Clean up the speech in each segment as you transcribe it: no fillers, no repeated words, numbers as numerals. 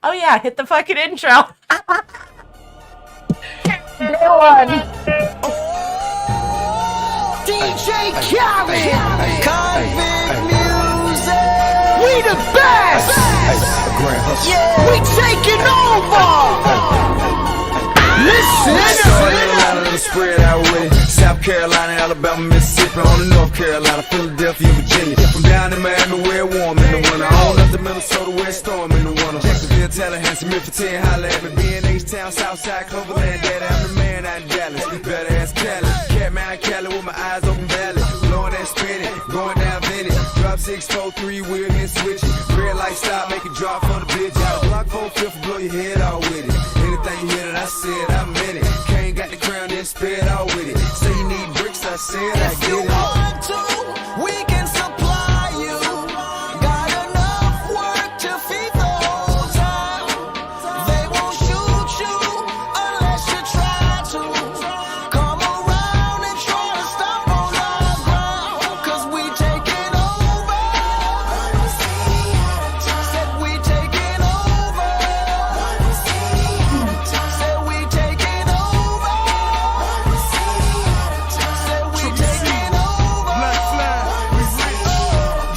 Oh yeah, hit the fucking intro. Day one. DJ Khaled, Convict Music. We the best. Yeah, we taking over. Listen, spread out with it. South Carolina, Alabama, Mississippi, on to North Carolina, Philadelphia, Virginia. From down in Miami, where it warm in the winter. On up to Minnesota, where it's storm in the winter. Jacksonville, Tallahassee, Memphis, 10, holla at me. B&H Town, Southside, Cloverland, Daddy, I'm the man out in Dallas. Better ask Cali. Catman, Cali with my eyes open valley. Blowing that spinning, going down Vinny. Drop 643, wheel and switch it. Red light stop, make it drop for the bitch. Out block 4-5, blow your head out with it. Anything you hear that I said, I meant it. Kane got the crown, then spit out with it. Say you need bricks, I said I get it. if you want to, we can supply you. Got enough work to feed the whole town. They won't shoot you unless you try to. Come around and try to stop on our ground. Cause we taking over. Said we taking over. Said we taking over. Said we taking over. Black flag, we rich.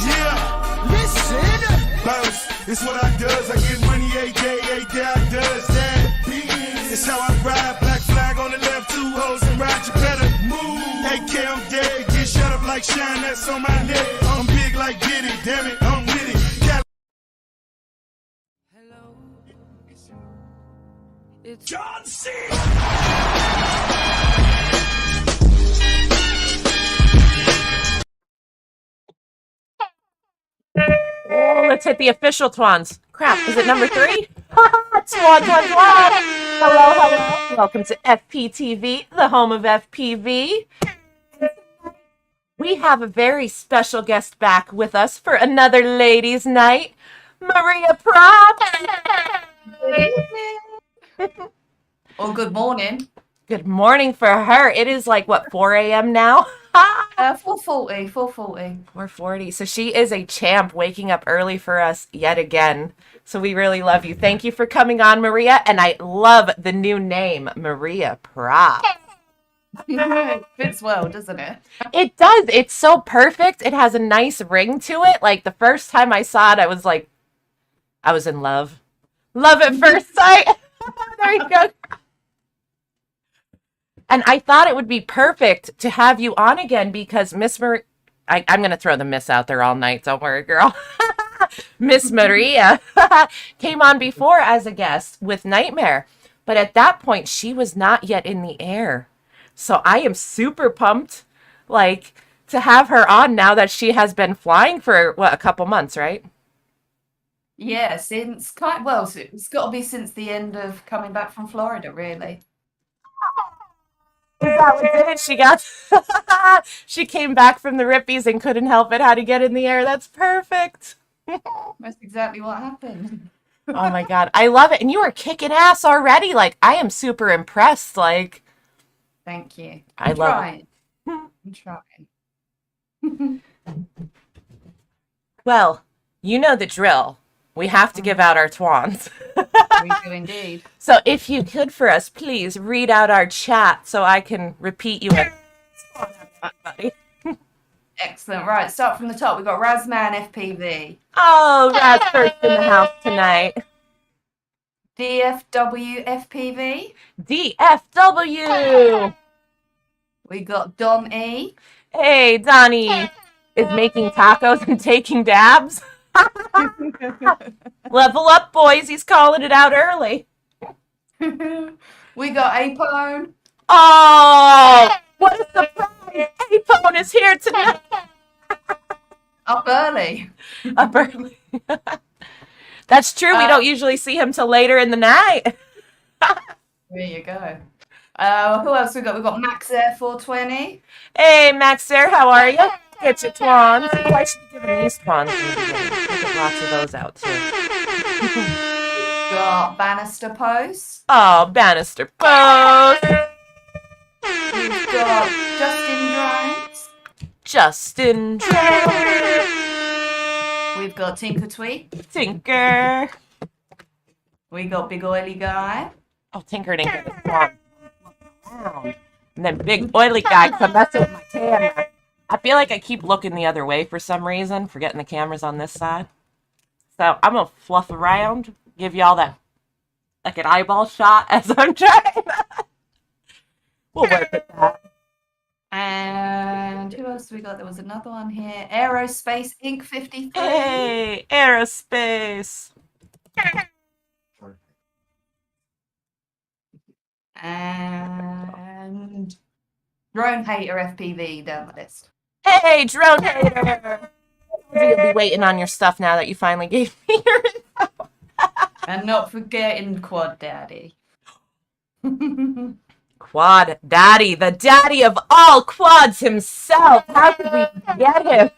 Yeah, Listen. bounce. It's what I does. I get money a day I does that. It's how I ride. Black flag on the left, two hoes and ride. You better move. AK, I'm dead. Get shut up like shine. That's on my neck. I'm big like Diddy. Damn it, I'm with it. Got Hello. It's John C. Oh, let's hit the official Twans. Crap, is it number 3? Twan. Hello, hello. Welcome to FPTV, the home of FPV. We have a very special guest back with us for another ladies' night, Maria Prop. Or good morning. Good morning for her. It is like, what, 4 a.m. now? 4:40. 4:40. So she is a champ, waking up early for us yet again. So we really love you. Thank you for coming on, Maria. And I love the new name, Maria Prop. It fits well, doesn't it? It does. It's so perfect. It has a nice ring to it. Like the first time I saw it, I was like, I was in love. Love at first sight. There you go. And I thought it would be perfect to have you on again because Miss Maria, I'm going to throw the miss out there all night. Don't worry, girl. Miss Maria came on before as a guest with Nightmare. But at that point, she was not yet in the air. So I am super pumped, like, to have her on now that she has been flying for, what, a couple months, right? Yeah, it's got to be since the end of coming back from Florida, really. Is that what did it? She got, she came back from the Rippies and couldn't help it how to get in the air. That's perfect. That's exactly what happened. Oh my God. I love it. And you are kicking ass already. Like, I am super impressed. Like, Thank you. I I'm love trying. I'm trying. well, you know the drill. We have to give out our Twans. We do indeed. So if you could for us, please read out our chat so I can repeat you. Buddy. Excellent. Right, start from the top. We've got Razman FPV, Oh, Raz first in the house tonight. DFW FPV. DFW. We got Don E. Hey, Donnie is making tacos and taking dabs. Level up, boys. He's calling it out early. We got Apone. Oh, what a surprise. A-Phone is here tonight. Up early. Up early. That's true. We don't usually see him till later in the night. There you go. Who else we got? We've got Max Air 420. Hey, Max there. How are you? Get your Twans. Oh, I should be giving these Twans. We'll get lots of those out, too. Got Bannister Post. Oh, Bannister Post. We've got Justin Drones. Justin Jones. We've got Tinker Tweet. Tinker. We got big oily guy. Oh, Tinker didn't get this one. And then big oily guy come messing with my camera. I feel like I keep looking the other way for some reason, forgetting the camera's on this side. So I'm gonna fluff around, give y'all that like an eyeball shot as I'm trying. We'll work with that. And who else we got? There was another one here. Aerospace Inc. 53. Hey, aerospace. And Drone Hater FPV down the list. Hey, drone hater. You'll be waiting on your stuff now that you finally gave me your info. And not forgetting Quad Daddy. Quad Daddy, the daddy of all quads himself. How could we forget him?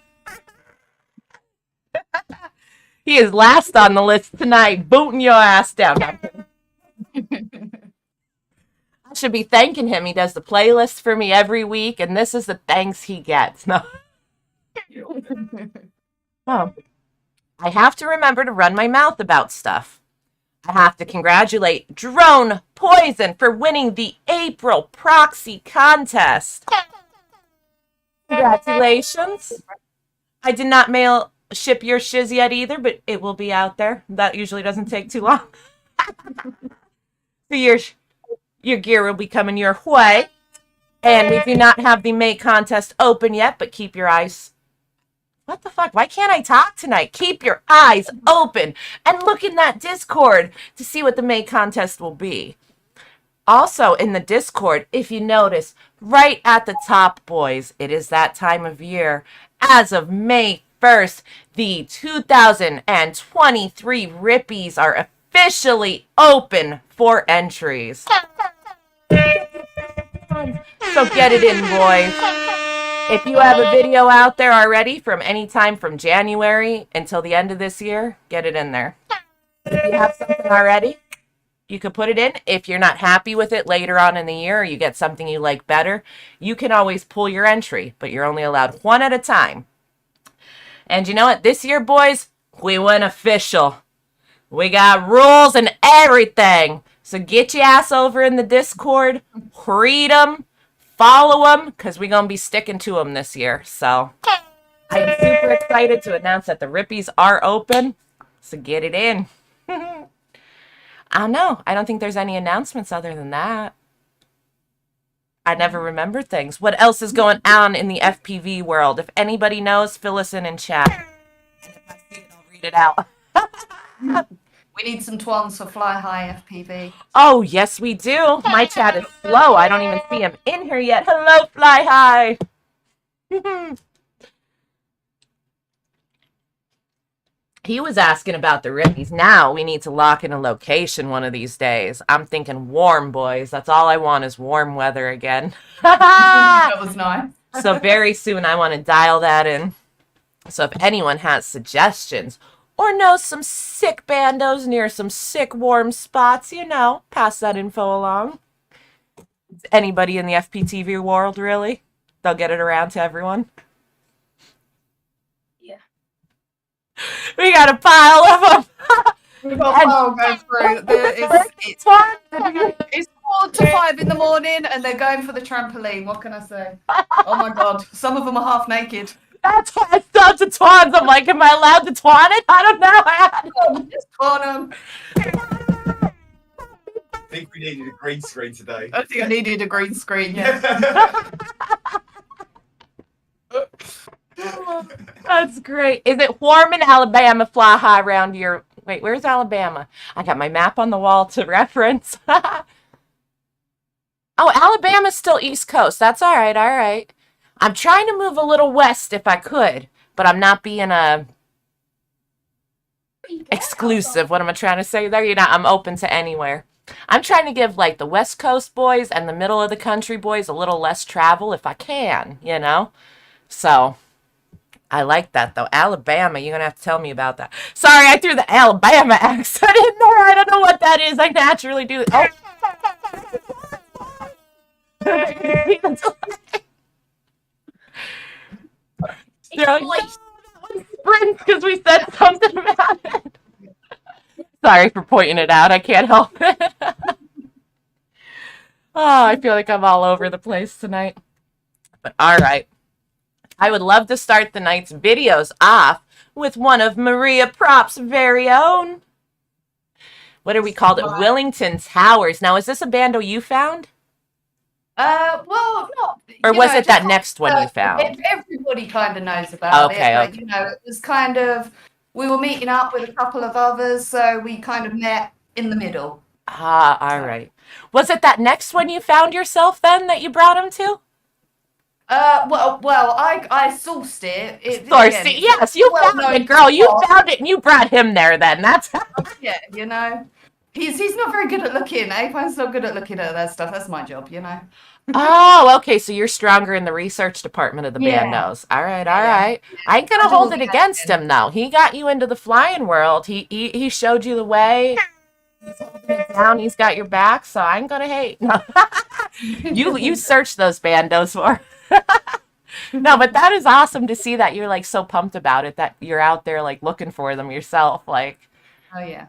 He is last on the list tonight, booting your ass down. I should be thanking him. He does the playlist for me every week, and this is the thanks he gets. No. Oh. I have to remember to run my mouth about stuff. I have to congratulate Drone Poison for winning the April proxy contest. Congratulations. I did not ship your shiz yet either, but it will be out there. That usually doesn't take too long. So your gear will be coming your way. And we do not have the May contest open yet, but keep your eyes... What the fuck? Why can't I talk tonight? Keep your eyes open and look in that Discord to see what the May contest will be. Also in the Discord, if you notice, right at the top, boys, it is that time of year. As of May 1st, the 2023 Rippies are officially open for entries. So get it in, boys. If you have a video out there already from any time from January until the end of this year, get it in there. If you have something already, you could put it in. If you're not happy with it later on in the year or you get something you like better, you can always pull your entry, but you're only allowed one at a time. And you know what? This year, boys, we went official. We got rules and everything. So get your ass over in the Discord, read them, follow them, because we're going to be sticking to them this year. So I'm super excited to announce that the Rippies are open. So get it in. I don't know. I don't think there's any announcements other than that. I never remember things. What else is going on in the FPV world? If anybody knows, fill us in chat. And if I see it, I'll read it out. We need some Twans for Fly High FPV. Oh, yes, we do. My chat is slow. I don't even see him in here yet. Hello, Fly High. He was asking about the Rippies. Now we need to lock in a location one of these days. I'm thinking warm, boys. That's all I want is warm weather again. That was nice. So very soon I want to dial that in. So if anyone has suggestions or knows some sick bandos near some sick warm spots, you know, pass that info along. Anybody in the FPTV world, really? They'll get it around to everyone. Yeah. We got a pile of them. We've got a pile going through. It's 4 to 5 in the morning and they're going for the trampoline. What can I say? Oh my god. Some of them are half naked. That's why I stopped at Twaan's. I'm like, am I allowed to Twaan it? I don't know. Just on them. I think we needed a green screen today. I think I needed a green screen, yeah. That's great. Is it warm in Alabama? Fly high around your... Wait, where's Alabama? I got my map on the wall to reference. Oh, Alabama's still East Coast. That's all right, all right. I'm trying to move a little west if I could, but I'm not being exclusive. What am I trying to say there? You know, I'm open to anywhere. I'm trying to give, like, the West Coast boys and the middle of the country boys a little less travel if I can, you know? So... I like that, though. Alabama, you're going to have to tell me about that. Sorry, I threw the Alabama accent in there. I don't know what that is. I naturally do. Oh. Sprints because we said something about it. So Sorry for pointing it out. I can't help it. Oh, I feel like I'm all over the place tonight. But all right. I would love to start the night's videos off with one of Maria Prop's very own. What are we called it? Willington Towers. Now, is this a bando you found? Well, not. Or you was know, it that just, next one you found? Everybody kind of knows about it. But, you know, it was kind of, we were meeting up with a couple of others, so we kind of met in the middle. Ah, all right. Was it that next one you found yourself then that you brought him to? Well, I sourced it. Yes, you found it, girl. You found it and you brought him there then. That's yeah, you know. He's not very good at looking. Apon's not good at looking at that stuff. That's my job, you know. Oh, okay. So you're stronger in the research department of the Yeah. bandos. All right. I ain't gonna hold it against him though. He got you into the flying world. He showed you the way. He's holding it down. He's got your back. So I ain't gonna hate. No. You searched those bandos for. No, but that is awesome to see that you're like so pumped about it that you're out there like looking for them yourself. Like, Oh yeah.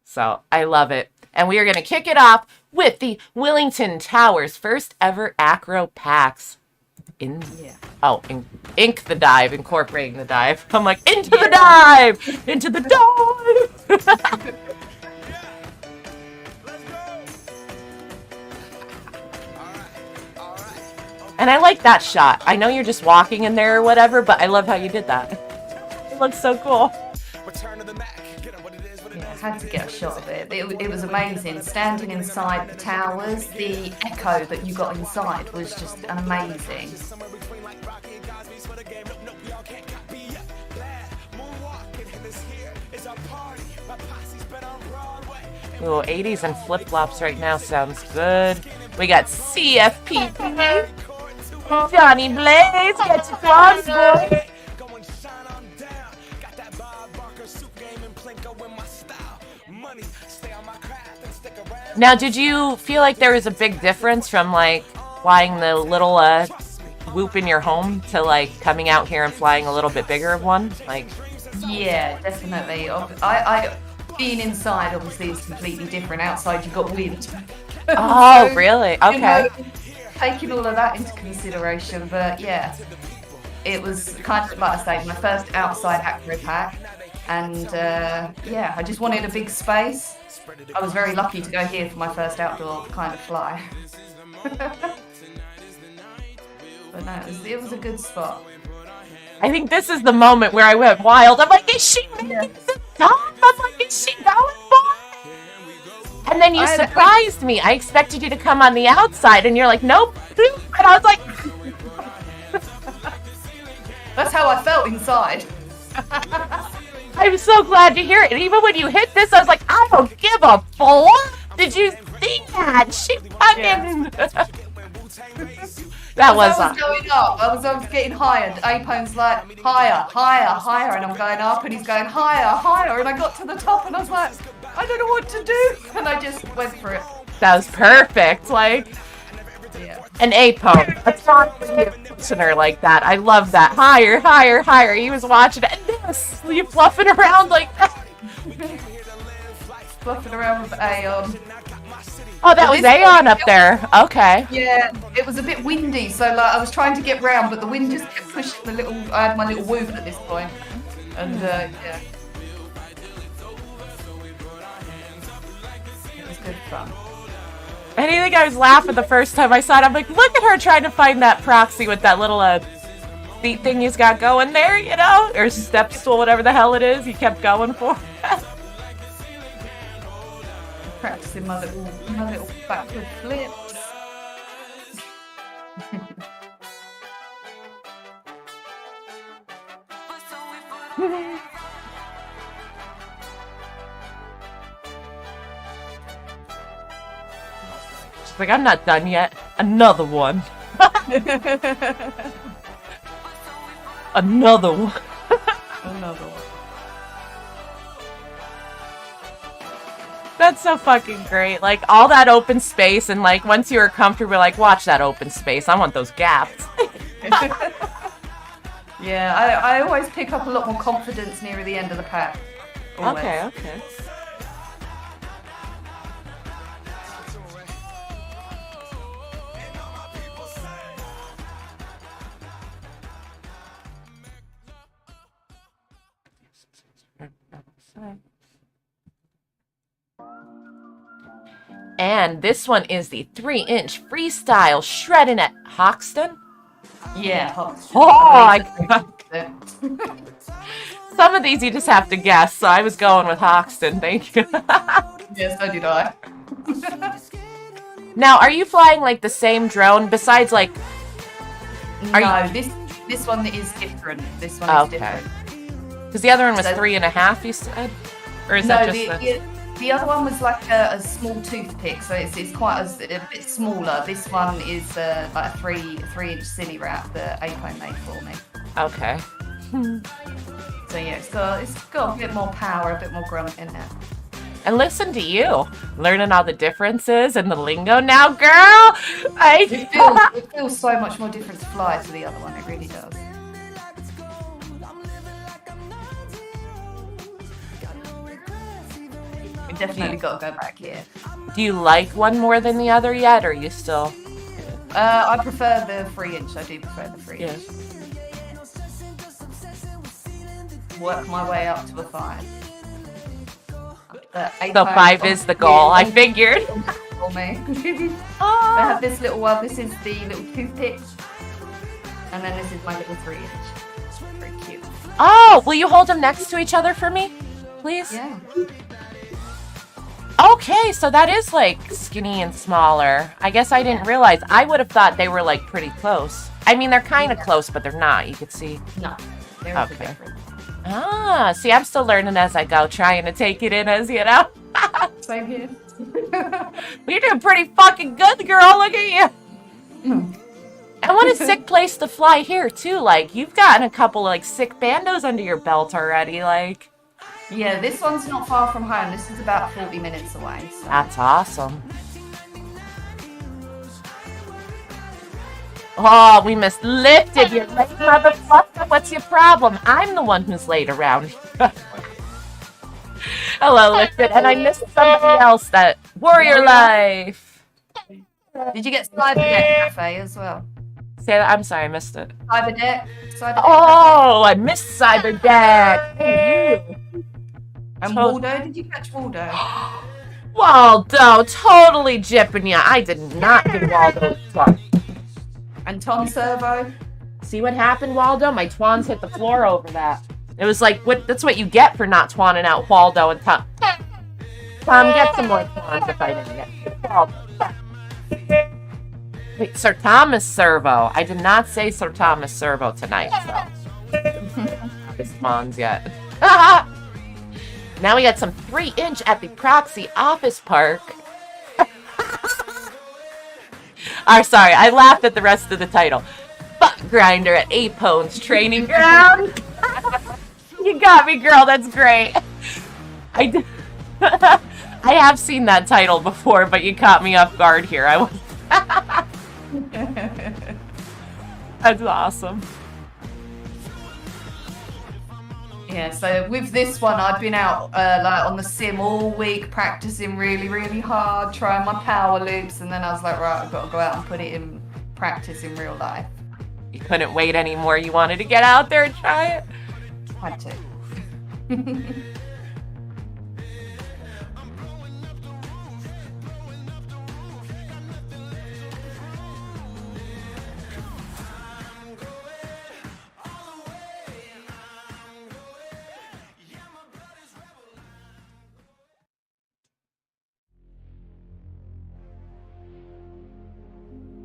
so I love it. And we are going to kick it off with the Willington Towers first ever acro packs. Ink the dive, incorporating the dive. I'm like, into the dive! Into the dive! And I like that shot. I know you're just walking in there or whatever, but I love how you did that. It looks so cool. Yeah, I had to get a shot of it. It was amazing. Standing inside the towers, the echo that you got inside was just amazing. Ooh, 80s and flip-flops right now sounds good. We got CFPTV. Johnny Blaze, get to Twan, boy. Now, did you feel like there was a big difference from like flying the little whoop in your home to like coming out here and flying a little bit bigger one? Like, Yeah, definitely. I being inside obviously is completely different. Outside you've got wind. oh, So, really? you Okay. know, taking all of that into consideration, but yeah, it was kind of like I say, my first outside acro pack, and yeah, I just wanted a big space. I was very lucky to go here for my first outdoor kind of fly. But no, it was a good spot. I think this is the moment where I went wild. I'm like, is she making this up? I'm like, is she going for it? And then you surprised me. I expected you to come on the outside, and you're like, nope. And I was like, That's how I felt inside. I'm so glad to hear it. And even when you hit this, I was like, I don't give a fuck. Did you see that? She fucking... That was I was going up. I was getting higher. Apon's like, higher, higher, higher. And I'm going up, and he's going higher, higher. And I got to the top, and I was like, I don't know what to do. And I just went for it. That was perfect. Like, Yeah. an Apone. Let's not be a listener like that. I love that. Higher, higher, higher. He was watching it. And this, you fluffing around like that. Fluffing around with Aeon. Oh, that was Aeon up there. Okay. Yeah, it was a bit windy, so like I was trying to get round, but the wind just kept pushing the little. I had my little whoop at this point, and yeah, it was good fun. I didn't think I was laughing the first time I saw it. I'm like, look at her trying to find that proxy with that little seat thing he's got going there, you know? Or step stool, whatever the hell it is he kept going for. Practicing my little backward flips. She's like, I'm not done yet. Another one. Another one. Another one. That's so fucking great. Like, all that open space, and like, once you were comfortable, like, watch that open space. I want those gaps. Yeah, I always pick up a lot more confidence near the end of the pack. Always. Okay. Okay. And this one is the 3-inch freestyle shredding at Hoxton. Yeah. Some of these you just have to guess, so I was going with Hoxton. Thank you. Yes, so did I. Now, are you flying like the same drone besides like? No, this one is different. This one is different. Because the other one was So- 3.5, you said, or is No, that just the other one was like a small toothpick, so it's quite a bit smaller. This one is like a 3-inch silly wrap that Apo made for me. Okay. So yeah, it's got a bit more power, a bit more grunt in it. And listen to you, learning all the differences and the lingo now, girl. It feels so much more different to fly to the other one. It really does. We definitely got to go back here. Do you like one more than the other yet, or are you still? I prefer the 3-inch. I do prefer the 3-inch. Work my way up to a 5. So 5 is the goal. I figured. For me. I have this little one. This is the little toothpick, and then this is my little 3-inch. It's very cute. Oh, will you hold them next to each other for me, please? Yeah. Okay, so that is like skinny and smaller. I guess I didn't realize. I would have thought they were like pretty close. I mean, they're kind of close, but they're not. You could see. No, they're Okay. different. Ah, see, I'm still learning as I go, trying to take it in as you know. Same here. You're doing pretty fucking good, girl. Look at you. And what a sick place to fly here too. Like you've gotten a couple like sick bandos under your belt already. Like Yeah, this one's not far from home. This is about 40 minutes away. So. that's awesome. Oh, we missed lifted. You're late, motherfucker. What's your problem? I'm the one who's late around. Hello, lifted. And I missed somebody else. That Warrior Life. Did you get Cyber Deck Cafe as well? Say that. I'm sorry, I missed it. Cyber Deck? Oh, I missed Cyber Deck. Hey, you. And Waldo? Did you catch Waldo? Waldo, totally jipping ya. I did not get Waldo. And Tom Servo? See what happened, Waldo? My Twans hit the floor over that. It was like, that's what you get for not Twanning out Waldo and Tom. Tom, get some more Twans if I didn't get Waldo. Wait, Sir Thomas Servo. I did not say Sir Thomas Servo tonight, so. This Twans yet. Now we got some 3-inch at the Proxy Office Park. Sorry, I laughed at the rest of the title. Butt grinder at Apone's training ground. You got me, girl. That's great. I have seen that title before, but you caught me off guard here. That's awesome. Yeah, so with this one, I've been out like on the sim all week, practicing really, really hard, trying my power loops, and then I was like, right, I've got to go out and put it in practice in real life. You couldn't wait anymore. You wanted to get out there and try it? Had to.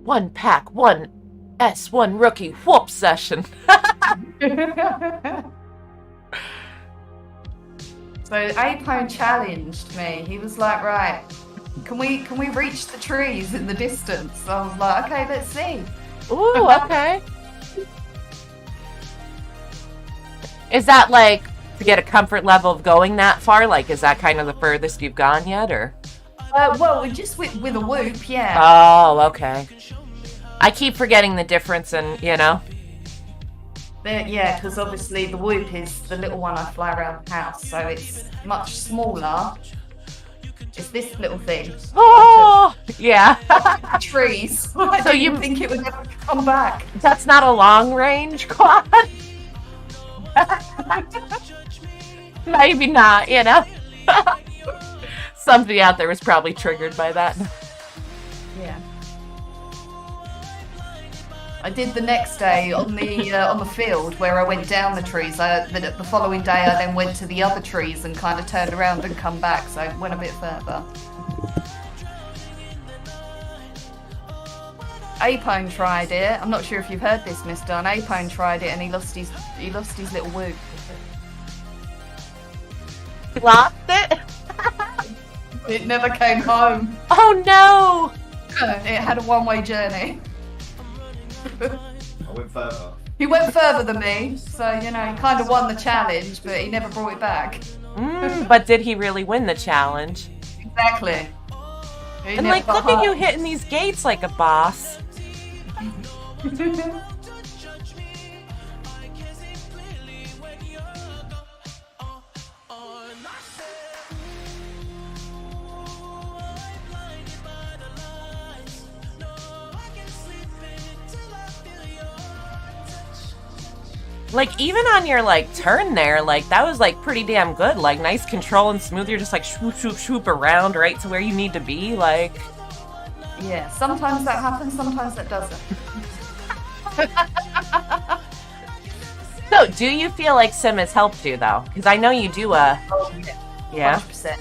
One pack, one S1 rookie whoop session. So Apone challenged me. He was like, right, can we reach the trees in the distance? So I was like, okay, let's see. Ooh, okay. Is that like to get a comfort level of going that far? Like, is that kind of the furthest you've gone yet, or? Well, just with a whoop, yeah. Oh, okay. I keep forgetting the difference in, you know. Yeah, because obviously the whoop is the little one I fly around the house, so it's much smaller. It's this little thing. Oh, yeah. Trees. I So didn't you- think it would ever come back. That's not a long range quad. Maybe not, you know? Somebody out there was probably triggered by that. Yeah. I did the next day on the field where I went down the trees. The following day I then went to the other trees and kind of turned around and come back, so I went a bit further. Apone tried it. I'm not sure if you've heard this, Miss Dunn. Apone tried it and he lost his little whoop. Lost it? It never came home. Oh no! It had a one-way journey. I went further. He went further than me, so you know, he kind of won the challenge, but he never brought it back. But did he really win the challenge? Exactly. He And never like, got look at you home. hitting these gates like a boss. Like, even on your, like, turn there, like, that was, like, pretty damn good. Like, nice control and smooth. You're just, like, swoop, swoop, swoop around right to where you need to be. Like, Yeah, sometimes that happens, sometimes that doesn't. so do you feel like Sim has helped you, though? Because I know you do, Oh, yeah. 100%.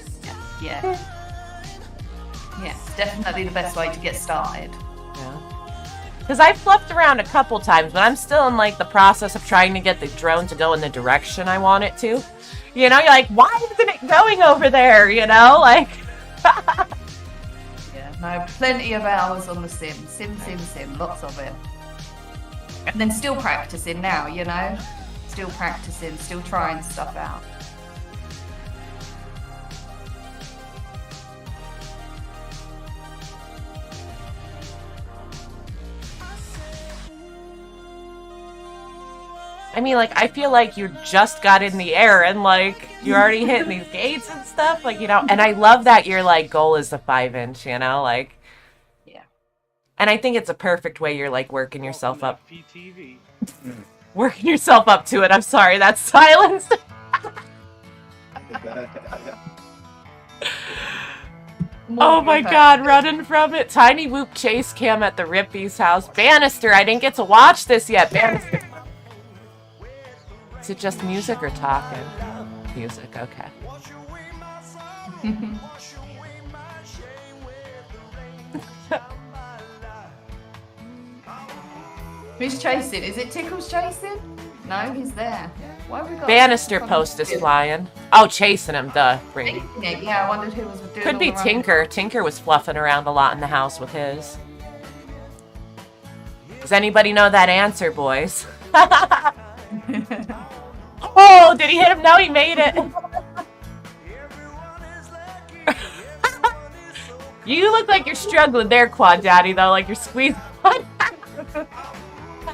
Yeah. Yeah, it's definitely the best way to get started. Because I've fluffed around a couple times, but I'm still in, like, the process of trying to get the drone to go in the direction I want it to. You know, you're like, why isn't it going over there? You know, like... Yeah, no, plenty of hours on the sim. Sim, lots of it. And then still practicing now, you know? Still practicing, still trying stuff out. I mean, like, I feel like you just got in the air and, like, you're already hitting these gates and stuff. Like, you know, and I love that your, like, goal is the 5-inch, you know? Like, Yeah. and I think it's a perfect way you're, like, working yourself up. FPTV. Working yourself up to it. I'm sorry, that's silence. Oh my god, running from it. Tiny Whoop chase cam at the Rippy's house. Bannister, I didn't get to watch this yet. Bannister. Is it just music or talking? Music, okay. Who's chasing? Is it Tickles chasing? No, he's there. Why have we got Bannister post is flying. Oh, chasing him, duh. Brady. Yeah, I wondered who was doing Could all be the running. Tinker. Tinker was fluffing around a lot in the house with his. Does anybody know that answer, boys? Oh, did he hit him? No, he made it. You look like you're struggling there, Quad Daddy, though. Like you're squeezing.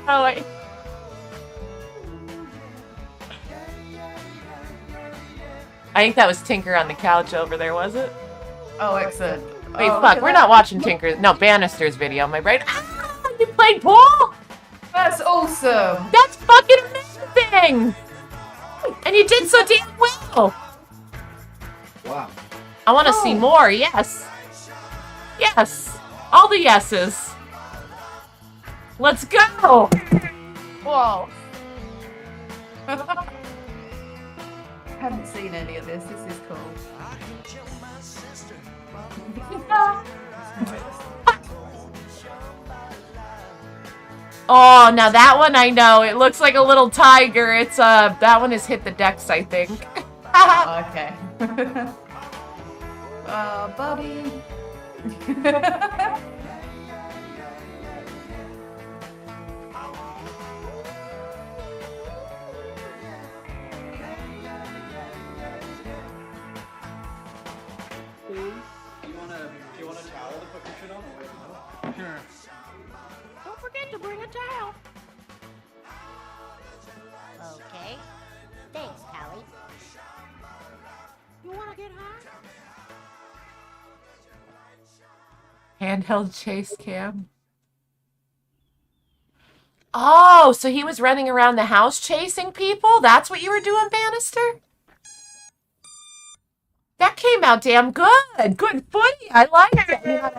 Oh, wait. I think that was Tinker on the couch over there, was it? Oh, excellent. Wait, Oh, fuck. look We're at not that. watching Tinker. No, Bannister's video. My brain. Ah, you played pool? That's awesome. That's fucking amazing! And you did so damn well! Wow. I want to see more, yes. Yes. All the yeses. Let's go! Whoa. Haven't seen any of this. This is cool. Oh, now that one I know. It looks like a little tiger. It's, that one is Hit the Decks, I think. Okay. Oh, buddy. Do you want a towel to put your shit on? Sure. Don't forget to bring a towel. Okay. Thanks, Pally. You want to get hot? Handheld chase cam. Oh, so he was running around the house chasing people? That's what you were doing, Bannister? came out damn good. Good footy. I liked it. Yeah,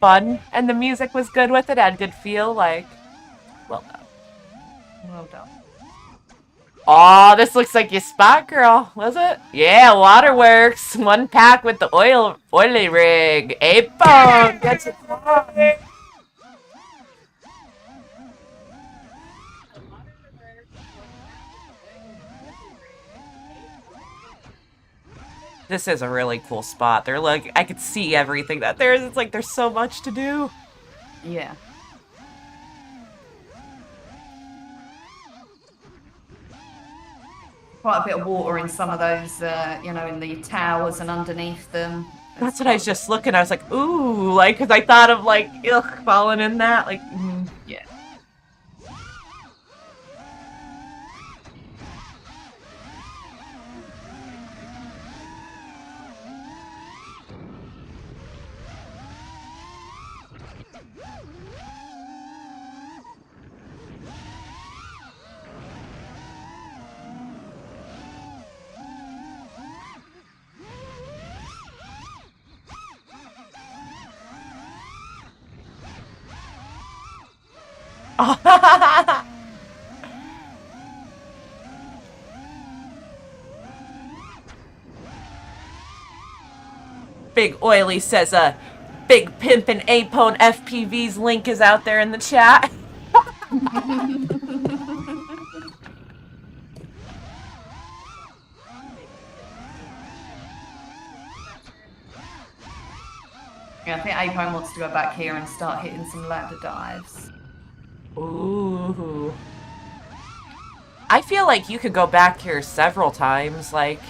fun. And the music was good with it. I did feel like, well done. Well done. Oh, this looks like your spot, girl. Was it? Yeah, waterworks. One pack with the oily rig. A-bone. Gets it on. This is a really cool spot. They're like, I could see everything that there is. It's like there's so much to do. Yeah. Quite a bit of water in some of those, you know, in the towers and underneath them. That's what I was just looking. I was like, ooh, like, because I thought of like, ugh, falling in that. Like, Yeah. Big Oily says Big Pimpin' Apone FPV's link is out there in the chat. Yeah, I think Apone wants to go back here and start hitting some ladder dives. Ooh. I feel like you could go back here several times, like,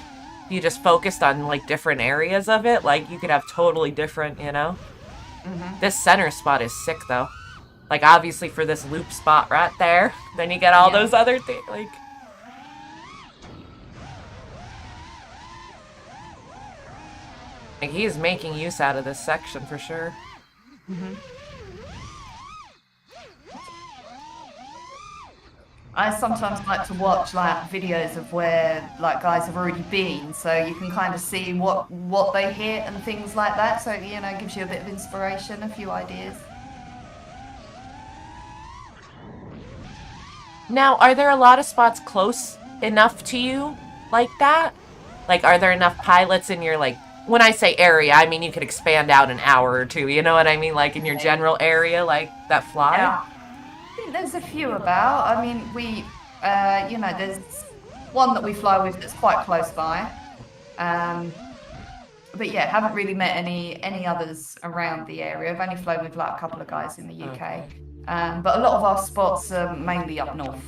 if you just focused on, like, different areas of it, like, you could have totally different, you know? This center spot is sick, though. Like, obviously for this loop spot right there, then you get all those other things, like... Like, he is making use out of this section, for sure. I sometimes like to watch like videos of where like guys have already been, so you can kind of see what they hit and things like that. So you know, it gives you a bit of inspiration, a few ideas. Now, are there a lot of spots close enough to you like that? Like, are there enough pilots in your, like, when I say area, I mean you could expand out an hour or two, you know what I mean? Like, in your general area, like, that fly? Yeah. I think there's a few about. I mean, we, you know, there's one that we fly with that's quite close by. But yeah, haven't really met any others around the area. I've only flown with like a couple of guys in the UK. But a lot of our spots are mainly up north.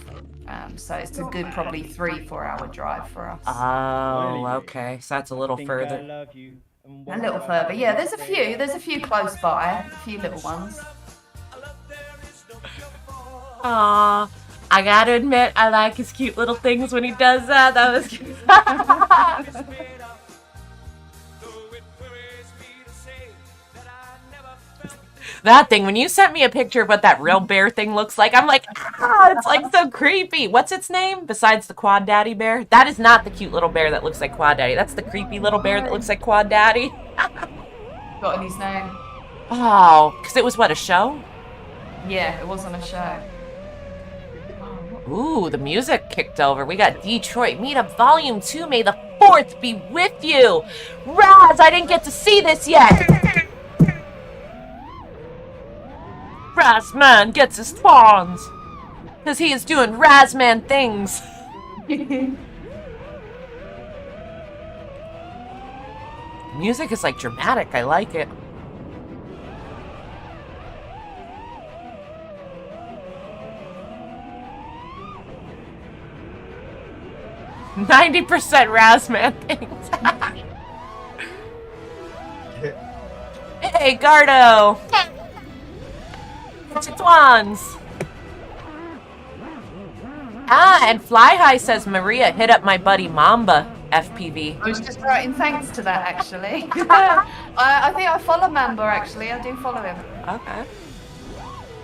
So it's a good probably 3-4 hour drive for us. Oh, okay. So that's a little further. A little further. Yeah, there's a few close by, a few little ones. Aw, I gotta admit, I like his cute little things when he does that. That was cute. That thing, when you sent me a picture of what that real bear thing looks like, I'm like, ah, it's like so creepy. What's its name besides the Quad Daddy bear? That is not the cute little bear that looks like Quad Daddy. That's the creepy little bear that looks like Quad Daddy. Got his name? Oh, because it was what, a show? Yeah, it wasn't a show. Ooh, the music kicked over. We got Detroit Meetup Volume 2. May the 4th be with you. Raz, I didn't get to see this yet. Razman gets his Twaans. Because he is doing Razman things. Music is like dramatic. I like it. "90% Razman things." Hey, Gardo. It's Twaans. Ah, and Fly High says, Maria, hit up my buddy Mamba FPV. I was just writing thanks to that, actually. I think I follow Mamba, actually. I do follow him. Okay.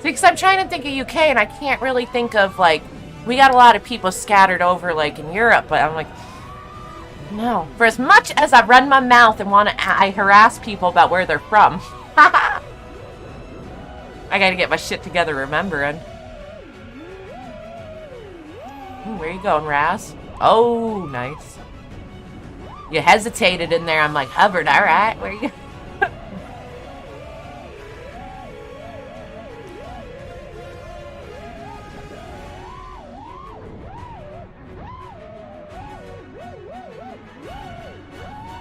See, because I'm trying to think of UK, and I can't really think of, like, we got a lot of people scattered over, like, in Europe, but I'm like, No. For as much as I run my mouth and I harass people about where they're from. I gotta get my shit together remembering. Ooh, where you going, Raz? Oh, nice. You hesitated in there. I'm like, Hubbard, all right. Where you?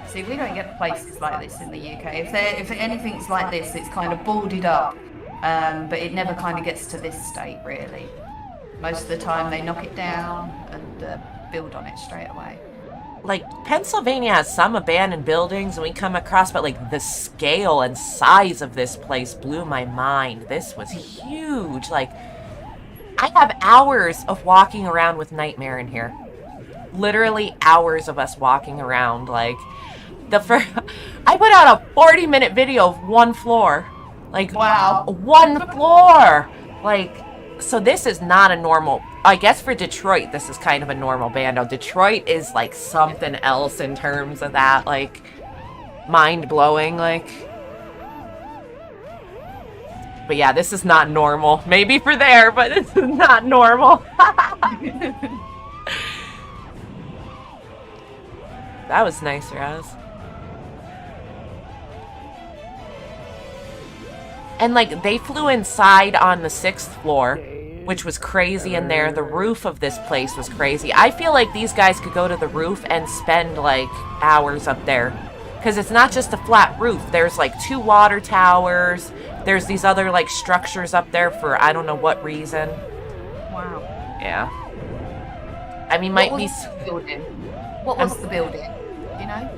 See, we don't get places like this in the UK. If anything's like this, it's kind of boarded up, but it never kind of gets to this state, really. Most of the time, they knock it down and build on it straight away. Like, Pennsylvania has some abandoned buildings and we come across, but like the scale and size of this place blew my mind. This was huge. Like, I have hours of walking around with Nightmare in here. Literally hours of us walking around. Like, I put out a 40-minute video of one floor. Like, wow. One floor. Like, so this is not a normal, I guess for Detroit, this is kind of a normal bando. Detroit is like something else in terms of that, like, mind-blowing, like. But yeah, this is not normal. Maybe for there, but this is not normal. That was nice, Raz. And like, they flew inside on the 6th floor, which was crazy in there. The roof of this place was crazy. I feel like these guys could go to the roof and spend like hours up there. Because it's not just a flat roof. There's like 2 water towers. There's these other like structures up there for I don't know what reason. Wow. Yeah. I mean, might be... What was the building? You know?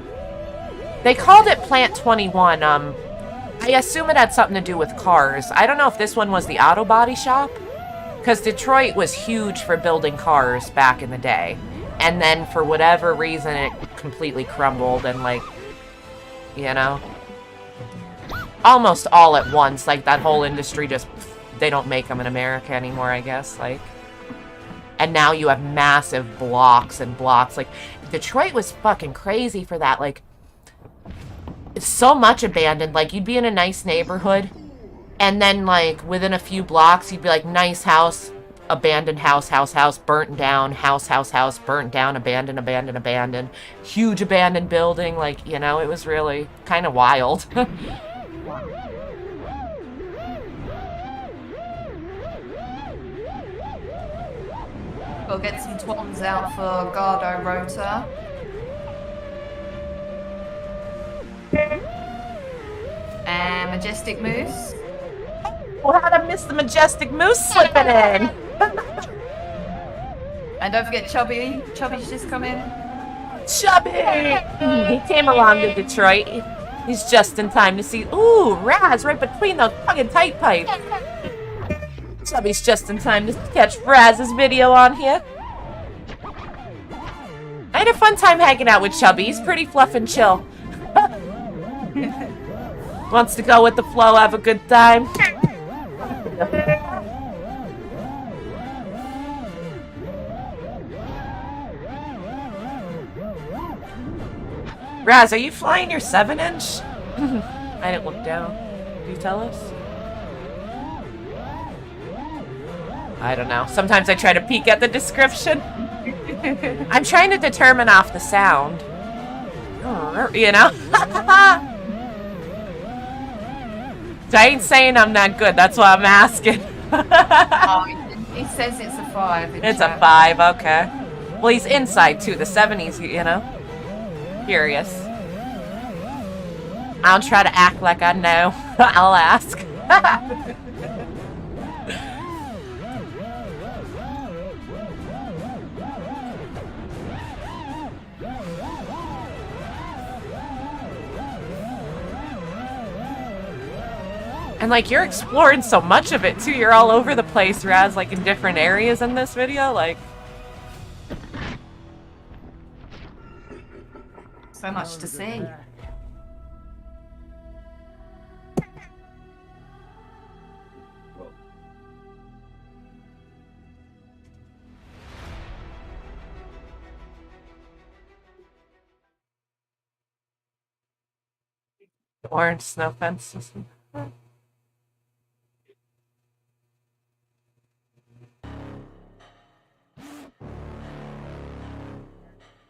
They called it Plant 21. I assume it had something to do with cars. I don't know if this one was the auto body shop. Because Detroit was huge for building cars back in the day. And then for whatever reason, it completely crumbled and like, you know. Almost all at once. Like that whole industry just, they don't make them in America anymore, I guess. Like, and now you have massive blocks and blocks. Like, Detroit was fucking crazy for that. Like, so much abandoned. Like, you'd be in a nice neighborhood, and then, like, within a few blocks, you'd be like, nice house, abandoned house, burnt down, house, burnt down, abandoned. Huge abandoned building. Like, you know, it was really kind of wild. We'll get some Twans out for Gardo Rota. And Majestic Moose. Oh, how'd I miss the Majestic Moose slipping in? And don't forget Chubby. Chubby's just come in. Chubby! He came along to Detroit. He's just in time to see... Ooh, Raz right between those fucking tight pipes. Chubby's just in time to catch Raz's video on here. I had a fun time hanging out with Chubby. He's pretty fluff and chill. Wants to go with the flow, have a good time. Raz, are you flying your 7-inch? I didn't look down. Can you tell us? I don't know. Sometimes I try to peek at the description. I'm trying to determine off the sound. You know? I ain't saying I'm not good. That's why I'm asking. Oh, he says it's a 5. It's a 5, okay. Well, he's inside too. The 70s, you know? Curious. I'll try to act like I know. I'll ask. And like, you're exploring so much of it too. You're all over the place, Raz, like in different areas in this video. Like, so much to see. Orange snow fences.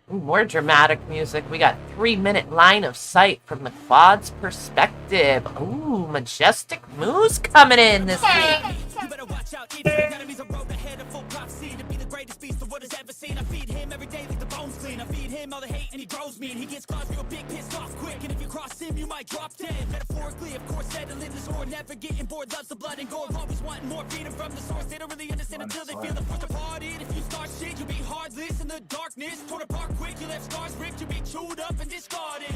Ooh, more dramatic music. We got 3-minute line of sight from the quad's perspective. Ooh, majestic moose coming in this week. You better watch out, enemies are road ahead of full prophecy to be the greatest beast the world has ever seen. I feed him every day like the bones clean. I feed him all the hate and he grows me. And he gets claws real big, pissed off quick. And if you cross him, you might drop dead. Metaphorically, of course, settling this war. Never getting bored, loves the blood and gore. Always wanting more freedom from the source. They don't really understand until they feel the force departed. If you start shit, you'll be heartless in the darkness. Torn apart quick, you left scars ripped. You'll be chewed up and discarded.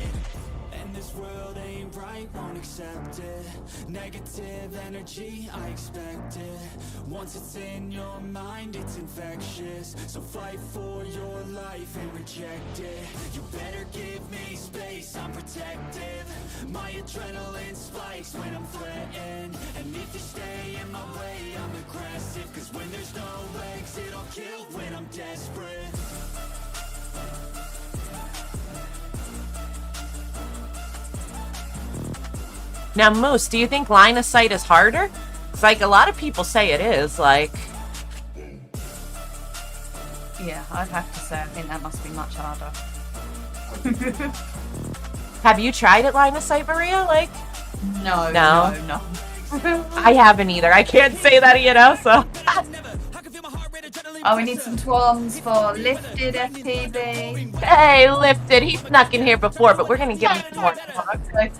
And this world ain't right, won't accept it. Negative energy, I expect it. Once it's in your mind, it's infectious. So fight for your life and reject it. You better give me space, I'm protective. My adrenaline spikes when I'm threatened. And if you stay in my way, I'm aggressive. Cause when there's no exit, I'll kill when I'm desperate. Now, Moose, do you think line of sight is harder? It's like a lot of people say it is. Like, Yeah, I'd have to say I think that must be much harder. have you tried it line of sight, Maria? Like, No. I haven't either. I can't say that, you know. So, Oh, we need some Twans for lifted FPV. hey, lifted. He snuck in here before, but we're gonna give him some more time.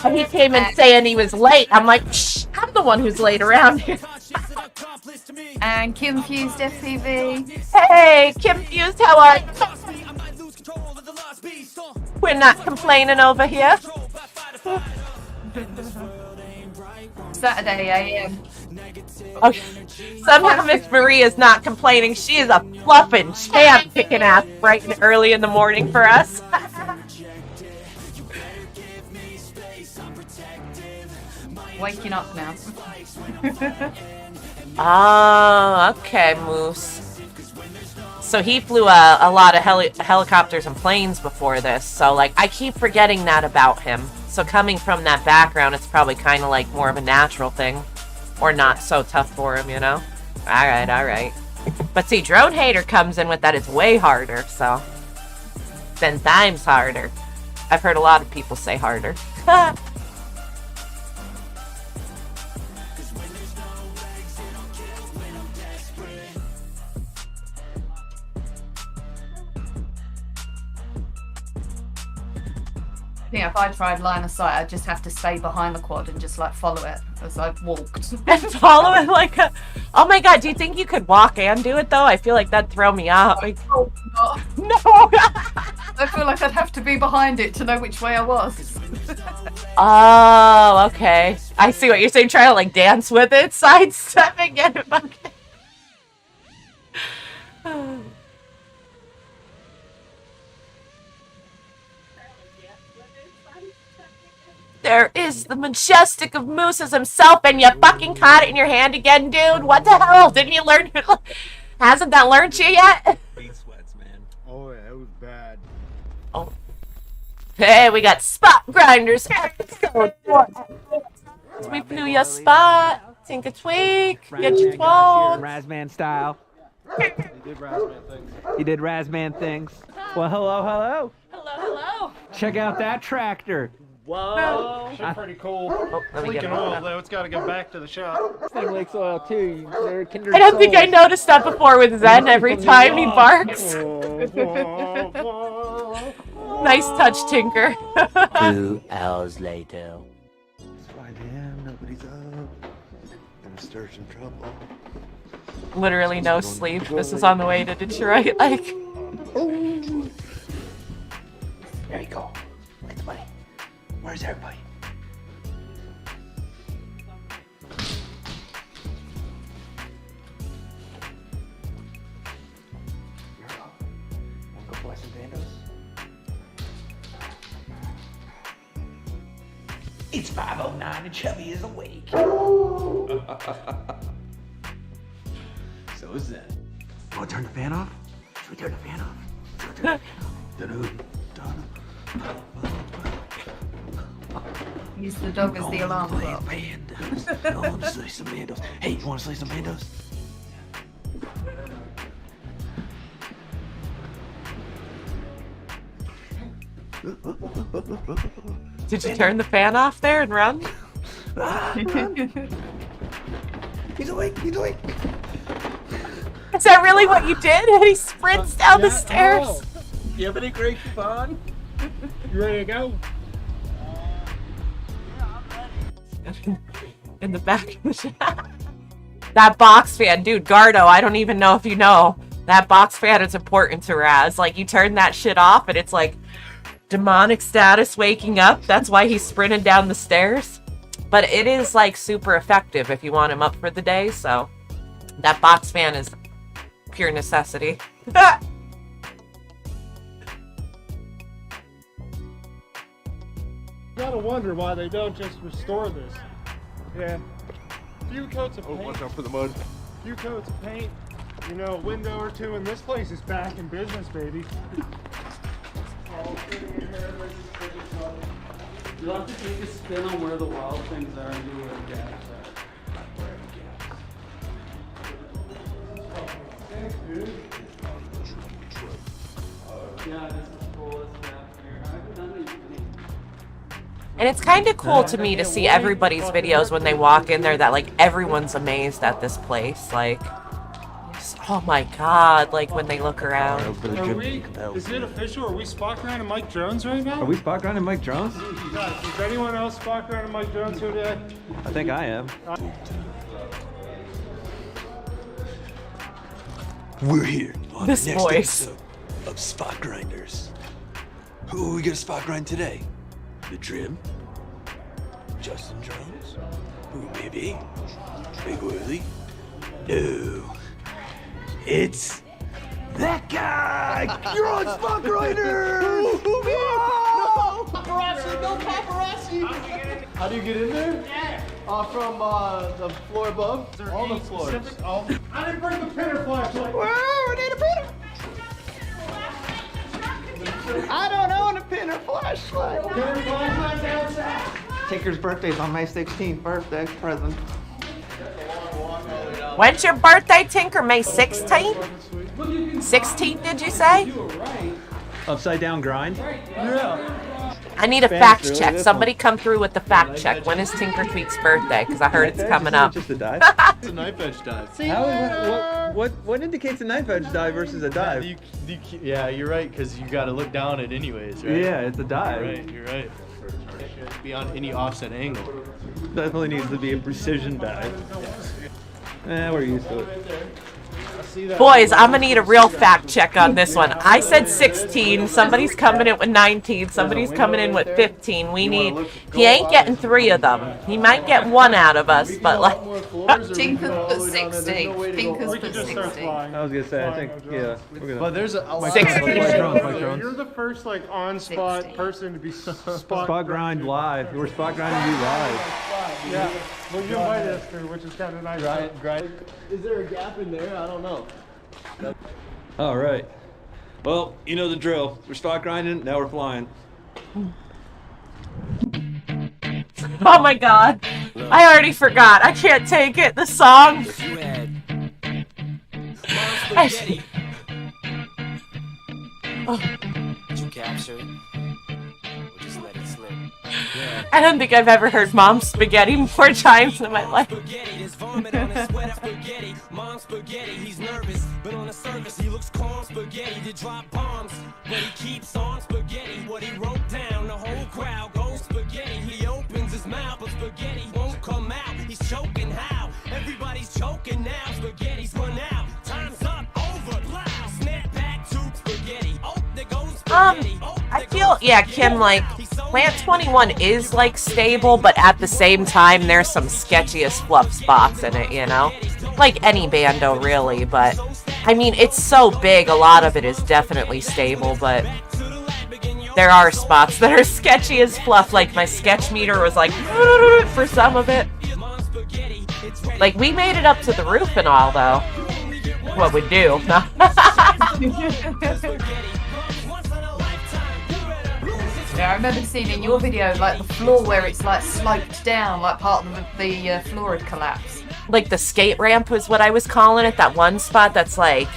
And he came in saying he was late. I'm like, shh, I'm the one who's late around here. And confused FPV. Hey, confused. How are you? We're not complaining over here. Saturday AM. Okay. Somehow Miss Maria's not complaining. She is a fluffing champ kicking ass bright and early in the morning for us. Waking up now. Oh, okay, Moose. So he flew a lot of helicopters and planes before this. So, like, I keep forgetting that about him. So coming from that background, it's probably kind of like more of a natural thing. Or not so tough for him, you know? Alright, alright. But see, Drone Hater comes in with that it's way harder, so. 10 times harder. I've heard a lot of people say harder. Yeah, if I tried line of sight, I'd just have to stay behind the quad and just like follow it as I walked. And follow it like a... Oh my god, do you think you could walk and do it though? I feel like that'd throw me off. Like... Oh, no. No! I feel like I'd have to be behind it to know which way I was. Oh, okay. I see what you're saying. Try to like dance with it, sidestepping it. There is the majestic of mooses himself, and you fucking caught it in your hand again, dude. What the hell? Didn't you learn? Hasn't that learned you yet? Sweats, man. Oh yeah, it was bad. Oh. Hey, we got spot grinders episode 1. We flew your spot. Tink a tweak. Get your Twan. Razman style. He did Razman things. You did Razman things. Well, hello, hello. Hello, hello. Check out that tractor. Whoa, shit pretty cool. Let me get Leaking it. oil though, it's got to go back to the shop. This thing leaks oil too. They're kindred I don't think I souls. noticed that before with Zen every time he barks. Nice touch, Tinker. 2 hours later. It's 5 a.m., nobody's up. Gonna stir some trouble. Literally no sleep. This is on the way to Detroit. Like, There you go. Where's the money? Where's everybody? You're up. Wanna go fly some bandos? It's 5:09 and Chubby is awake. So is Zen. You wanna turn the fan off? Should we turn the fan off? Should we turn the fan off? Use the dog as the alarm clock. Pandas. I want to slice some pandas. Hey, you want to slice some pandas? Did you turn the fan off there and run? He's awake. He's awake. Is that really what you did? And he sprints down the stairs. Oh. You have any great Twan? You ready to go? In the back of the shop. That box fan, dude, Gardo, I don't even know if you know. That box fan is important to Raz. Like, you turn that shit off and it's like demonic status waking up. That's why he's sprinting down the stairs. But it is like super effective if you want him up for the day, so that box fan is pure necessity. Gotta wonder why they don't just restore this. Yeah. Few coats of paint. Watch out for the mud. Few coats of paint. You know, a window or two, and this place is back in business, baby. You'll have to take a spin on where the wild things are and do where the gaps are. Thanks, dude. Yeah, this is cool. This map here. I haven't done anything. And it's kind of cool to me to see everybody's videos when they walk in there that like everyone's amazed at this place. Like, just, oh my god, like when they look around. Is it official? Are we spot grinding Mike Jones right now? Are we spot grinding Mike Jones? Guys, is anyone else spot grinding Mike Jones here today? I think I am. We're here on This the next voice. episode of Spot Grinders. Who are we gonna spot grind today? The Trim? Justin Jones? Who maybe? Big Willie? No. It's that guy! You're on Spot Grinders! No paparazzi! No paparazzi! How do you get in there? Yeah. From the floor above? All the floors. I didn't bring the pinner flashlight. Whoa, we need a pinner! I don't own a pinner flashlight. Pinner flashlight downstairs. Tinker's birthday's on May 16th. Birthday present. When's your birthday, Tinker? May 16th? 16th, did you say? Upside down grind. I need a fact check. Somebody come through with the fact check. When is Tinker Tweet's birthday? Because I heard it's coming up. Just a dive. It's a knife edge dive. What indicates a knife edge dive versus a dive? Yeah, you're right, because you got to look down it anyways, right? Yeah, it's a dive. You're right. Be on any offset angle. Definitely needs to be a precision dive. We're used to it. Boys, I'm gonna need a real fact check on this one. I said 16. Somebody's coming in with 19. Somebody's coming in with 15. We need. He ain't getting 3 of them. He might get 1 out of us, but like. Tinker put 16. Tinker's put 16. I was gonna say, I think, yeah. We're gonna. But there's a 16. You're the first like on-spot 16. person to be Spot grind live. We're spot grinding you live. Yeah. Well, you invited us to, which is kind of nice. Right. Is there a gap in there? I don't know. All right. Well, you know the drill. We're spot grinding. Now we're flying. Oh my god. I already forgot. I can't take it. The song. I don't think I've ever heard Mom Spaghetti more times in my life. Mom spaghetti, he's nervous, but on the surface he looks calm. Spaghetti to drop bombs, but he keeps on spaghetti. What he wrote down, the whole crowd goes spaghetti. He opens his mouth, but spaghetti won't come out. He's choking how? Everybody's choking now. Spaghetti's run out. Time's up, over, plow. Snap back to spaghetti. Oh, there goes spaghetti. I feel, yeah, Kim, like, Plant 21 is, like, stable, but at the same time, there's some sketchy as fluff spots in it, you know? Like any bando, really, but, I mean, it's so big, a lot of it is definitely stable, but there are spots that are sketchy as fluff, like, my sketch meter was, like, for some of it. Like, we made it up to the roof and all, though. What we do. Yeah, I remember seeing in your video, like, the floor where it's, like, sloped down, like, part of the floor had collapsed. Like the skate ramp was what I was calling it, that one spot that's like,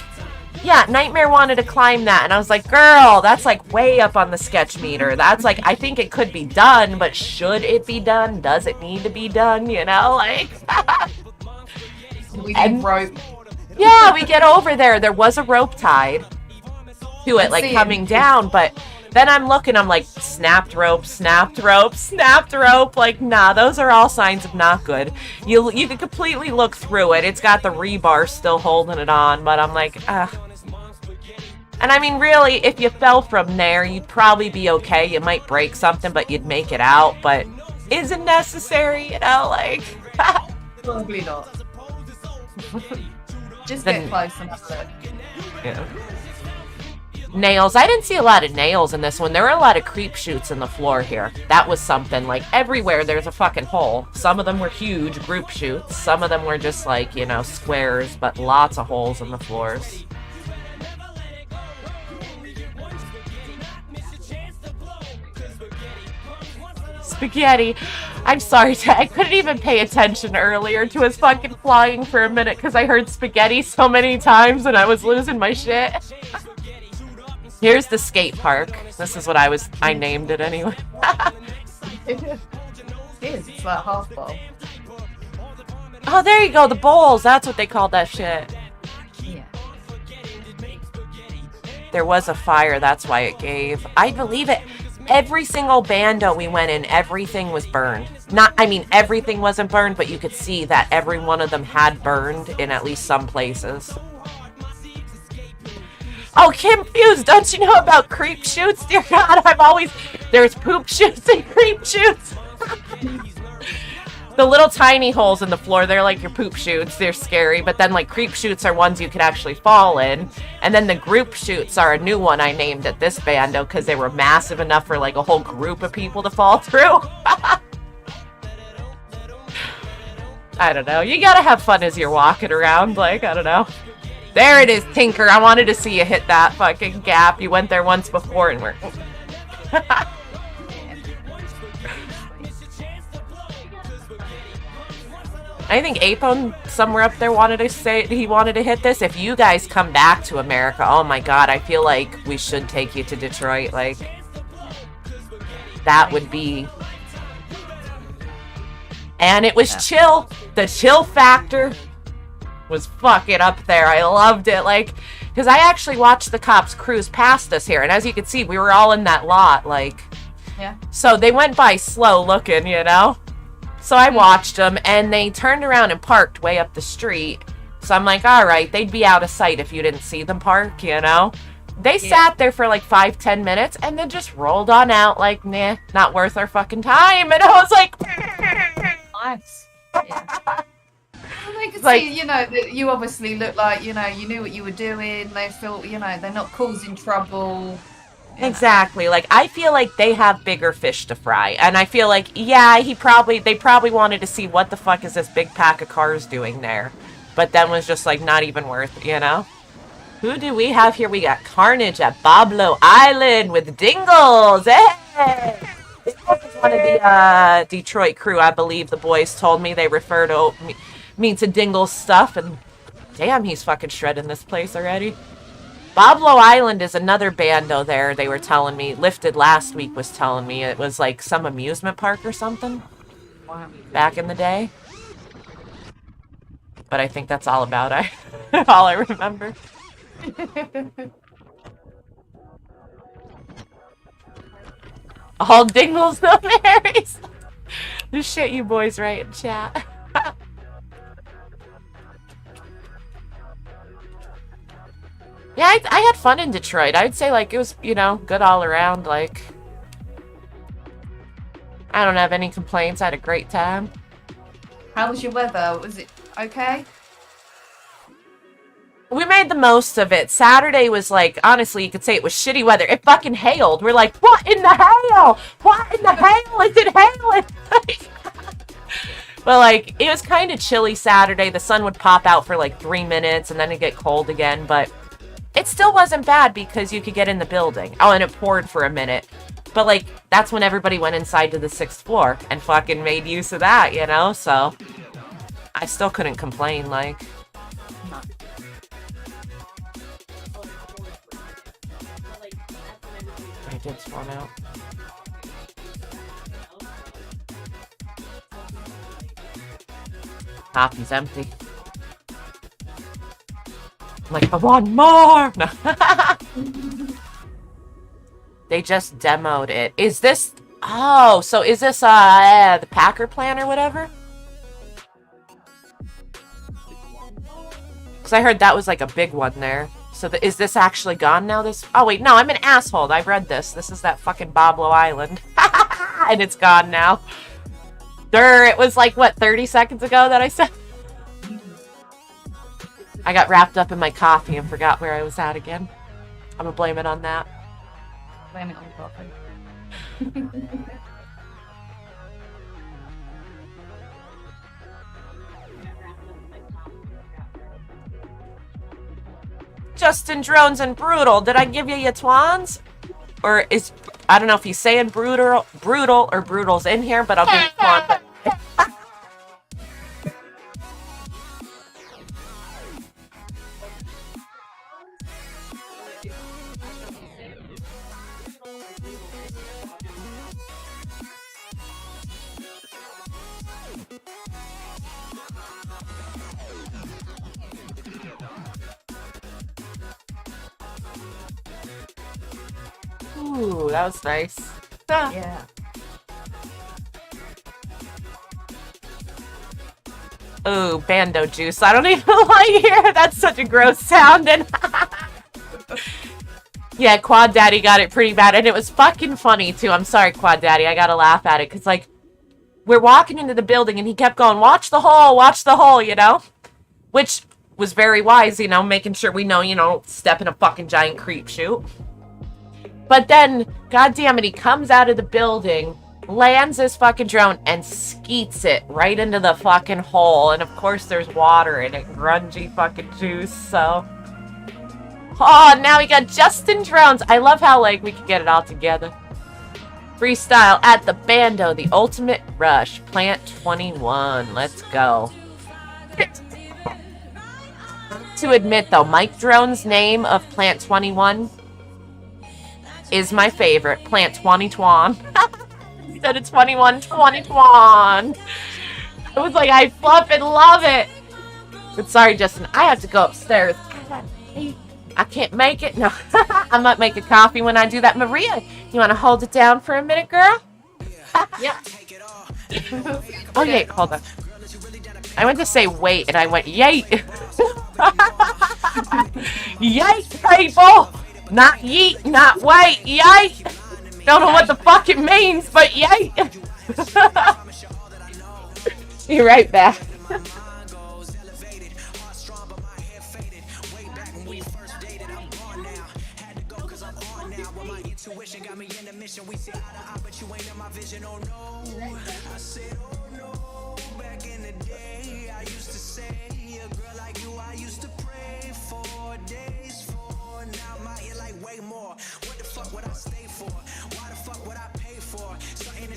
yeah, Nightmare wanted to climb that, and I was like, girl, that's like way up on the sketch meter. That's like, I think it could be done, but should it be done? Does it need to be done? You know, like. We did rope. Yeah, we get over there. There was a rope tied to it, like coming down, but then I'm looking, I'm like, snapped rope, snapped rope, snapped rope. Like, nah, those are all signs of not good. You can completely look through it. It's got the rebar still holding it on, but I'm like, ugh. And I mean, really, if you fell from there, you'd probably be okay. You might break something, but you'd make it out. But is it necessary? You know, like. Probably not. Just get close and have a look. Yeah. Nails. I didn't see a lot of nails in this one. There were a lot of creep shoots in the floor here. That was something. Like, everywhere there's a fucking hole. Some of them were huge group shoots. Some of them were just like, you know, squares, but lots of holes in the floors. Spaghetti. I'm sorry, I couldn't even pay attention earlier to his fucking flying for a minute because I heard spaghetti so many times and I was losing my shit. Here's the skate park. This is what I named it anyway. It is. It's like half bowl. Oh, there you go. The bowls. That's what they called that shit. Yeah. There was a fire. That's why it gave. I believe it. Every single bando we went in, everything was burned. Everything wasn't burned, but you could see that every one of them had burned in at least some places. Oh, confused. Don't you know about creep shoots? Dear God, there's poop shoots and creep shoots. The little tiny holes in the floor, they're like your poop shoots. They're scary, but then like creep shoots are ones you could actually fall in. And then the group shoots are a new one I named at this bando because they were massive enough for like a whole group of people to fall through. I don't know. You gotta have fun as you're walking around. Like, I don't know. There it is, Tinker. I wanted to see you hit that fucking gap. You went there once before and we're... I think Apone somewhere up there wanted to say he wanted to hit this. If you guys come back to America, oh my God, I feel like we should take you to Detroit. Like, that would be... And it was chill. The chill factor was fucking up there. I loved it. Like, because I actually watched the cops cruise past us here. And as you can see, we were all in that lot. Like, yeah. So they went by slow looking, you know? So I watched them, and they turned around and parked way up the street. So I'm like, all right, they'd be out of sight if you didn't see them park, you know? They sat there for like 5-10 minutes, and then just rolled on out like, nah, not worth our fucking time. And I was like... Nice. Yeah. Well, they could see, you know, that you obviously look like, you know, you knew what you were doing. They feel, you know, they're not causing trouble. Exactly. Like, I feel like they have bigger fish to fry. And I feel like, yeah, they probably wanted to see what the fuck is this big pack of cars doing there. But then was just, like, not even worth it, you know? Who do we have here? We got Carnage at Boblo Island with Dingles. Hey! This is one of the Detroit crew, I believe the boys told me. They refer to me to Dingles stuff. And damn, he's fucking shredding this place already. Boblo Island is another bando there, they were telling me. Lifted last week was telling me it was like some amusement park or something. Back in the day. But I think that's all about all I remember. All Dingles, no Marys. The shit you boys write in chat. Yeah, I had fun in Detroit. I'd say, like, it was, you know, good all around. Like, I don't have any complaints. I had a great time. How was your weather? Was it okay? We made the most of it. Saturday was, like, honestly, you could say it was shitty weather. It fucking hailed. We're like, what in the hail? What in the hail is it hailing? But, like, it was kind of chilly Saturday. The sun would pop out for, like, 3 minutes, and then it'd get cold again, but... It still wasn't bad because you could get in the building. Oh, and it poured for a minute. But, like, that's when everybody went inside to the 6th floor and fucking made use of that, you know? So, I still couldn't complain, like. I did spawn out. Coffee's empty. I'm like, I want more! No. They just demoed it. Is this... Oh, so is this the Packer plan or whatever? Because I heard that was like a big one there. So is this actually gone now? Oh, wait, no, I'm an asshole. I've read this. This is that fucking Boblo Island. And it's gone now. It was like, what, 30 seconds ago that I said? I got wrapped up in my coffee and forgot where I was at again. I'm gonna blame it on that. Blame it on coffee. Justin Drones and Brutal. Did I give you your Twaans? Or is... I don't know if he's saying brutal or brutal's in here, but I'll give you Twan. Ooh, that was nice. Ah. Yeah. Ooh, bando juice. I don't even like hear that's such a gross sound. And yeah, Quad Daddy got it pretty bad. And it was fucking funny, too. I'm sorry, Quad Daddy. I gotta laugh at it. Because, like, we're walking into the building and he kept going, watch the hole, you know? Which was very wise, you know, making sure we know, you know, step in a fucking giant creep shoot. But then, goddammit, he comes out of the building, lands his fucking drone, and skeets it right into the fucking hole. And of course there's water in it, grungy fucking juice, so... Oh, now we got Justin Drones. I love how, like, we could get it all together. Freestyle at the Bando, the ultimate rush. Plant 21, let's go. To admit, though, Mike Drone's name of Plant 21... is my favorite. Plant 20 Twan. Instead of 21, 20 Twan. I was like, I flippin' love it. But sorry, Justin, I have to go upstairs. I can't make it. No, I might make a coffee when I do that. Maria, you want to hold it down for a minute, girl? Yeah. Oh, yeah, hold on. I went to say wait, and I went, yay. Yay, people. Not yeet, not wait, yay! Don't know what the fuck it means, but yay! Be right back.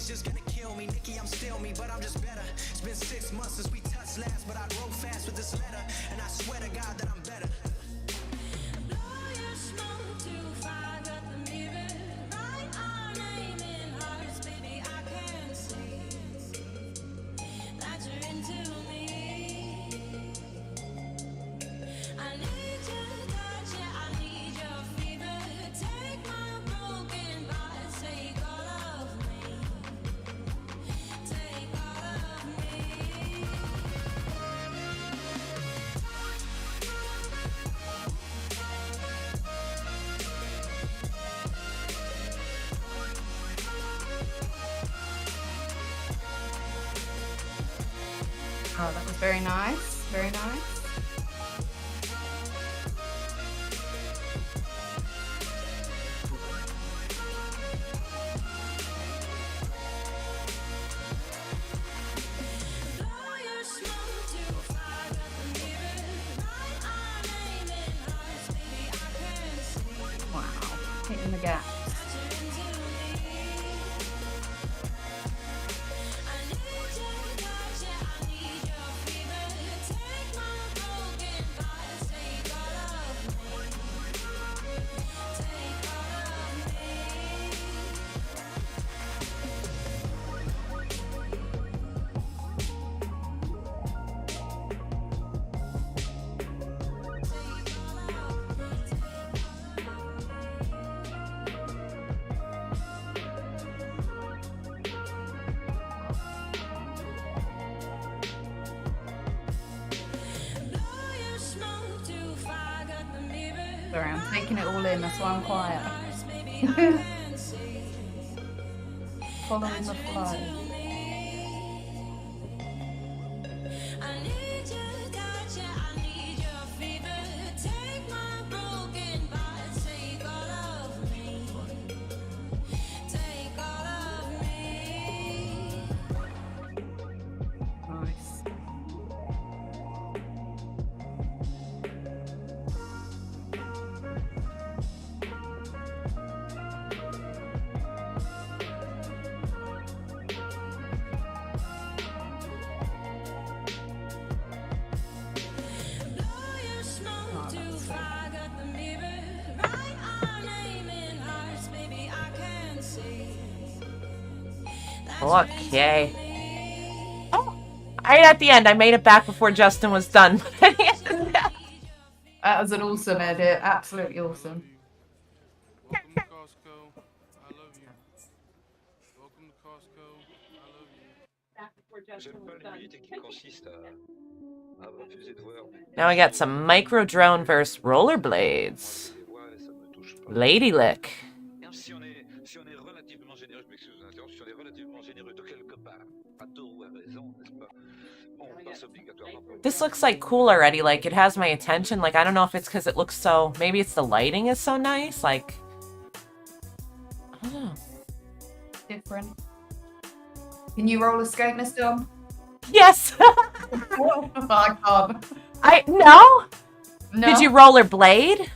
Just gonna kill me, Nikki, I'm still me, but I'm just better. It's been 6 months since we touched last, but I wrote fast with this letter, and I swear to God that I'm better. Oh, that was very nice. Very nice. Wow. Hitting the gap. Sorry, I'm taking it all in. That's why I'm quiet. Following the flow. Nice. Okay. Oh, right at the end, I made it back before Justin was done. That was an awesome edit. Absolutely awesome. Welcome to Costco. I love you. Welcome to Costco. I love you. J'aime pas l'immunité qui consiste à refuser de voir. Now we got some micro drone versus rollerblades. Lady Lick. Si on est relativement généreux, je m'excuse de l'interrompre, si on est relativement généreux de quelque part, à tort ou à raison, n'est-ce pas? On passe obligatoirement. This looks like cool already. Like it has my attention. Like I don't know if it's because it looks so. Maybe it's the lighting is so nice. Like I don't know. Different. Can you roller skate, Miss Dom? Yes. I can't. No. No. Did you rollerblade?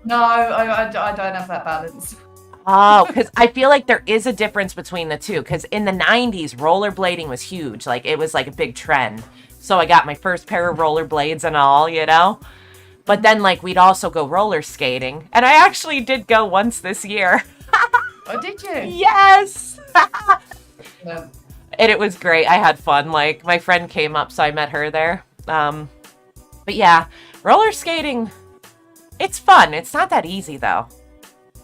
No, I don't have that balance. Oh, because I feel like there is a difference between the two. Because in the 90s, rollerblading was huge. Like, it was like a big trend. So I got my first pair of rollerblades and all, you know? But then, like, we'd also go roller skating. And I actually did go once this year. Oh, did you? Yes! Yeah. And it was great. I had fun. Like, my friend came up, so I met her there. But yeah, roller skating, it's fun. It's not that easy, though.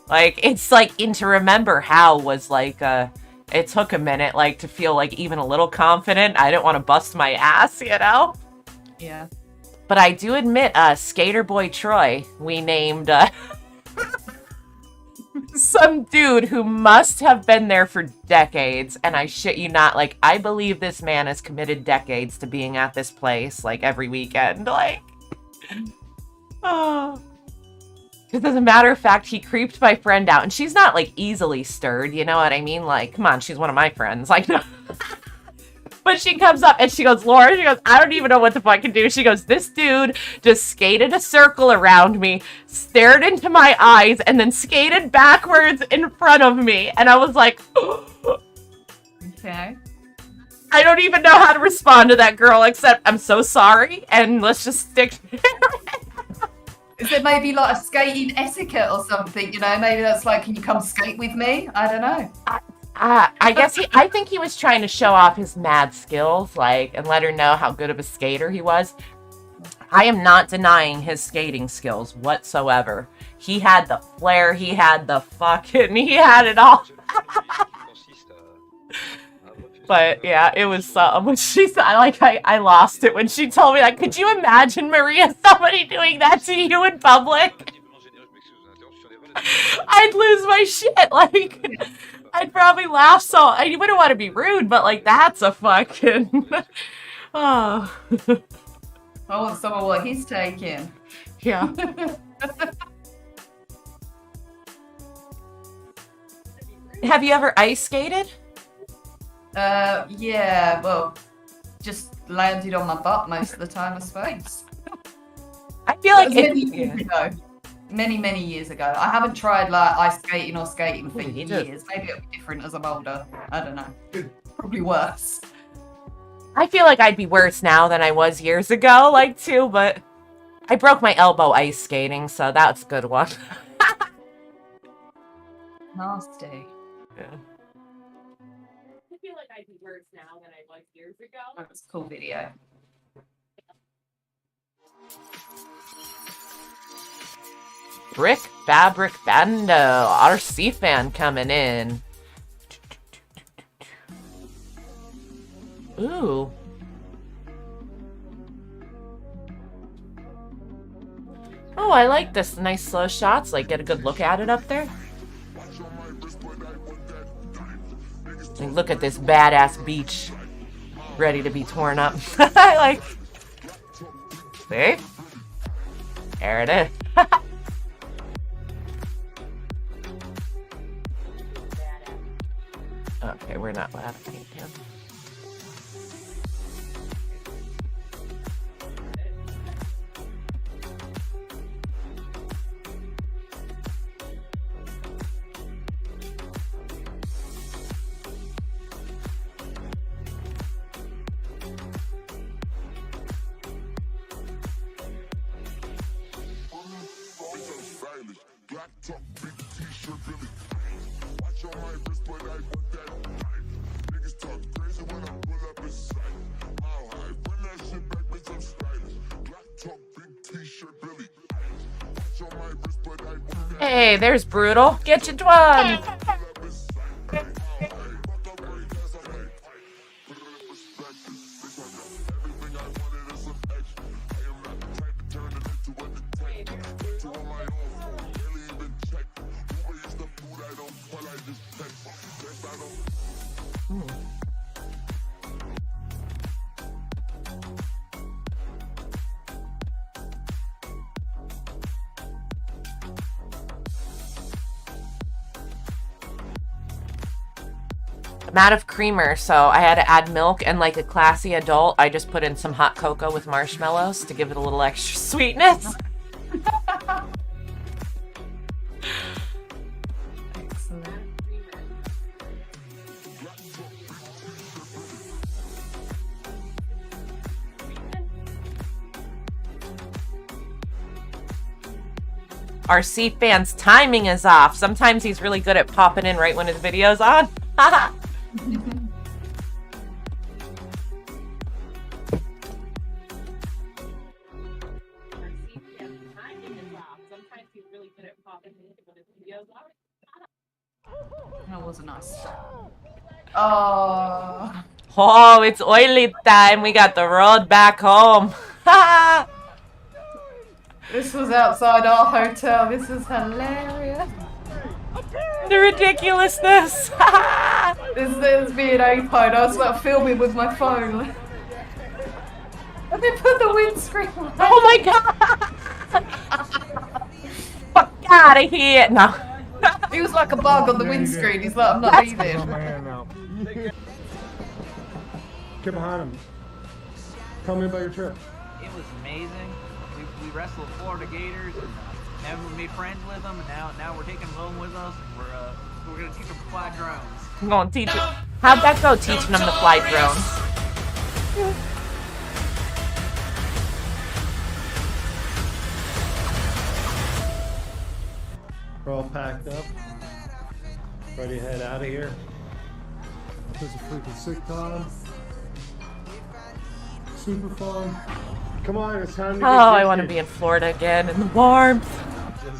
Like, it's like, and to remember how was like, it took a minute, like, to feel like even a little confident. I didn't want to bust my ass, you know? Yeah. But I do admit, Skater Boy Troy, we named, some dude who must have been there for decades, and I shit you not, like, I believe this man has committed decades to being at this place, like, every weekend, like, oh. Because as a matter of fact, he creeped my friend out, and she's not, like, easily stirred, you know what I mean? Like, come on, she's one of my friends, like, no. But she comes up and she goes, Laura, she goes, I don't even know what to fucking do. She goes, this dude just skated a circle around me, stared into my eyes, and then skated backwards in front of me. And I was like, okay. I don't even know how to respond to that girl, except I'm so sorry, and let's just stick. Is it maybe like a skating etiquette or something? You know, maybe that's like, can you come skate with me? I don't know. I guess I think he was trying to show off his mad skills, like, and let her know how good of a skater he was. I am not denying his skating skills whatsoever. He had the flair, he had the fucking, he had it all. But yeah, it was when she said, I lost it when she told me that. Could you imagine, Maria, somebody doing that to you in public? I'd lose my shit. Like, I'd probably laugh so. I wouldn't want to be rude, but like, that's a fucking. Oh. I want some of what he's taking. Yeah. Have you ever ice skated? Yeah, well, just landed on my butt most of the time, I suppose. I feel like many years ago. I haven't tried like ice skating or skating for you years. Maybe it'll be different as I'm older. I don't know. Probably worse. I feel like I'd be worse now than I was years ago, like, too, but I broke my elbow ice skating, so that's a good one. Nasty. Yeah. I feel like I'd be worse now than I was years ago. That's a cool video. Brick Fabric Bando, RC fan coming in. Ooh. Oh, I like this. Nice slow shots. Like, get a good look at it up there. Like, look at this badass beach. Ready to be torn up. I like... See? There it is. Okay, we're not allowed to paint him. Hey, there's Brutal. Get your Twan. I'm out of creamer, so I had to add milk, and like a classy adult, I just put in some hot cocoa with marshmallows to give it a little extra sweetness. Our C-Fan's timing is off. Sometimes he's really good at popping in right when his video's on. Haha. That was nice. Oh. Oh, it's oily time. We got the road back home. This was outside our hotel. This is hilarious. The ridiculousness. This is me and iPhone. I was like filming with my phone. And they put the windscreen on. Oh my god. Fuck out of here. No. He was like a bug on the windscreen. He's like, I'm not leaving. Get behind him. Tell me about your trip. It was amazing. We wrestled Florida Gators and made friends with them, and now we're taking them home with us. And we're gonna teach them to fly drones. I'm gonna teach it. How'd that go, teaching them to fly drones? We're all packed up. Ready to head out of here. This is a freaking sick time. Super fun. Come on, it's time to get I want to be in Florida again in the warmth.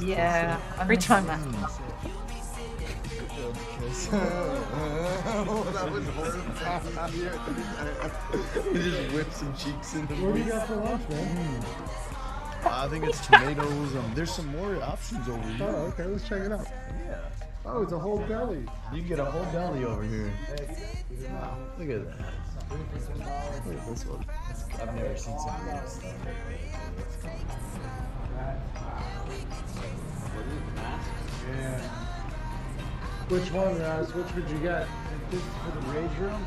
Yeah. Every time. You just whip some cheeks in the What do you got for lunch, man? I think it's tomatoes. There's some more options over here. Oh, okay, let's check it out. Yeah. Oh, it's a whole deli. You can get a whole deli over here. Look at that. Look at this one. I've never seen something like this. Yeah. Which one, guys? Which would you get? This is for the rage room?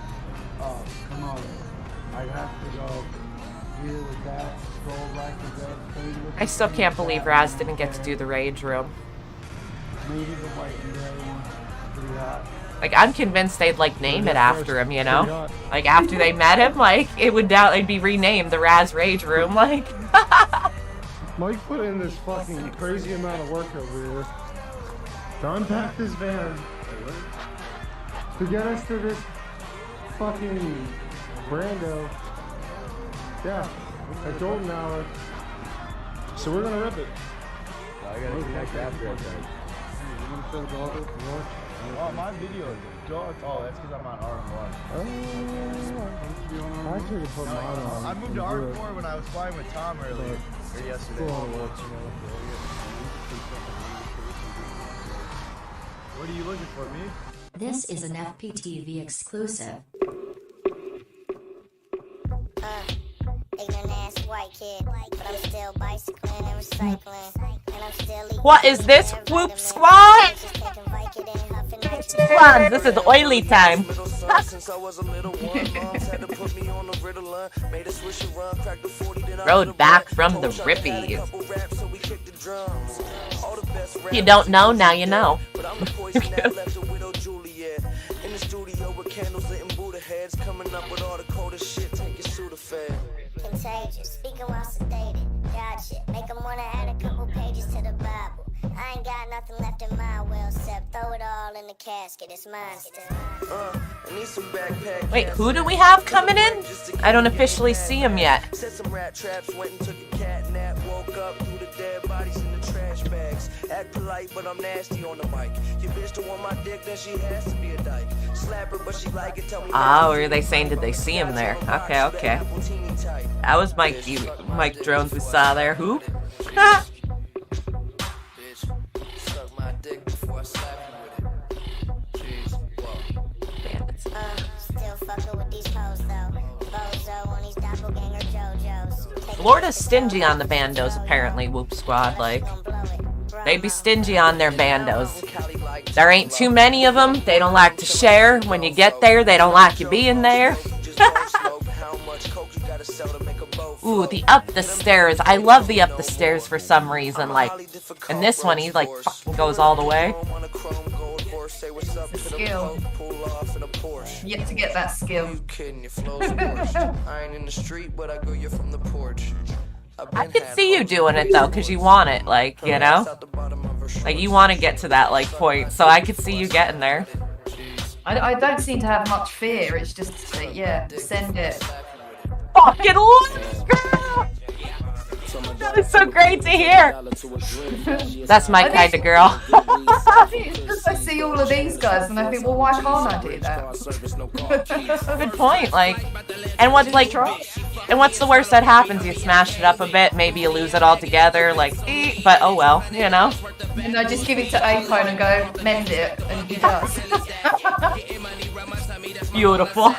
Oh, come on. I'd have to go here with that, scroll back with that. I still can't believe Raz didn't get to do the rage room. Maybe the white and gray one. Pretty hot. Like, I'm convinced they'd, like, name it after him, you know? Like, after they met him, like, it would it'd be renamed the Raz Rage Room, like. Mike put in this fucking crazy amount of work over here to unpack this van to get us to this fucking Brando. Yeah, at Golden Hour. So we're gonna rip it. I gotta connect after that. You wanna fill the ball? Oh, my video is dark. Oh, that's because I'm on RM1. Oh, wish I could put mine on. I moved to and do it. R4 when I was flying with Tom earlier, or yesterday. It's a lot of work, you know. What are you looking for, me? This is an FPTV exclusive. Ignorant ass white kid, but I'm still bicycling and recycling, and I'm still What is this, Whoop Squad? Twan, this is oily time. Rode back from the Rippies. If you don't know, now you know. Contagious, speaking while sedated. Gotcha. Make them wanna add a couple pages to the Bible. I ain't got nothing left in my will, except throw it all in the casket. It's mine still. Wait, who do we have coming in? I don't officially see him yet. Set some rat traps, went and took a cat nap, woke up, threw the dead bodies in the trash bags. Act polite, but I'm nasty on the mic. Your bitch don't want my dick, then she has to be a dyke. Slap her, but she like it, tell me. Oh, were they saying did they see him there? Okay, okay. That was Mike Drones we saw there. Who? Florida's stingy on the bandos, apparently, Whoop Squad. Like, they be stingy on their bandos. There ain't too many of them. They don't like to share. When you get there, they don't like you being there. Ooh, the up the stairs. I love the up the stairs for some reason. Like, in this one, he like fucking goes all the way. The skill. Yet to get that skill. I ain't in the street, but I go you from the porch. I could see you doing it though, because you want it, like, you know? Like, you want to get to that, like, point, so I could see you getting there. I don't seem to have much fear, it's just, yeah, send it. Fucking look, girl! That is so great to hear! That's my kind of girl. I see all of these guys and I think, well, why can't I do that? Good point, like, and what's like, and what's the worst that happens? You smash it up a bit, maybe you lose it altogether, like, but oh well, you know? And I just give it to Apone and go, mend it, and he does. Beautiful.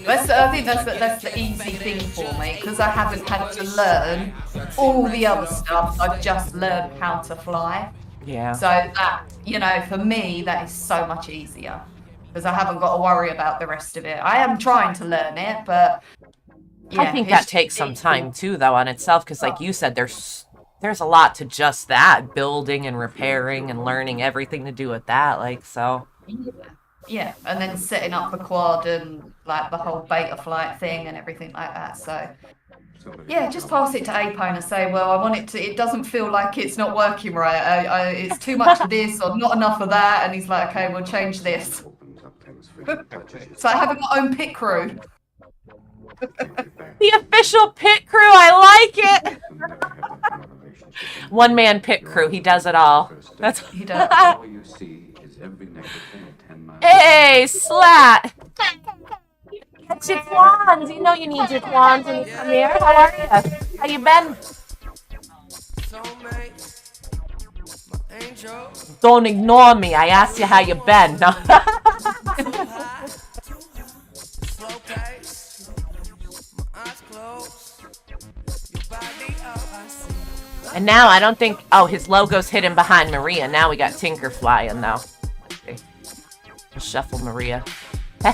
I think that's the easy thing for me, because I haven't had to learn all the other stuff. I've just learned how to fly. Yeah. So that, you know, for me, that is so much easier, because I haven't got to worry about the rest of it. I am trying to learn it, but yeah, I think that takes some time too, though, on itself, because like you said, there's a lot to just that, building and repairing and learning everything to do with that, like, so. Yeah, and then setting up the quad and like the whole beta flight thing and everything like that. So yeah, just pass it to Apone and say, well, I want it to, it doesn't feel like it's not working right. It's too much of this or not enough of that. And he's like, okay, we'll change this. So I have my own pit crew. The official pit crew, I like it. One man pit crew, he does it all. That's he does. Hey, Slat! Get your Twans. You know you need your Twans when you come here. How are you? How you been? Don't ignore me. I asked you how you been. No. And now I don't think... Oh, his logo's hidden behind Maria. Now we got Tinker flying, though. Okay. Shuffle Maria. I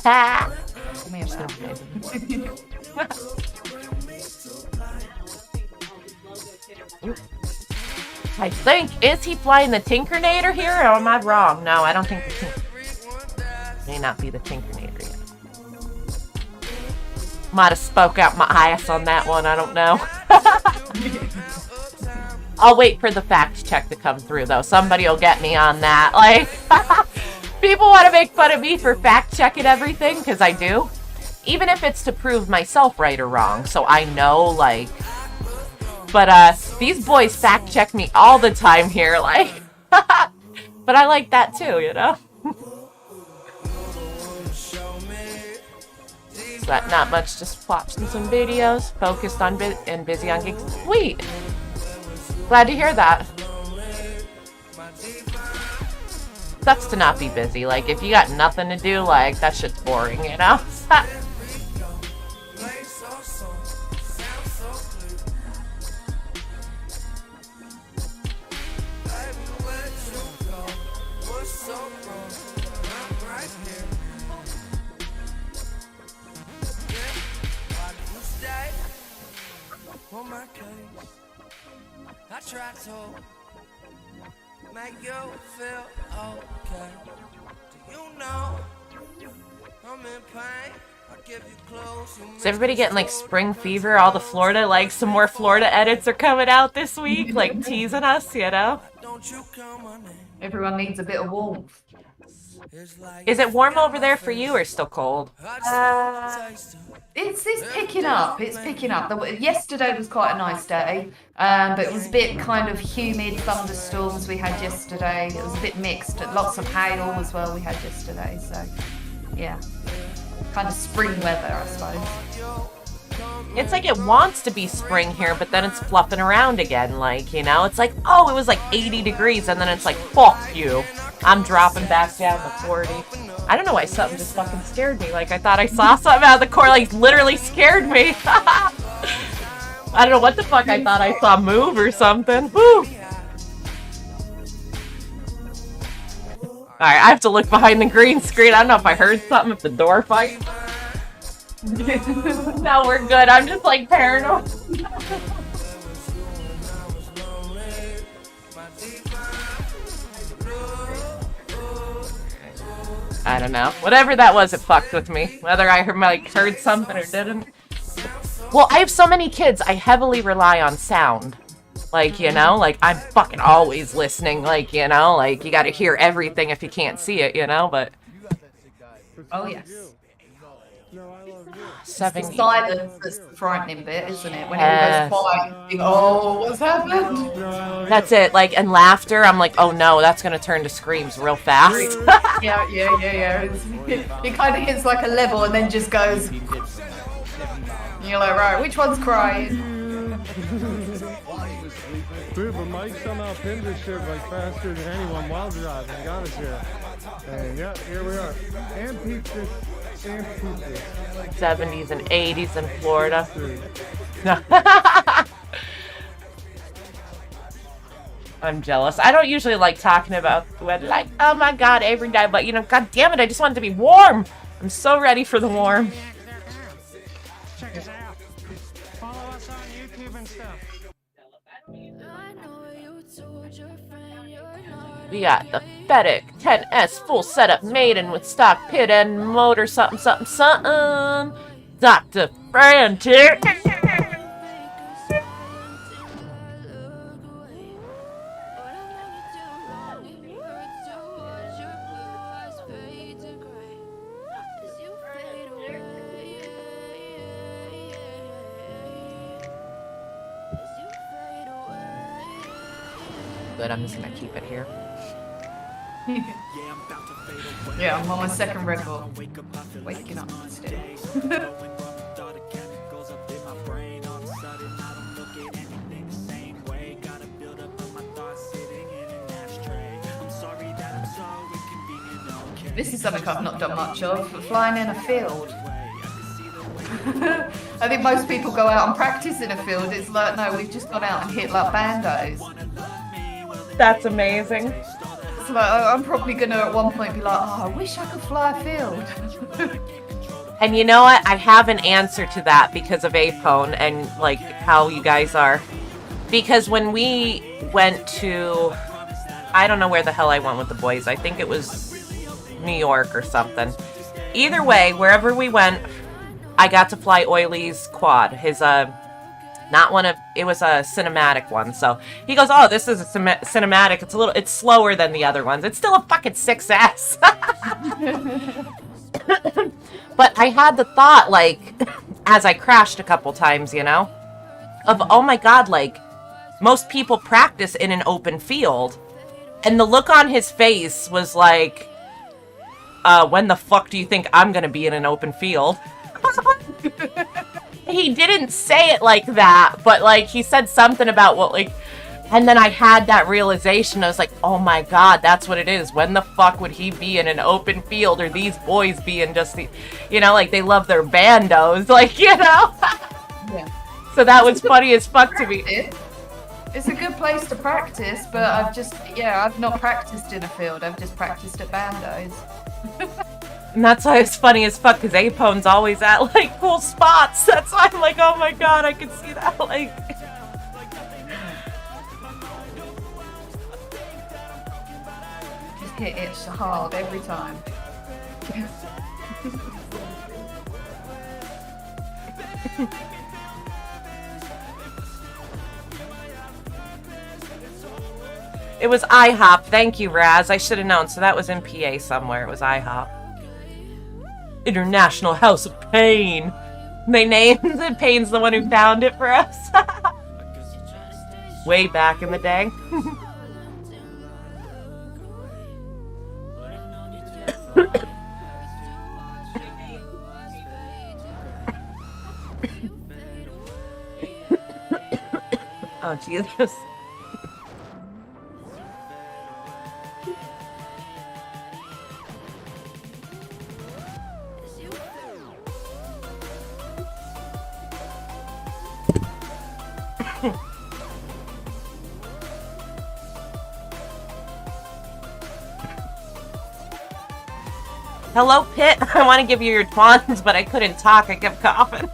think, is he flying the Tinkernator here, or am I wrong? No, I don't think the May not be the Tinkernator yet. Might have spoke out my ass on that one, I don't know. I'll wait for the fact check to come through, though. Somebody will get me on that. Like, people want to make fun of me for fact checking everything, because I do. Even if it's to prove myself right or wrong, so I know, like... But, these boys fact check me all the time here, like... But I like that too, you know? But not much, just watching some videos, focused on and busy on gigs. Sweet! Glad to hear that. Sucks to not be busy. Like, if you got nothing to do, like, that shit's boring, you know? I try to make you feel okay. Do you know I'm in pain? I give you clothes. Is everybody getting like spring fever? All the Florida, like some more Florida edits are coming out this week, like teasing us, you know? Everyone needs a bit of warmth. Is it warm over there for you or still cold? It's picking up. It's picking up. Yesterday was quite a nice day, but it was a bit kind of humid, thunderstorms we had yesterday. It was a bit mixed. Lots of hail as well we had yesterday. So, yeah, kind of spring weather, I suppose. It's like it wants to be spring here, but then it's fluffing around again. Like, you know, it's like, oh, it was like 80 degrees, and then it's like, fuck you. I'm dropping back down to 40. I don't know why something just fucking scared me. Like, I thought I saw something out of the corner, like, literally scared me. I don't know what the fuck I thought I saw move or something. Woo! Alright, I have to look behind the green screen. I don't know if I heard something, if the door fight. No, we're good. I'm just, like, paranoid. I don't know. Whatever that was, it fucked with me. Whether I heard something or didn't. Well, I have so many kids, I heavily rely on sound. Like, you know, like, I'm fucking always listening. Like, you know, like, you gotta hear everything if you can't see it, you know, but... Oh, yes. 70. The silence that's the frightening bit, isn't it? When it goes quiet, you think, oh, what's happened? That's it, like, and laughter, I'm like, oh no, that's gonna turn to screams real fast. Yeah. It kind of hits like a level and then just goes. And you're like, right, which one's crying? Dude, but Mike somehow pinned this shit like faster than anyone while driving. He got us here. And yeah, here we are. And peaked this. 70s and 80s in Florida. I'm jealous. I don't usually like talking about the weather, like, oh my god, every day, but you know, god damn it, I just want it to be warm. I'm so ready for the warm. Check us out. Follow us on YouTube and stuff. We got the FedEx 10S full setup maiden with stock pit and motor something something something. Dr. Frantic. Good, I'm just gonna keep it here. Yeah, I'm on my second Red Bull. Waking up still. This is something I've not done much of, flying in a field. I think most people go out and practice in a field. It's like, no, we've just gone out and hit like bandos. That's amazing. It's like, I'm probably going to at one point be like, oh, I wish I could fly a field. And you know what? I have an answer to that because of Apone and like how you guys are. Because when we went to, I don't know where the hell I went with the boys. I think it was New York or something. Either way, wherever we went, I got to fly Oiley's quad. His, not one of, it was a cinematic one. So he goes, oh, this is a cinematic. It's slower than the other ones. It's still a fucking 6S. But I had the thought, like, as I crashed a couple times, you know, of, oh my God, like, most people practice in an open field. And the look on his face was like, when the fuck do you think I'm going to be in an open field? He didn't say it like that, but like he said something about what like, and then I had that realization. I was like, oh my god, that's what it is. When the fuck would he be in an open field, or these boys be in just the, you know, like they love their bandos, like, you know? Yeah. So that was funny as fuck to me. It's a good place to practice, but I've not practiced in a field. I've just practiced at bandos. And that's why it's funny as fuck, because Apone's always at like cool spots. That's why I'm like, oh my god, I can see that. Like, Just hit it hard every time. it was IHOP. Thank you, Raz. I should have known. So that was in PA somewhere. It was IHOP. International House of Pain. They named it. Pain's the one who found it for us. Way back in the day. Oh, Jesus. Hello, Pit. I want to give you your Twans, but I couldn't talk. I kept coughing.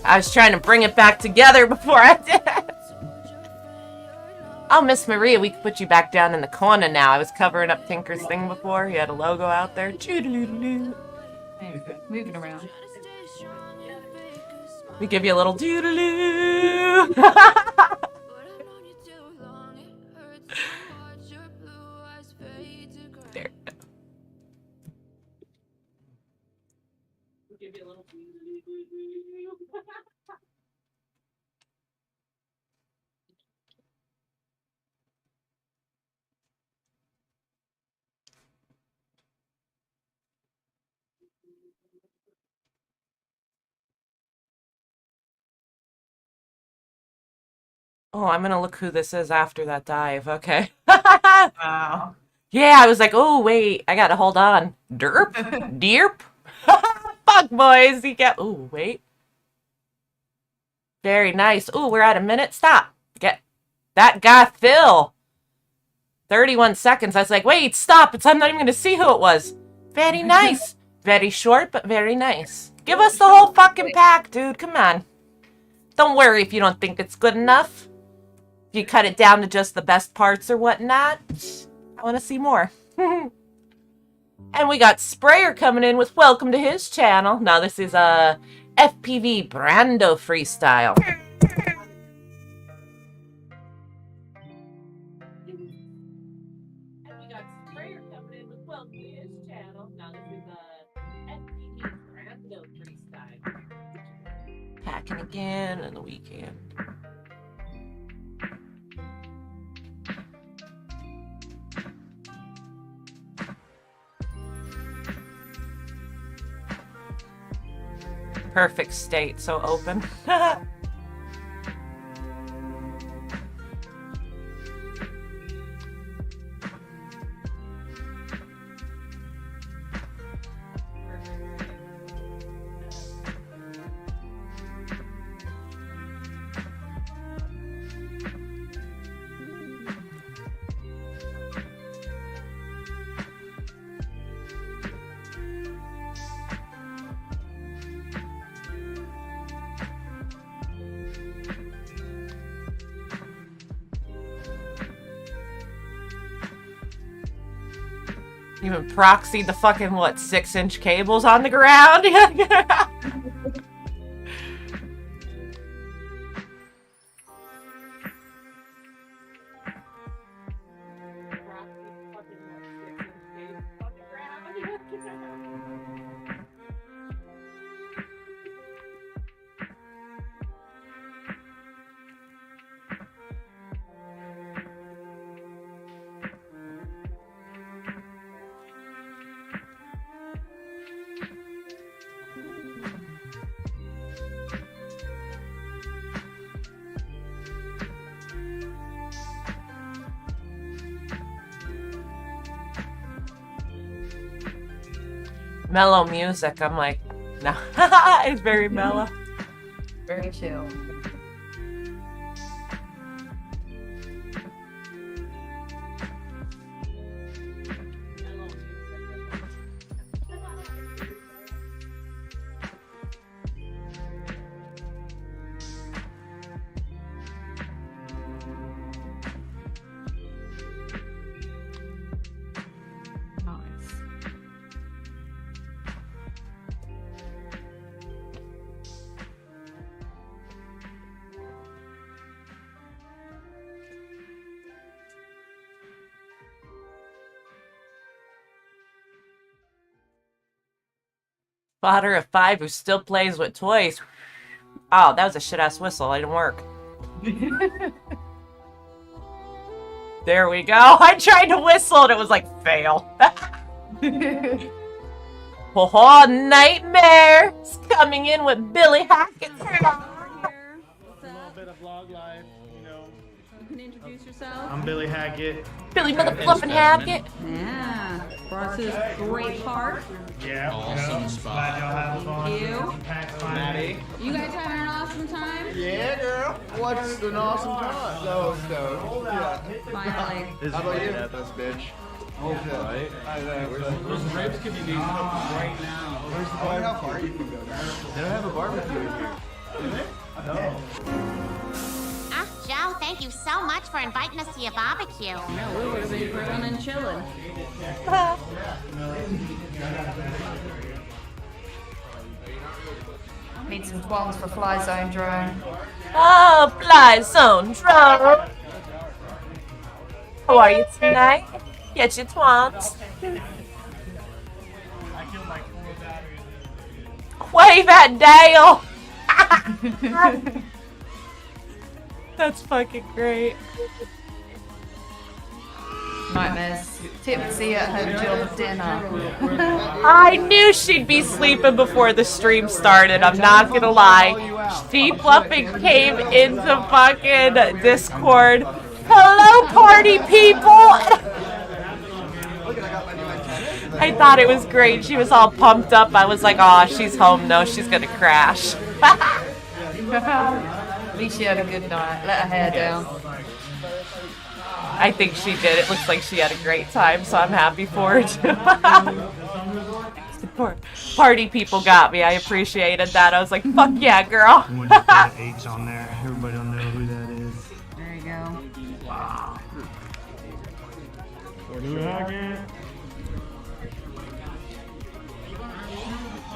I was trying to bring it back together before I did it. Oh, Miss Maria, we could put you back down in the corner now. I was covering up Tinker's thing before. He had a logo out there. Choo-doo-doo-doo. Moving around. We give you a little doodaloo. There. Give you a little Oh, I'm gonna look who this is after that dive. Okay. Wow. Yeah, I was like, oh, wait, I gotta hold on. Derp? Derp? Fuck, boys. You get. Oh, wait. Very nice. Oh, we're at a minute. Stop. Get that guy, Phil. 31 seconds. I was like, wait, stop. I'm not even gonna see who it was. Very nice. Very short, but very nice. Give us the whole fucking pack, dude. Come on. Don't worry if you don't think it's good enough. If you cut it down to just the best parts or whatnot, I want to see more. And we got Sprayer coming in with welcome to his channel. Now this is a FPV Brando freestyle. And we got Sprayer coming in with welcome to his channel. Now this is a FPV Brando freestyle. Packing again on the weekend. Perfect state, so open. Even proxied the fucking, what, 6-inch cables on the ground? mellow music. I'm like, no. It's very mellow. Very chill. Father of 5 who still plays with toys. Oh, that was a shit-ass whistle. It didn't work. There we go. I tried to whistle and it was like, fail. Oh, Nightmare is coming in with Billy Hackett. A little bit of vlog life, you know. You can introduce yourself. I'm Billy Hackett. Billy Motherfluffin' Hackett. Yeah. Brought us to this great park. Yeah. Awesome spot. Glad y'all having fun. Thank you. Maddie. You guys having an awesome time? Yeah, girl. What's an awesome time? So stoked. Yeah. Finally. How about you? Yeah, that's bitch. Oh, right. Those ribs could be being cooked right now. Where's the bar? How far you can go? They don't have a barbecue in here. Do they? No. Ah, Joe, thank you so much for inviting us to your barbecue. No, we would have been grilling and chilling. Need some Twans for Fly Zone drone. Oh, Fly Zone drone. How are you tonight? Get your twants. Wave at Dale. That's fucking great. Nightmares. Tipsy at her job dinner. I knew she'd be sleeping before the stream started. I'm not gonna lie. She fluffing came into fucking Discord. Hello, party people! I thought it was great. She was all pumped up. I was like, oh, she's home. No, she's gonna crash. At least she had a good night. Let her hair down. I think she did. It looks like she had a great time, so I'm happy for her too. Party people got me. I appreciated that. I was like, fuck yeah, girl. I'm gonna put an H on there. Everybody will know who that is. There you go. Wow.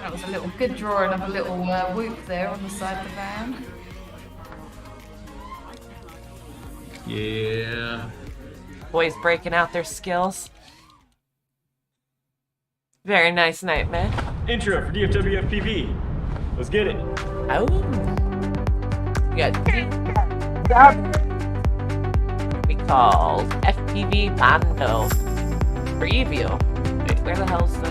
That was a little good drawing of a little whoop there on the side of the van. Yeah. Boys breaking out their skills. Very nice night, man. Intro for DFW FPV. Let's get it. Oh. We got we called FPV Bando. Preview. Wait, where the hell's the...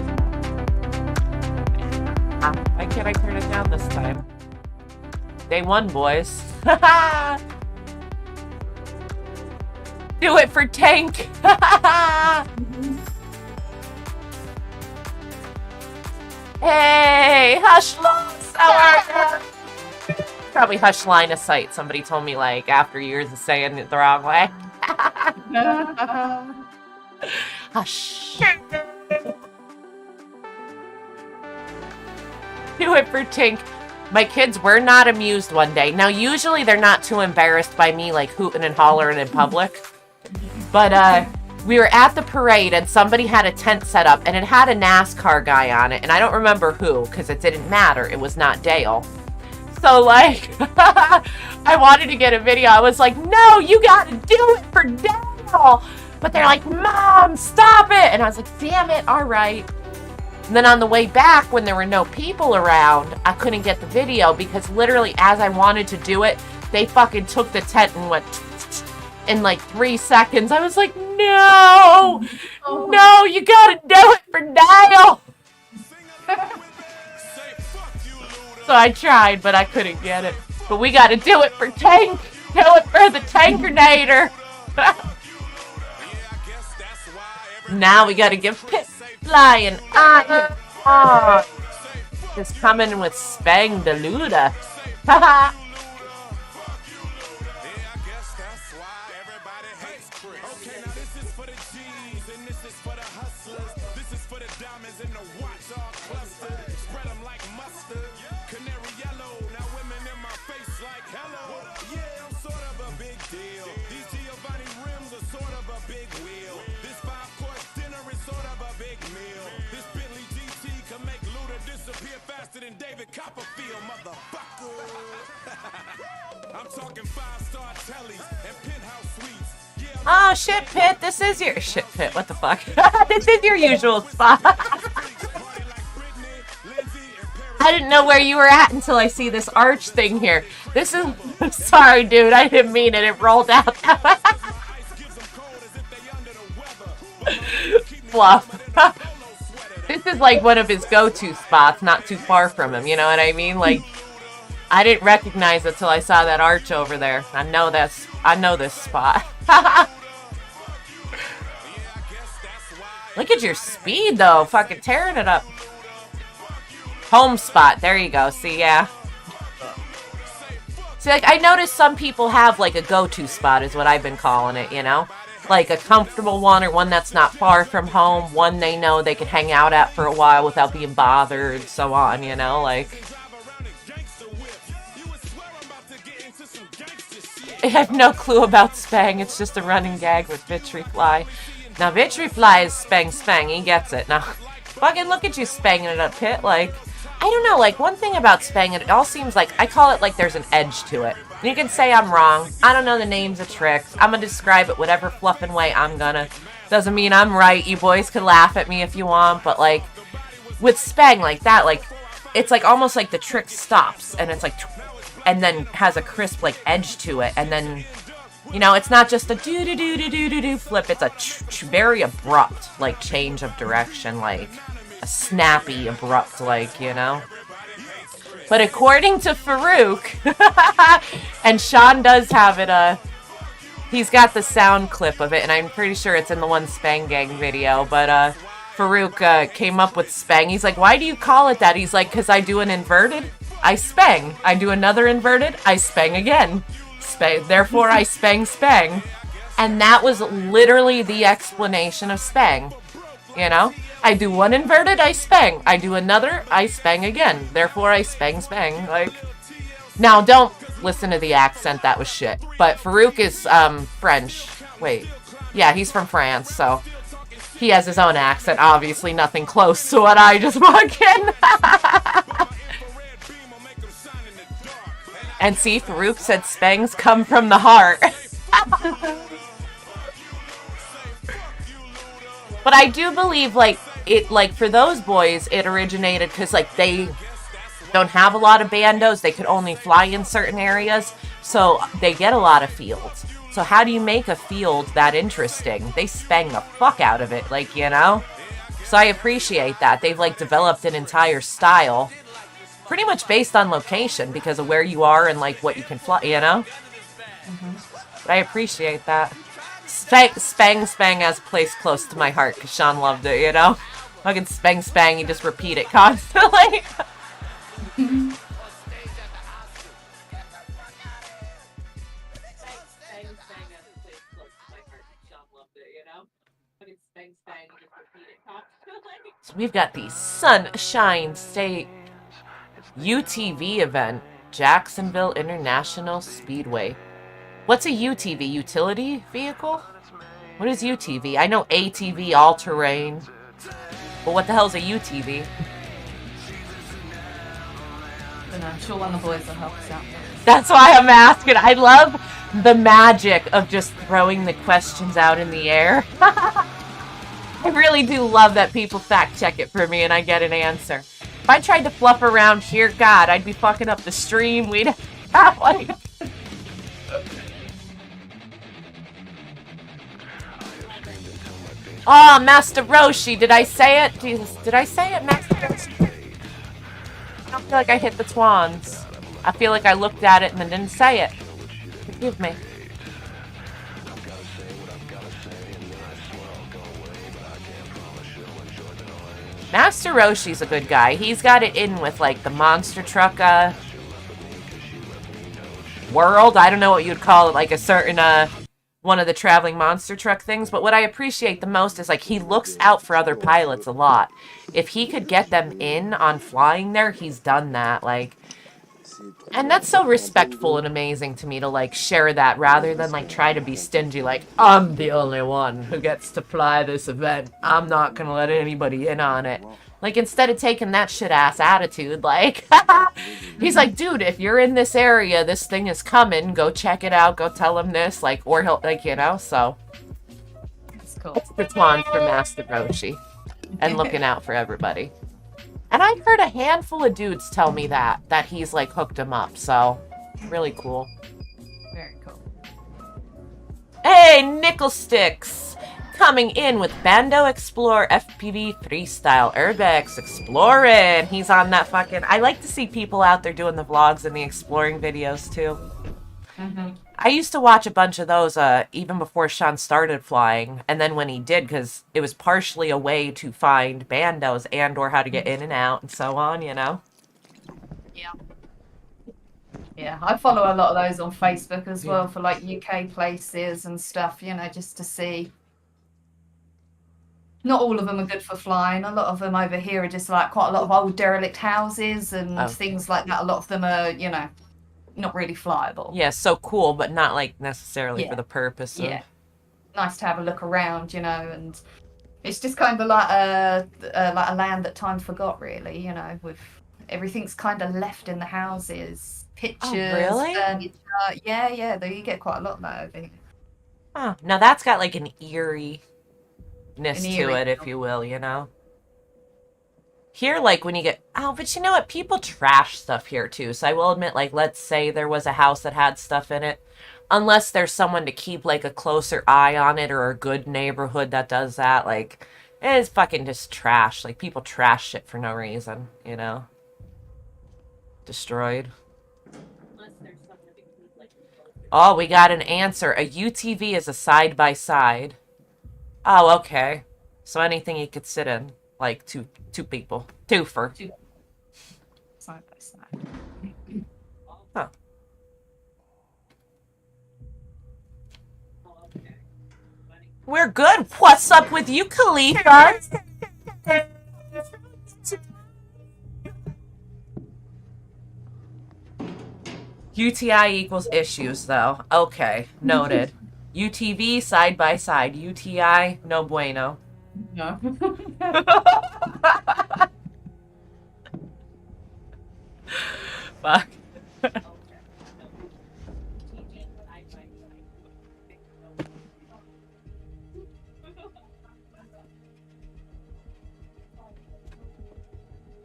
Why can't I turn it down this time? Day 1, boys. Do it for Tank! Hey, Hush Loss! How are you? Probably Hush Line of Sight. Somebody told me, like, after years of saying it the wrong way. Hush. Do it for Tink. My kids were not amused one day. Now, usually they're not too embarrassed by me, like, hooting and hollering in public. But, we were at the parade and somebody had a tent set up and it had a NASCAR guy on it. And I don't remember who, because it didn't matter. It was not Dale. So, like, I wanted to get a video. I was like, no, you gotta do it for Dale. But they're like, Mom, stop it. And I was like, damn it, all right. And then on the way back, when there were no people around, I couldn't get the video because literally as I wanted to do it, they fucking took the tent and went in like 3 seconds. I was like, no, no, you gotta do it for Dale. So I tried, but I couldn't get it. But we gotta do it for Tank. Do it for the Tankernator. Now we gotta give Pit Fly an eye. Ah, just coming with Spang Deluda. Haha. Oh shit, Pit, this is your shit, Pit. What the fuck? This is your usual spot. I didn't know where you were at until I see this arch thing here. This is sorry, dude. I didn't mean it. It rolled out. Fluff. This is like one of his go-to spots, not too far from him. You know what I mean? Like, I didn't recognize it till I saw that arch over there. I know this spot. Look at your speed, though. Fucking tearing it up. Home spot. There you go. See, yeah. See, like, I noticed some people have, like, a go-to spot is what I've been calling it, you know? Like, a comfortable one or one that's not far from home. One they know they can hang out at for a while without being bothered, so on, you know? Like, I have no clue about Spang. It's just a running gag with Vitrifly. Now, Vitrifly is Spang. He gets it. Now, fucking look at you spanging it up, Pit. Like, I don't know. Like, one thing about Spang, it all seems like, I call it like there's an edge to it. You can say I'm wrong. I don't know the names of tricks. I'm going to describe it whatever fluffing way I'm gonna. Doesn't mean I'm right. You boys can laugh at me if you want. But, like, with Spang like that, like, it's like almost like the trick stops. And it's like, and then has a crisp, like, edge to it. And then, you know, it's not just a do-do-do-do-do-do-do flip. It's a very abrupt, like, change of direction. Like, a snappy, abrupt, like, you know. But according to Farouk, and Sean does have it, he's got the sound clip of it, and I'm pretty sure it's in the one Spang Gang video, but, Farouk, came up with Spang. He's like, why do you call it that? He's like, because I do an inverted, I spang. I do another inverted, I spang again. Therefore, I spang. And that was literally the explanation of Spang, you know? I do one inverted, I spang. I do another, I spang again. Therefore, I spang. Like, now, don't listen to the accent. That was shit. But Farouk is French. Wait. Yeah, he's from France, so he has his own accent. Obviously, nothing close to what I just fucking... And see, Farouk said Spangs come from the heart. But I do believe, like, it, like, for those boys, it originated because, like, they don't have a lot of bandos. They could only fly in certain areas, so they get a lot of fields. So how do you make a field that interesting? They spang the fuck out of it, like, you know? So I appreciate that. They've, like, developed an entire style pretty much based on location because of where you are and, like, what you can fly, you know? But I appreciate that. Spang has a place close to my heart because Sean loved it, you know? Fucking spang, you just repeat it constantly. So we've got the Sunshine State UTV event, Jacksonville International Speedway. What's a UTV? Utility vehicle? What is UTV? I know ATV, all-terrain. But what the hell is a UTV? I don't know, I'm sure one of the boys will help us out. That's why I'm asking. I love the magic of just throwing the questions out in the air. I really do love that people fact check it for me and I get an answer. If I tried to fluff around here, God, I'd be fucking up the stream. We'd have like... Oh, Master Roshi, did I say it? Jesus, did I say it, Master Roshi? I don't feel like I hit the Twaans. I feel like I looked at it and then didn't say it. Forgive me. Master Roshi's a good guy. He's got it in with, like, the monster truck, world. I don't know what you'd call it, like a certain, one of the traveling monster truck things. But what I appreciate the most is, like, he looks out for other pilots a lot. If he could get them in on flying there, he's done that, like... And that's so respectful and amazing to me to, like, share that rather than, like, try to be stingy, like, I'm the only one who gets to fly this event. I'm not gonna let anybody in on it. Like, instead of taking that shit-ass attitude, like, he's like, dude, if you're in this area, this thing is coming, go check it out, go tell him this, like, or he'll, like, you know, so. That's cool. It's the Twan for Master Roshi. And looking out for everybody. And I've heard a handful of dudes tell me that he's, like, hooked him up, so, really cool. Very cool. Hey, Nickel Sticks! Coming in with Bando Explorer FPV 3-style Urbex exploring. He's on that fucking... I like to see people out there doing the vlogs and the exploring videos, too. I used to watch a bunch of those even before Sean started flying, and then when he did, because it was partially a way to find bandos and or how to get in and out and so on, you know? Yeah. Yeah, I follow a lot of those on Facebook as well for like UK places and stuff, you know, just to see. Not all of them are good for flying. A lot of them over here are just like quite a lot of old derelict houses and things like that. A lot of them are, you know, not really flyable. Yeah, so cool, but not like necessarily for the purpose of... Yeah. Nice to have a look around, you know, and it's just kind of like a land that time forgot, really, you know, with everything's kind of left in the houses. Pictures. really? Yeah, though you get quite a lot of that over here. Oh, now that's got like an eeriness to it, if you will, you know? Here, like, when you get... Oh, but you know what? People trash stuff here, too. So I will admit, like, let's say there was a house that had stuff in it. Unless there's someone to keep, like, a closer eye on it or a good neighborhood that does that, like, it is fucking just trash. Like, people trash shit for no reason, you know? Destroyed. Oh, we got an answer. A UTV is a side-by-side. Oh, okay. So anything you could sit in. Like, two people. Twofer. Side by side. Huh. We're good. What's up with you, Khalifa? UTI equals issues, though. Okay, noted. UTV, side by side. UTI, no bueno. No. Fuck.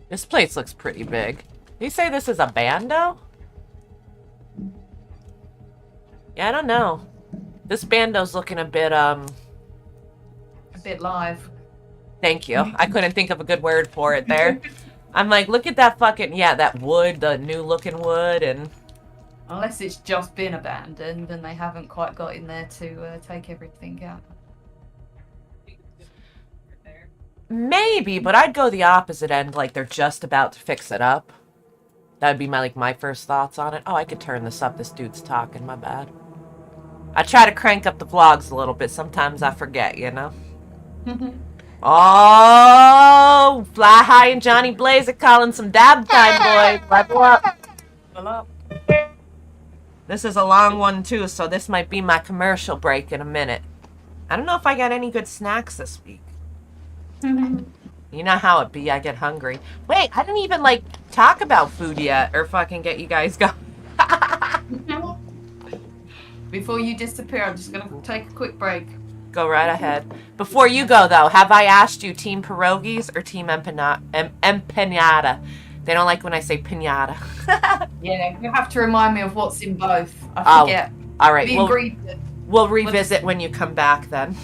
This place looks pretty big. You say this is a bando? Yeah, I don't know. This bando's looking a bit live. Thank you. I couldn't think of a good word for it there. I'm like, look at that fucking, yeah, that wood, the new looking wood, and... Unless it's just been abandoned and they haven't quite got in there to take everything out. Maybe, but I'd go the opposite end, like they're just about to fix it up. That'd be my first thoughts on it. Oh, I could turn this up. This dude's talking, my bad. I try to crank up the vlogs a little bit. Sometimes I forget, you know? Oh, Fly High and Johnny Blaze are calling some dab time, boys. Level up. Level up. This is a long one, too, so this might be my commercial break in a minute. I don't know if I got any good snacks this week. You know how it be, I get hungry. Wait, I didn't even, like, talk about food yet, or fucking get you guys going. Before you disappear, I'm just gonna take a quick break. Go right ahead. Before you go, though, have I asked you team pierogies or team empanada? They don't like when I say pinata. Yeah, you have to remind me of what's in both. I forget. All right, The we'll revisit when you come back then.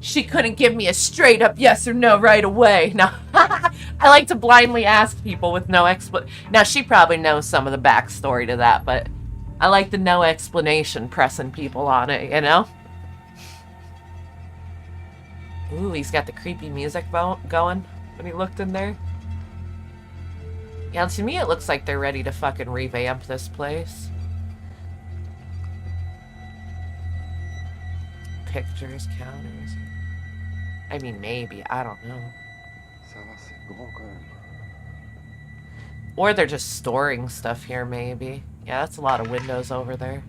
She couldn't give me a straight up yes or no right away. No, I like to blindly ask people with no explanation. Now, she probably knows some of the backstory to that, but I like the no explanation pressing people on it, you know? Ooh, he's got the creepy music going when he looked in there. Yeah, to me it looks like they're ready to fucking revamp this place. Pictures, counters. I mean, maybe. I don't know. Or they're just storing stuff here, maybe. Yeah, that's a lot of windows over there.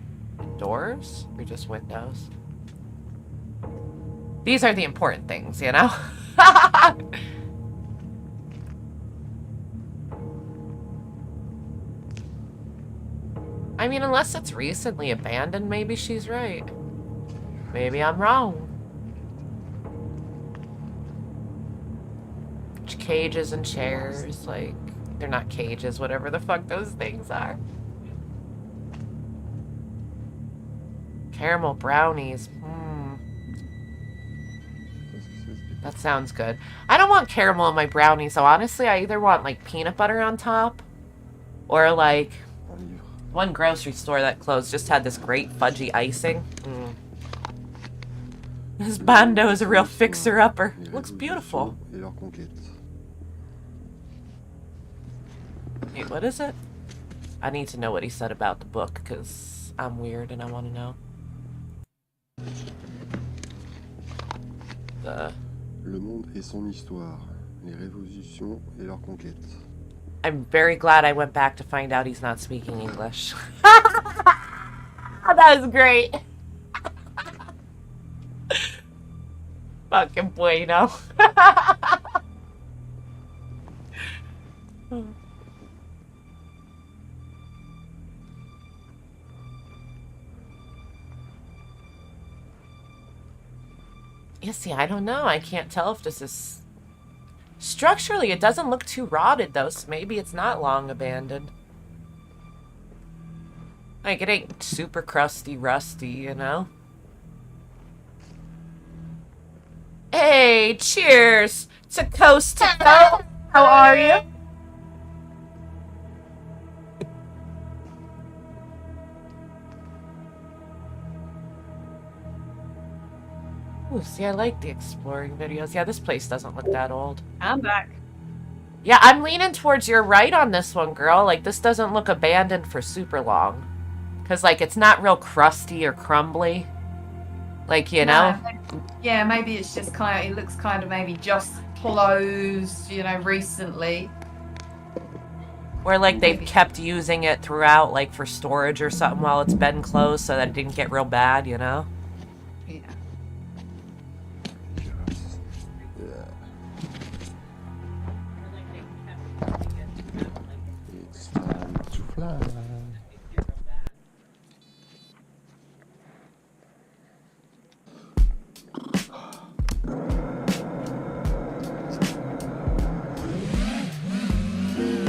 Doors? Or just windows? These are the important things, you know? I mean, unless it's recently abandoned, maybe she's right. Maybe I'm wrong. Cages and chairs, like, they're not cages, whatever the fuck those things are. Caramel brownies. That sounds good. I don't want caramel in my brownies, so honestly, I either want, like, peanut butter on top, or, like, one grocery store that closed just had this great fudgy icing. This Bando is a real fixer-upper. Looks beautiful. Wait, what is it? I need to know what he said about the book, because I'm weird and I want to know. Le monde et son histoire, les révolutions et leurs conquêtes. I'm very glad I went back to find out he's not speaking English. That was great. Fucking bueno. Yeah, see, I don't know. I can't tell if this is... Structurally, it doesn't look too rotted, though, so maybe it's not long abandoned. Like, it ain't super crusty, rusty, you know? Hey, cheers to Coast to Coast. How are you? Ooh, see, I like the exploring videos. Yeah, this place doesn't look that old. I'm back. Yeah, I'm leaning towards your right on this one, girl. Like, this doesn't look abandoned for super long. Because, like, it's not real crusty or crumbly. Like, you know? Yeah, maybe it's just kind of, it looks kind of maybe just closed, you know, recently. Or, like, they've kept using it throughout, like, for storage or something while it's been closed so that it didn't get real bad, you know? Yeah. It's time to fly.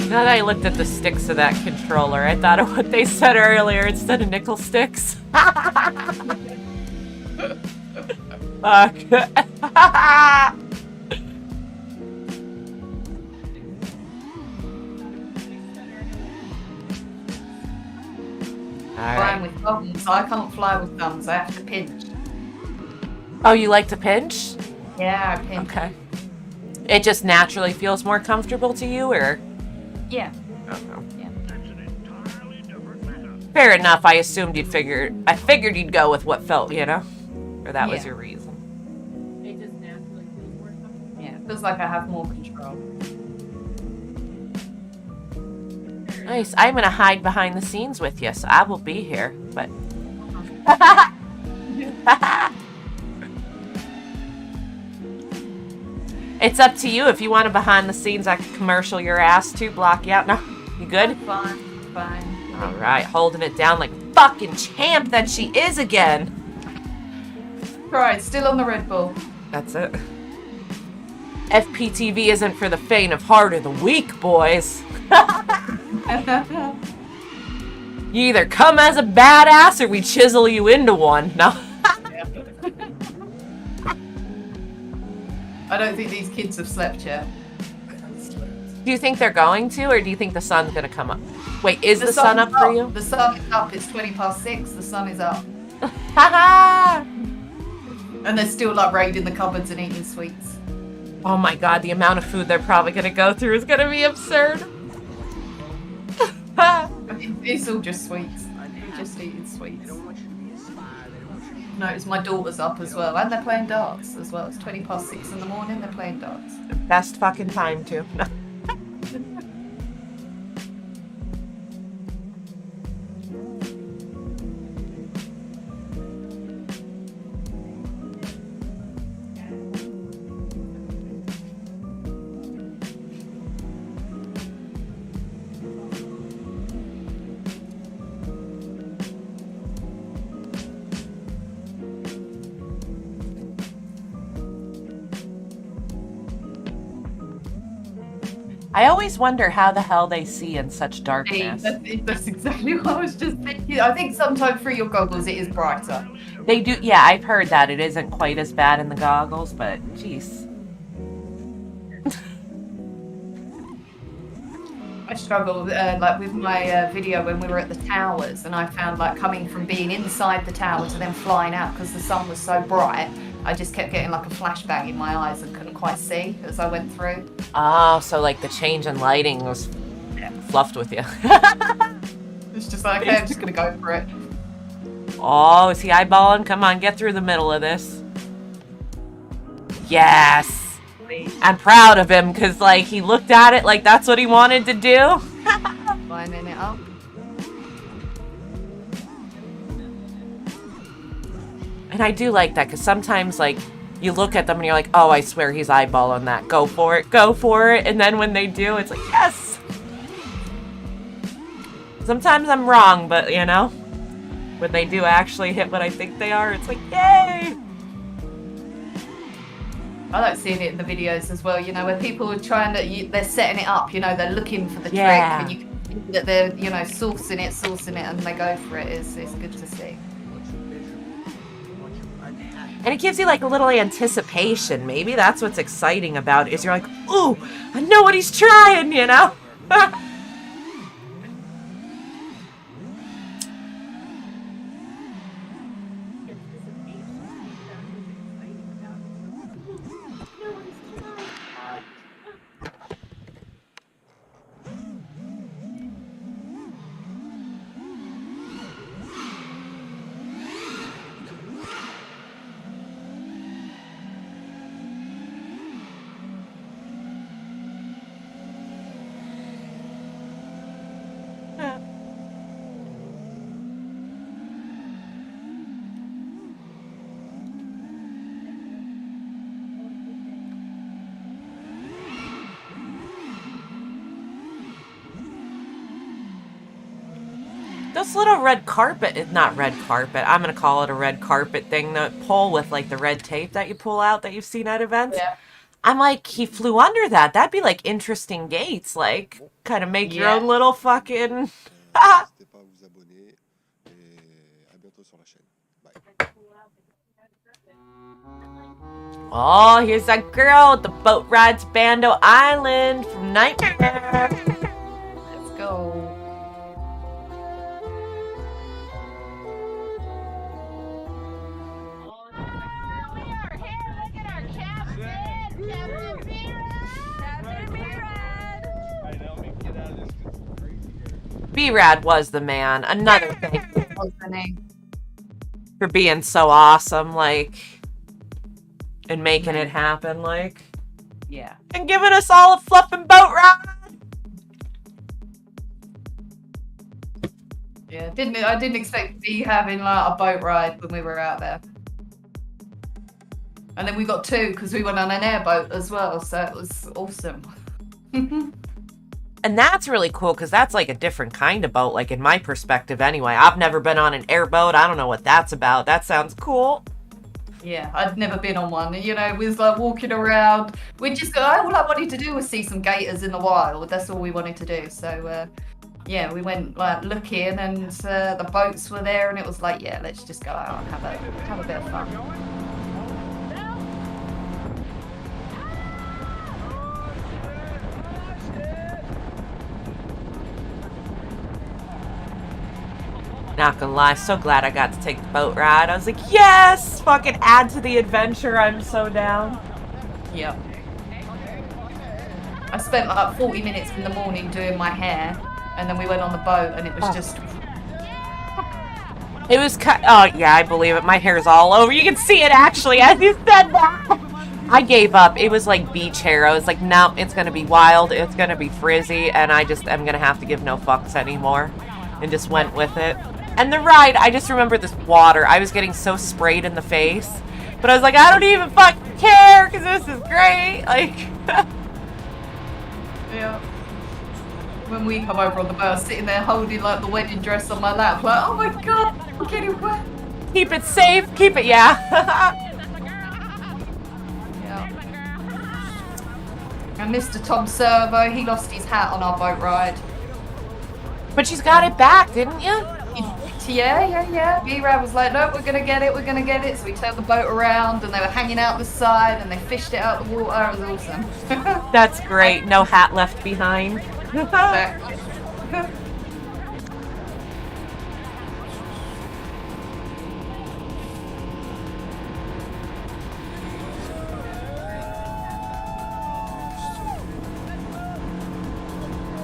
Now that I looked at the sticks of that controller, I thought of what they said earlier instead of nickel sticks. Fuck. Flying with thumbs. I can't fly with thumbs. I have to pinch. Oh, you like to pinch? Yeah, I pinch. Okay. It just naturally feels more comfortable to you, or? Yeah. Yeah. Fair enough. I assumed I figured you'd go with what felt, you know? Or that was your reason. It just naturally feels more comfortable. Yeah, it feels like I have more control. Nice. I'm gonna hide behind the scenes with you, so I will be here, but... It's up to you. If you want to behind the scenes, I could commercial your ass to block you out. No, you good? Fine. All right, holding it down like fucking champ that she is again. Right, still on the Red Bull. That's it. FPTV isn't for the faint of heart or the weak, boys. You either come as a badass or we chisel you into one. No. I don't think these kids have slept yet. Do you think they're going to, or do you think the sun's going to come up? Wait, is the sun up for you? The sun is up. It's 6:20. The sun is up. Haha! And they're still like raiding the cupboards and eating sweets. Oh my god, the amount of food they're probably gonna go through is gonna be absurd. It's all just sweets. We're just eating sweets. Notice my daughter's up as well, and they're playing darts as well. It's 6:20 in the morning. They're playing darts. Best fucking time too. I always wonder how the hell they see in such darkness. That's exactly what I was just thinking. I think sometimes through your goggles it is brighter. They do, yeah, I've heard that it isn't quite as bad in the goggles, but jeez. I struggled like with my video when we were at the towers, and I found like coming from being inside the tower to then flying out because the sun was so bright, I just kept getting like a flashbang in my eyes and couldn't quite see as I went through. Oh, so like the change in lighting was fluffed with you. It's just like, okay, I'm just gonna go for it. Oh, is he eyeballing? Come on, get through the middle of this. Yes! I'm proud of him because like he looked at it like that's what he wanted to do. Lining it up. And I do like that because sometimes like you look at them and you're like, oh, I swear he's eyeballing that. Go for it, go for it. And then when they do, it's like, yes! Sometimes I'm wrong, but you know, when they do actually hit what I think they are, it's like, yay! I like seeing it in the videos as well, you know, where people are trying to, they're setting it up, you know, they're looking for the Yeah. trick, and you can see that they're, you know, sourcing it, and they go for it. It's good to see. And it gives you like a little anticipation. Maybe that's what's exciting about it, is you're like, ooh, I know what he's trying, you know? Those little red carpet, not red carpet, I'm going to call it a red carpet thing, the pole with like the red tape that you pull out that you've seen at events. Yeah. I'm like, he flew under that. That'd be like interesting gates, like kind of make your own little fucking... Oh, here's that girl with the boat rides Bando Island from Nightmare. Let's go. B-Rad was the man. Another thing What's the name? for being so awesome, like, and making it happen, like, Yeah. and giving us all a fluffing boat ride. Yeah, I didn't expect to be having like a boat ride when we were out there. And then we got two because we went on an airboat as well, so it was awesome. And that's really cool because that's like a different kind of boat, like in my perspective anyway. I've never been on an airboat. I don't know what that's about. That sounds cool. Yeah, I'd never been on one. You know, we was like walking around. We just all I wanted to do was see some gators in the wild. That's all we wanted to do. So, yeah, we went like looking, and the boats were there, and it was like, yeah, let's just go out and have a bit of fun. Not gonna lie, so glad I got to take the boat ride. I was like, yes! Fucking add to the adventure. I'm so down. Yep. I spent like 40 minutes in the morning doing my hair, and then we went on the boat, and it was just... It was cut. Oh, yeah, I believe it. My hair's all over. You can see it, actually, as you said that. I gave up. It was like beach hair. I was like, no, it's going to be wild. It's going to be frizzy, and I just am going to have to give no fucks anymore. And just went with it. And the ride, I just remember this water. I was getting so sprayed in the face. But I was like, I don't even fucking care, because this is great. Like... Yeah. When we come over on the boat, I was sitting there holding like the wedding dress on my lap, like, oh my god, I'm getting wet. Keep it safe. Keep it, yeah. Yeah. And Mr. Tom Servo, he lost his hat on our boat ride. But she's got it back, didn't you? Yeah. B-Rad was like, no, we're gonna get it. So we turned the boat around, and they were hanging out the side, and they fished it out the water. It was awesome. That's great. No hat left behind. Exactly.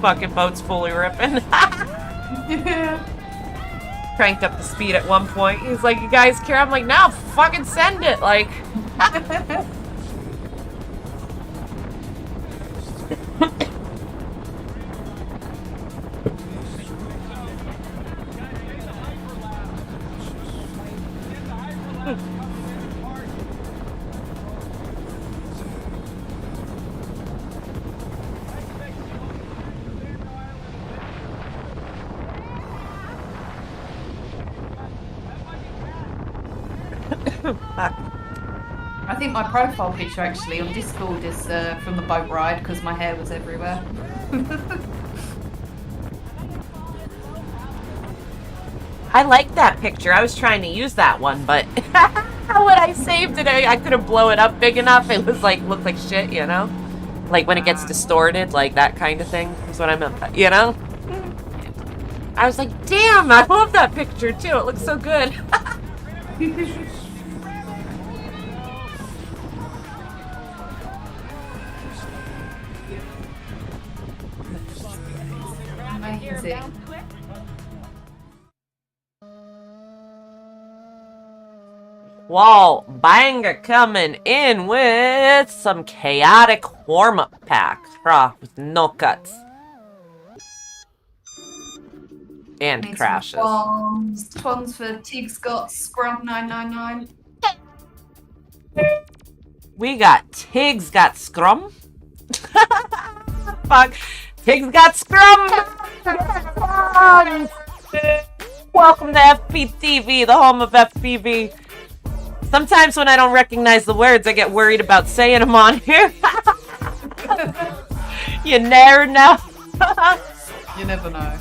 Fucking boat's fully ripping. Cranked up the speed at one point. He's like, you guys care? I'm like, no, fucking send it. Like... I think my profile picture actually on Discord is from the boat ride because my hair was everywhere. I like that picture. I was trying to use that one, but when I saved it, I couldn't blow it up big enough. It was like, looked like shit, you know? Like when it gets distorted, like that kind of thing is what I meant, you know? I was like, damn, I love that picture too. It looks so good. Amazing. Wall banger coming in with some chaotic warm-up pack. With no cuts. And crashes. Twans for Tig's got Scrum 999. We got Tig's got Scrum. Fuck. Tig's got Scrum. Welcome to FPTV, the home of FPV. Sometimes when I don't recognize the words, I get worried about saying them on here. You never know. You never know.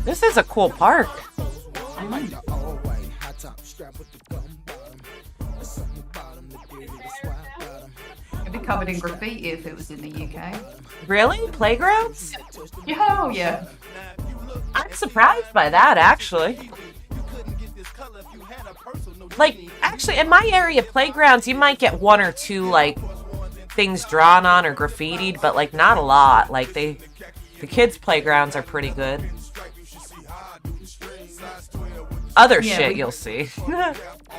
This is a cool park. It'd be covered in graffiti if it was in the UK. Really? Playgrounds? Yeah, oh yeah. I'm surprised by that, actually. Like, actually, in my area, playgrounds, you might get one or two, like, things drawn on or graffitied, but, like, not a lot. Like, the kids' playgrounds are pretty good. Other shit you'll see.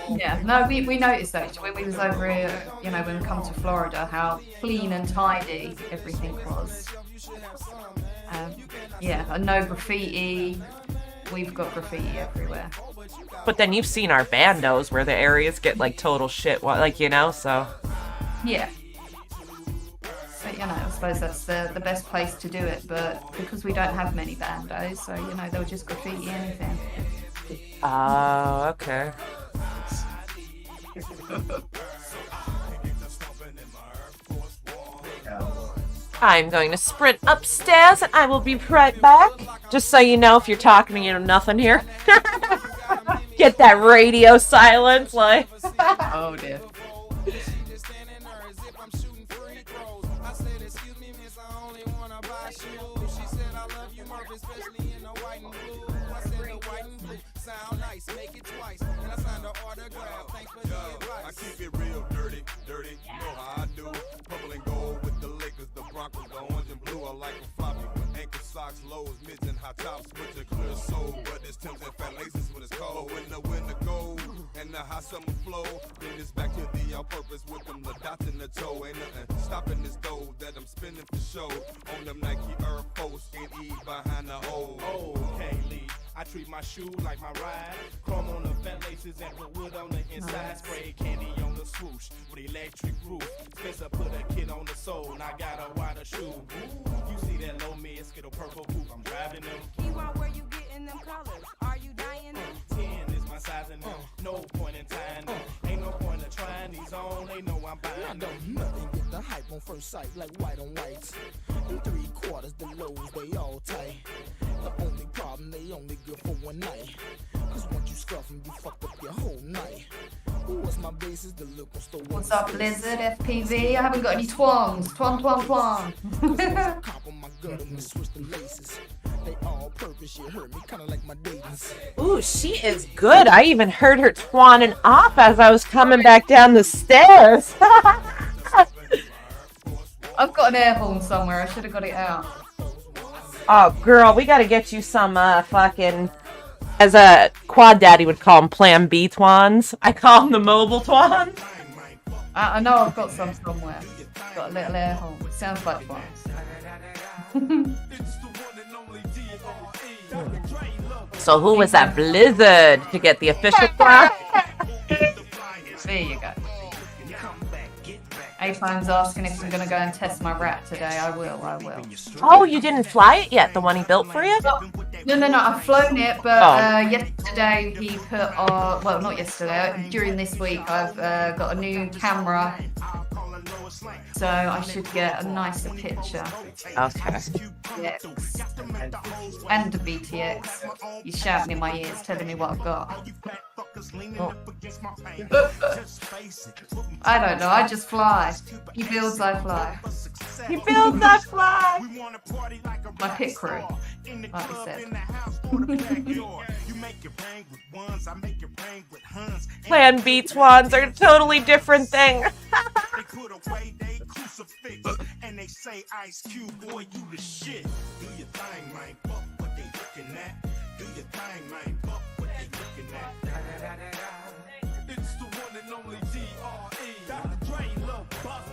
Yeah, no, we noticed that when we was over here, you know, when we come to Florida, how clean and tidy everything was. Yeah, and no graffiti. We've got graffiti everywhere. But then you've seen our bandos where the areas get like total shit, like, you know, so. Yeah. But, you know, I suppose that's the best place to do it, but because we don't have many bandos, so, you know, they'll just graffiti anything. Oh, okay. I'm going to sprint upstairs and I will be right back. Just so you know, if you're talking, you know nothing here. Get that radio silence, like. Oh dear. I keep it real dirty, dirty. You know how I do. Purple and gold with the Lakers, the Broncos, the orange and blue. I like them floppy with ankle socks, lows, mids and high tops with the clear soul. But it's Tim's and fat laces when it's cold. When the winter gold and the hot summer flow, then it's back to the all-purpose with them the dots in the toe. Ain't nothing stopping this dough that I'm spinning for show. On them Nike Air Force, ain't E behind the O. Okay, Lee. I treat my shoe like my ride. Chrome on the fat laces and put wood on the inside. Spray candy on the swoosh with electric roof. Spencer put a kid on the sole and I got a wider shoe. You see that low mid skittle purple coupe? I'm driving them. Meanwhile, where you getting them colors? Are you dying them? 10 is my size and them. No point in tying them. Ain't no point in trying these on. They know I'm buying them. Nothing get the hype on first sight like white on whites. In 3/4, the lows, they all tight. The only problem, they only good for one night. Cause once you scuff them, you fucked up your whole night. What's my basis? The look on store. What's up, Blizzard, FPV? I haven't got any twans. Twan, twan, twan. Cop on my gut and switch the laces. They all purpose, you heard me, kinda like my Dayton's. Ooh, she is good. I even heard her twanning off as I was coming back down the stairs. I've got an air horn somewhere. I should have got it out. Oh, girl, we gotta get you some fucking, as a quad daddy would call them, Plan B twans. I call them the mobile twans. I know I've got some somewhere. Got a little air horn. Sounds like fun. So who was that Blizzard to get the official class? There you go. A-Phone's asking if I'm going to go and test my rat today. I will. Oh, you didn't fly it yet? The one he built for you? No. I've flown it, but yesterday he put on... Well, not yesterday. During this week, I've got a new camera. So I should get a nicer picture. Okay. And the BTX. You're shouting in my ears, telling me what I've got. Oh. I don't know, I just fly. He builds, I fly. He builds, I fly. My pit crew, like we said. Plan B twans are a totally different thing. And they say Ice Cube, boy, you the shit. Do your thing, man. Fuck what they looking at. Do your thing, man. Fuck what they looking at. It's the one and only D.R.E. Dr. Dre, Lil Buck.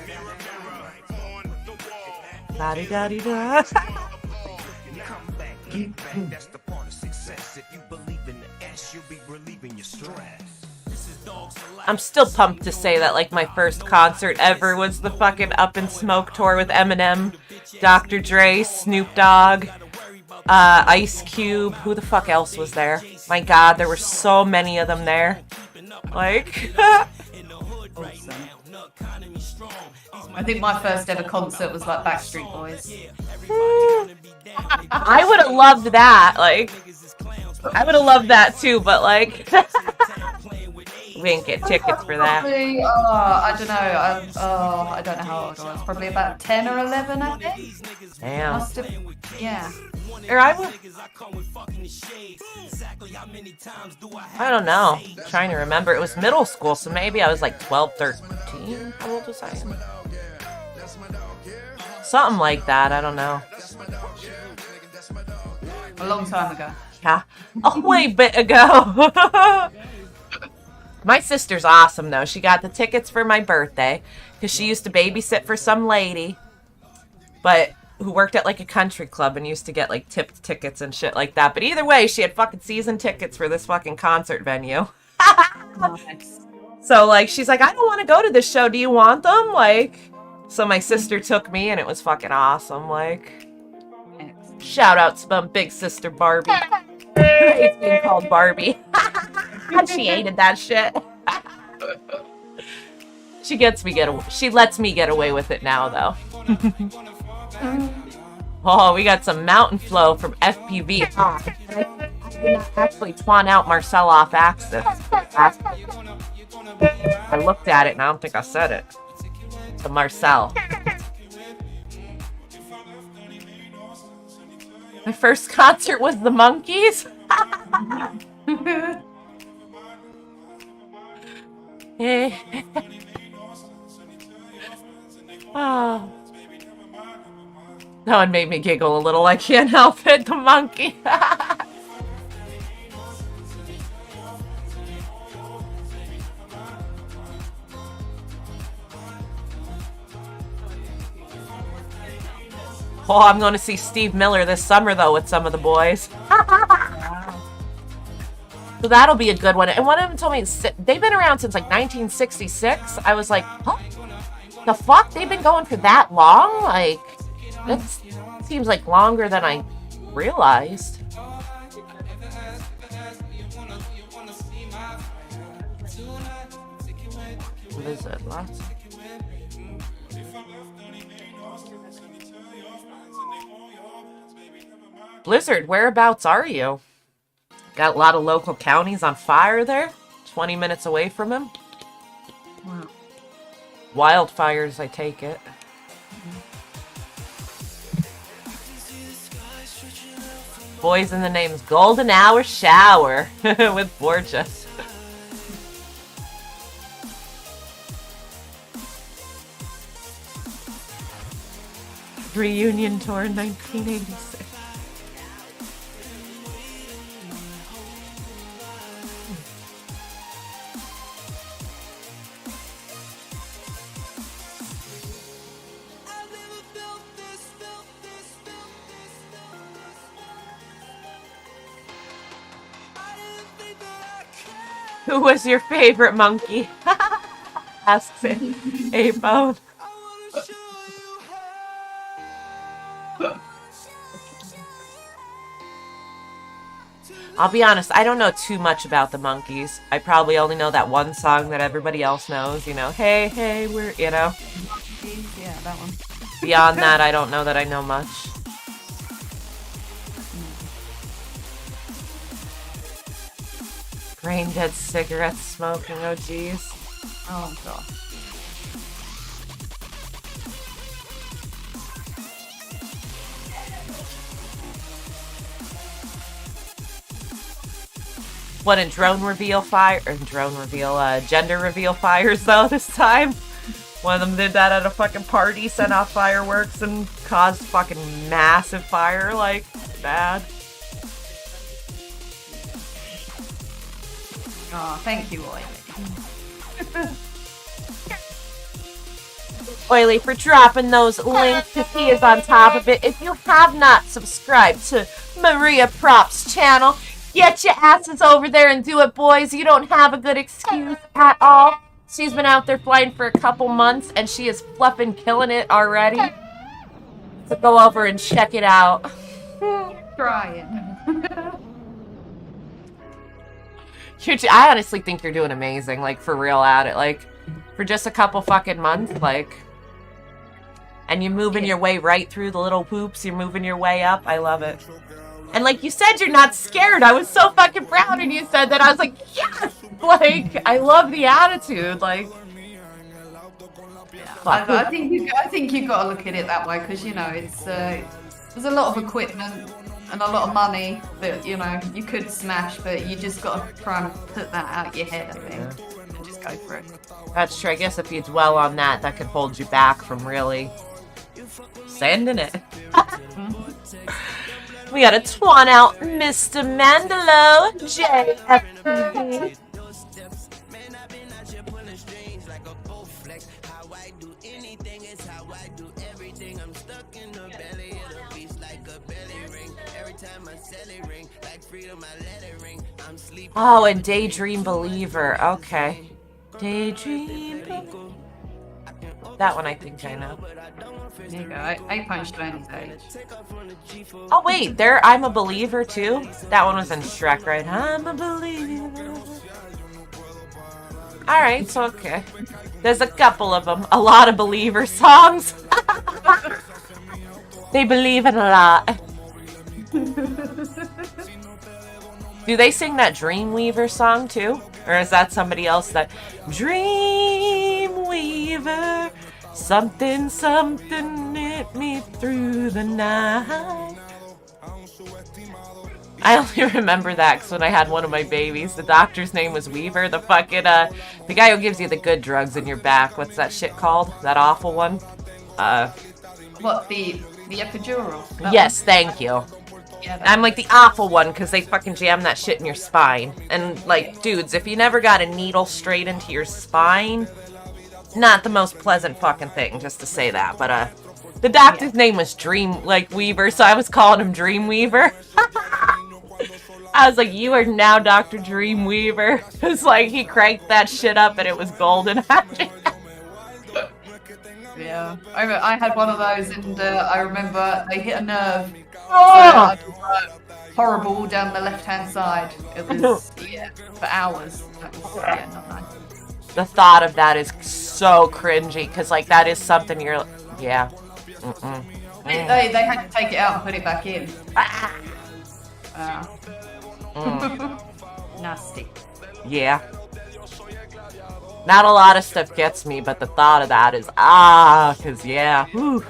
Mirror, mirror, on the wall. La-di-da-di-da. Come back, get back. That's the part of success. If you believe in the S, you'll be relieving your stress. I'm still pumped to say that, like, my first concert ever was the fucking Up in Smoke tour with Eminem, Dr. Dre, Snoop Dogg, Ice Cube. Who the fuck else was there? My God, there were so many of them there. Like, I think my first ever concert was like Backstreet Boys. I would have loved that. Like, I would have loved that too, but like, we didn't get tickets for that. Probably, I don't know. I don't know how old I was. Probably about 10 or 11, I think. Damn. Must have, yeah. Or I don't know. I'm trying to remember. It was middle school, so maybe I was like 12, 13. How old was I? Something like that. I don't know. A long time ago. Yeah. A way bit ago. My sister's awesome, though. She got the tickets for my birthday because she used to babysit for some lady, but who worked at like a country club and used to get like tipped tickets and shit like that. But either way, she had fucking season tickets for this fucking concert venue. Nice. So like, she's like, I don't want to go to this show. Do you want them? Like, so my sister took me and it was fucking awesome. Like, shout out to my big sister Barbie. It's being called Barbie. And she hated that shit. She lets me get away with it now, though. Oh, we got some Mountain Flow from FPV. I did not actually Twan out Marcel off accident. I looked at it and I don't think I said it. To Marcel. My first concert was the Monkees. Oh. That one made me giggle a little. I can't help it. The monkey. Oh, I'm going to see Steve Miller this summer, though, with some of the boys. So that'll be a good one. And one of them told me they've been around since like 1966. I was like, huh? The fuck? They've been going for that long? Like, that seems like longer than I realized. What is it? Lots? Blizzard, whereabouts are you? Got a lot of local counties on fire there. 20 minutes away from him. Wow. Wildfires, I take it. Boys in the name's Golden Hour Shower with Borges. Reunion tour 1986. Who was your favorite monkey? Asks it. A-Bone. I'll be honest, I don't know too much about the monkeys. I probably only know that one song that everybody else knows, you know, hey, hey, we're, you know. Yeah, that one. Beyond that, I don't know that I know much. Brain dead cigarette smoking, oh jeez. Oh god. What, in drone reveal fire, or drone reveal, gender reveal fires though this time? One of them did that at a fucking party, sent off fireworks and caused fucking massive fire, like, bad. Oh, thank you, Oily. Oily for dropping those links because he is on top of it. If you have not subscribed to Maria Prop's channel, get your asses over there and do it, boys. You don't have a good excuse at all. She's been out there flying for a couple months and she is fluffing killing it already. So go over and check it out. Trying. I honestly think you're doing amazing, like, for real at it. Like, for just a couple fucking months, like, and you're moving your way right through the little hoops. You're moving your way up. I love it. And like you said, you're not scared. I was so fucking proud when you said that. I was like, yes! Like, I love the attitude. Like, I think you got to look at it that way because, you know, it's there's a lot of equipment and a lot of money that, you know, you could smash, but you just got to try and put that out your head, I think, and just go for it. That's true. I guess if you dwell on that, that could hold you back from really sending it. We got a Twan out, Mr. Mandelo, JFPV. Oh, and Daydream Believer. Okay. Daydream Believer. That one I think I know. There you go. I punched Twaan's page. Oh, wait. There, I'm a Believer, too? That one was in Shrek, right? I'm a believer. Alright, so okay. There's a couple of them. A lot of Believer songs. They believe in a lot. Do they sing that Dreamweaver song too? Or is that somebody else that Dreamweaver, something, something hit me through the night? I only remember that because when I had one of my babies, the doctor's name was Weaver. The fucking, the guy who gives you the good drugs in your back. What's that shit called? That awful one? What, the epidural? Yes, thank you. Yeah, I'm like the awful one because they fucking jam that shit in your spine. And like, dudes, if you never got a needle straight into your spine, not the most pleasant fucking thing, just to say that. But the doctor's name was Weaver, so I was calling him Dreamweaver. I was like, you are now Dr. Dreamweaver. It's like he cranked that shit up and it was golden. Yeah, I had one of those, and I remember they hit a nerve. Oh! So horrible down the left-hand side. It was for hours. That was, not nice. The thought of that is so cringy because like that is something you're Mm-mm. They had to take it out and put it back in. Nasty. Yeah. Not a lot of stuff gets me, but the thought of that is, because, yeah. Whew.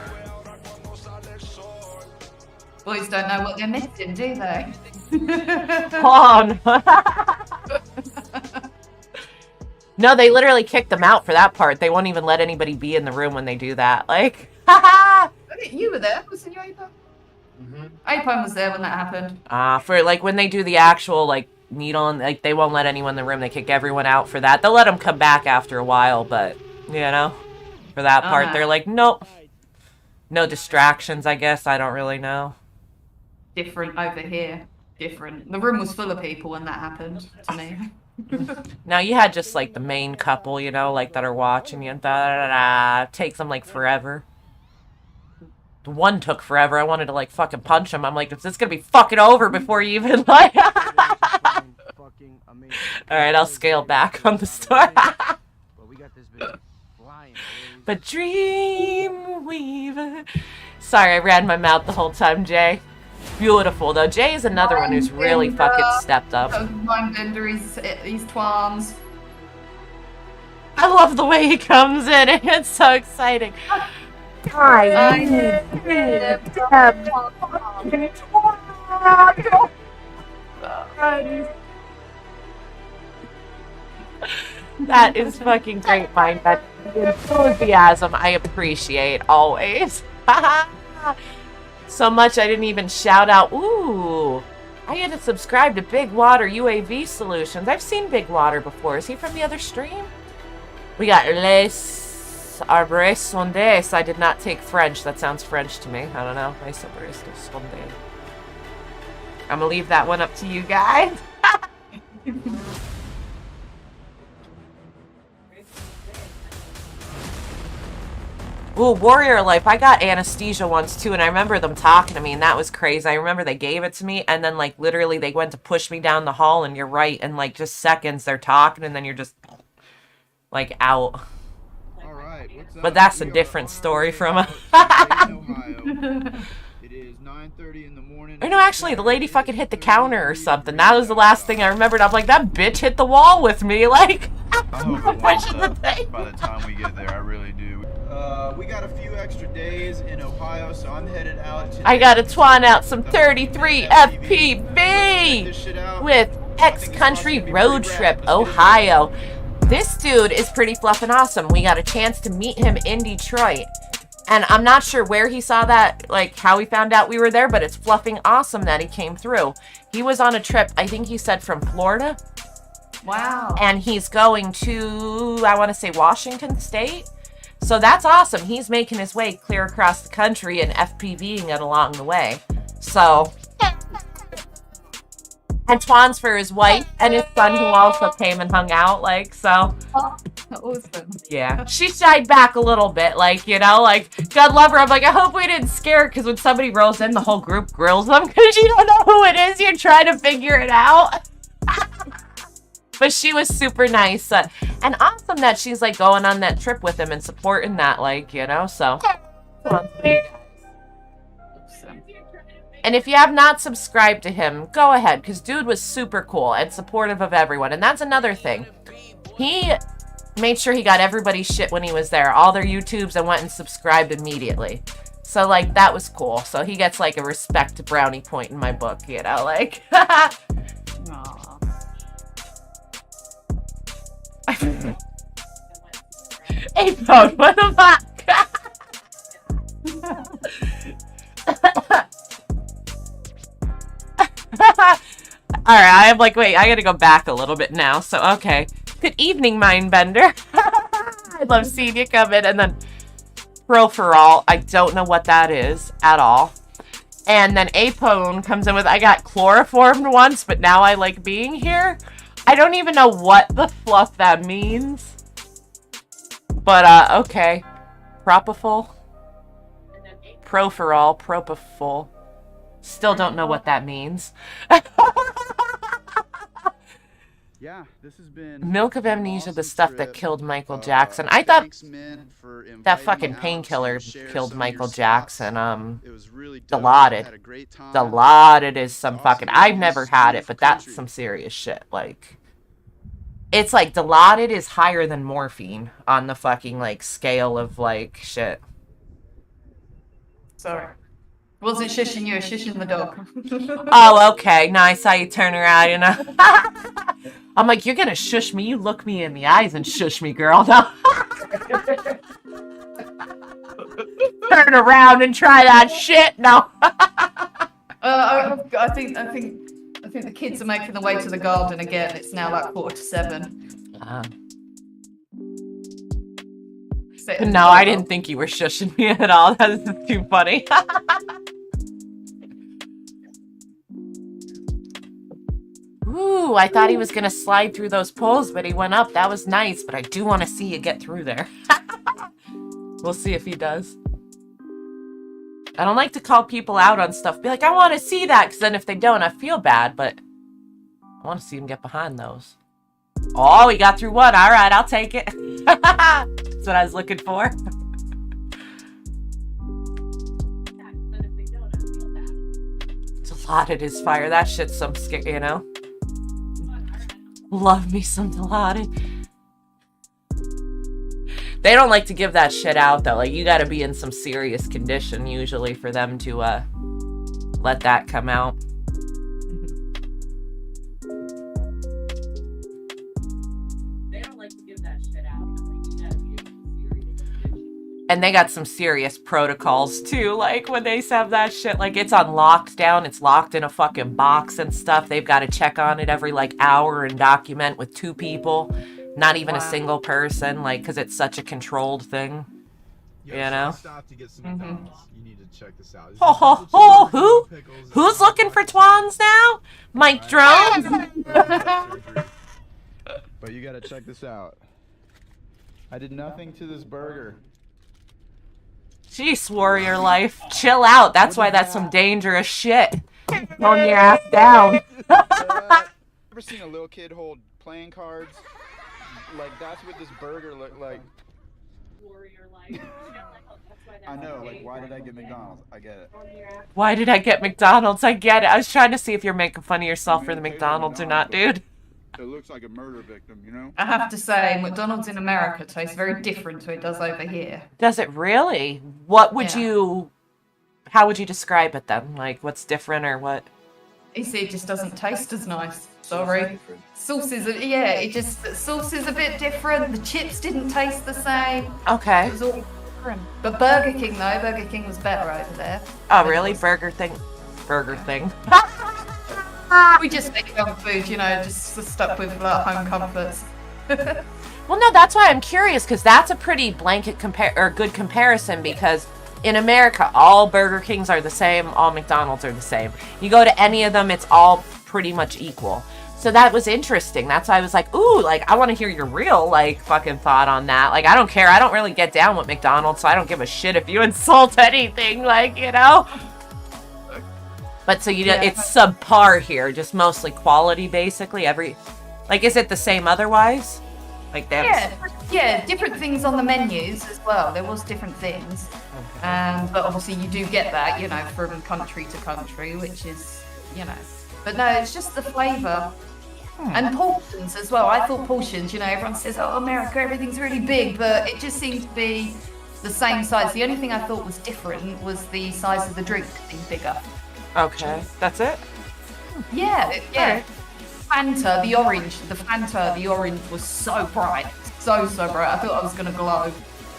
Boys don't know what they're missing, do they? On. No, they literally kicked them out for that part. They won't even let anybody be in the room when they do that. Like, You were there, wasn't you, Apon? Apon was there when that happened. For, like, when they do the actual, like, needle and like they won't let anyone in the room. They kick everyone out for that. They'll let them come back after a while, but you know, for that part they're like, nope, no distractions. I guess I don't really know. Different over here. Different. The room was full of people when that happened to me. Now you had just like the main couple, you know, like that are watching you. Takes them like forever. The one took forever. I wanted to like fucking punch him. I'm like, is this gonna be fucking over before you even like? All right, I'll scale back on the story. But Dreamweaver. Sorry, I ran my mouth the whole time, Jay. Beautiful though. Jay is another one who's really fucking stepped up. Mindbender, he's Twans. I love the way he comes in. It's so exciting. That is fucking great, mind. That enthusiasm I appreciate always. So much I didn't even shout out. Ooh, I had to subscribe to Big Water UAV Solutions. I've seen Big Water before. Is he from the other stream? We got Les Arbres Sondes. I did not take French. That sounds French to me. I don't know. Les Arbres Sondes. I'm gonna leave that one up to you guys. Ooh, Warrior Life. I got anesthesia once too, and I remember them talking to me, and that was crazy. I remember they gave it to me, and then like literally they went to push me down the hall, and you're right, in like just seconds they're talking, and then you're just like out. All right, what's up? But that's a different story from a. It is 9:30 in the morning. Or no, actually, the lady fucking hit the counter or something. That was the last thing I remembered. I'm like, that bitch hit the wall with me, like. I hope it warms up by the time we get there. I really do. We got a few extra days in Ohio, so I'm headed out to... I gotta Twan out some 33 FPV with X-Country Road Trip, Ohio. This dude is pretty fluffin' awesome. We got a chance to meet him in Detroit. And I'm not sure where he saw that, like how he found out we were there, but it's fluffing awesome that he came through. He was on a trip, I think he said from Florida. Wow. And he's going to, I want to say Washington State. So that's awesome. He's making his way clear across the country and FPVing it along the way. So, and Twan's for his wife and his son who also came and hung out, like, so. Awesome. Yeah. She shied back a little bit, like, you know, like, God love her. I'm like, I hope we didn't scare her, because when somebody rolls in, the whole group grills them, because you don't know who it is. You're trying to figure it out. But she was super nice. And awesome that she's, like, going on that trip with him and supporting that, like, you know, so. And if you have not subscribed to him, go ahead, because dude was super cool and supportive of everyone. And that's another thing. He made sure he got everybody's shit when he was there, all their YouTubes, and went and subscribed immediately. So, like, that was cool. So he gets, like, a respect brownie point in my book, you know, like. Hey, phone, what the fuck? Alright, I'm like, wait, I gotta go back a little bit now. So, okay. Good evening, Mindbender. I love seeing you come in. And then Proferol, I don't know what that is at all. And then Apone comes in with, I got chloroformed once, but now I like being here. I don't even know what the fluff that means. But, okay. Propofol. Proferol, Propofol. Still don't know what that means. Yeah, this has been Milk of Amnesia, the stuff that killed Michael Jackson. I thought that fucking painkiller killed Michael Jackson. Dilaudid. Dilaudid is some fucking... I've never had it, but that's some serious shit. Like, it's like Dilaudid is higher than morphine on the fucking, like, scale of, like, shit. Sorry. Wasn't shushing you, shushing the dog. Oh, okay. Nice how you turn around, you know. I'm like, you're gonna shush me. You look me in the eyes and shush me, girl. No. Turn around and try that shit. No. I think the kids are making their way to the garden again. It's now like 6:45. No, I didn't think you were shushing me at all. That is too funny. Ooh, I thought he was going to slide through those poles, but he went up. That was nice, but I do want to see you get through there. We'll see if he does. I don't like to call people out on stuff. Be like, I want to see that, because then if they don't, I feel bad, but I want to see him get behind those. Oh, he got through one. All right, I'll take it. That's what I was looking for. Dilaudid is fire. That shit's some scary, you know? Love me some Dilaudid. They don't like to give that shit out, though. Like, you gotta be in some serious condition, usually, for them to, let that come out. They don't like to give that shit out. Like, you gotta be in some serious condition. And they got some serious protocols, too. Like, when they have that shit, like, it's on lockdown. It's locked in a fucking box and stuff. They've got to check on it every, like, hour and document with 2 people. Not even a single person, like, because it's such a controlled thing. You know? Stop to get some McDonald's. You need to check this out. Ho ho ho! Who? Who's looking for Twaans now? Mike Drone? But you gotta check this out. I did nothing to this burger. Jeez, warrior life. Chill out. That's why that's some dangerous shit. Tone your ass down. Ever seen a little kid hold playing cards? Like, that's what this burger looked like. Warrior life. I know, like, why did I get McDonald's? I get it. Why did I get McDonald's? I get it. I was trying to see if you're making fun of yourself for the McDonald's or not, dude. It looks like a murder victim, you know? I have to say, McDonald's in America tastes very different to what it does over here. Does it really? What would you... How would you describe it then? Like, what's different or what? It just doesn't taste as nice. Sorry. Sauce is, sauce is a bit different. The chips didn't taste the same. Okay. It was all different. But Burger King, though, Burger King was better over there. Oh, really? Burger thing. We just make junk food, you know, just stuck with like, home comforts. Well, no, that's why I'm curious, because that's a pretty blanket good comparison, because in America, all Burger Kings are the same, all McDonald's are the same. You go to any of them, it's all pretty much equal. So that was interesting. That's why I was like, ooh, like, I want to hear your real, like, fucking thought on that. Like, I don't care. I don't really get down with McDonald's, so I don't give a shit if you insult anything, like, you know? But so you know, it's subpar here, just mostly quality, basically. Is it the same otherwise? Like that? Yeah, different things on the menus as well. There was different things, but obviously you do get that, you know, from country to country, which is, you know. But no, it's just the flavour. And portions as well. I thought portions, you know, everyone says, oh, America, everything's really big, but it just seems to be the same size. The only thing I thought was different was the size of the drink being bigger. Okay, that's it? Yeah, yeah. Fanta, the orange was so bright. So bright. I thought I was going to glow.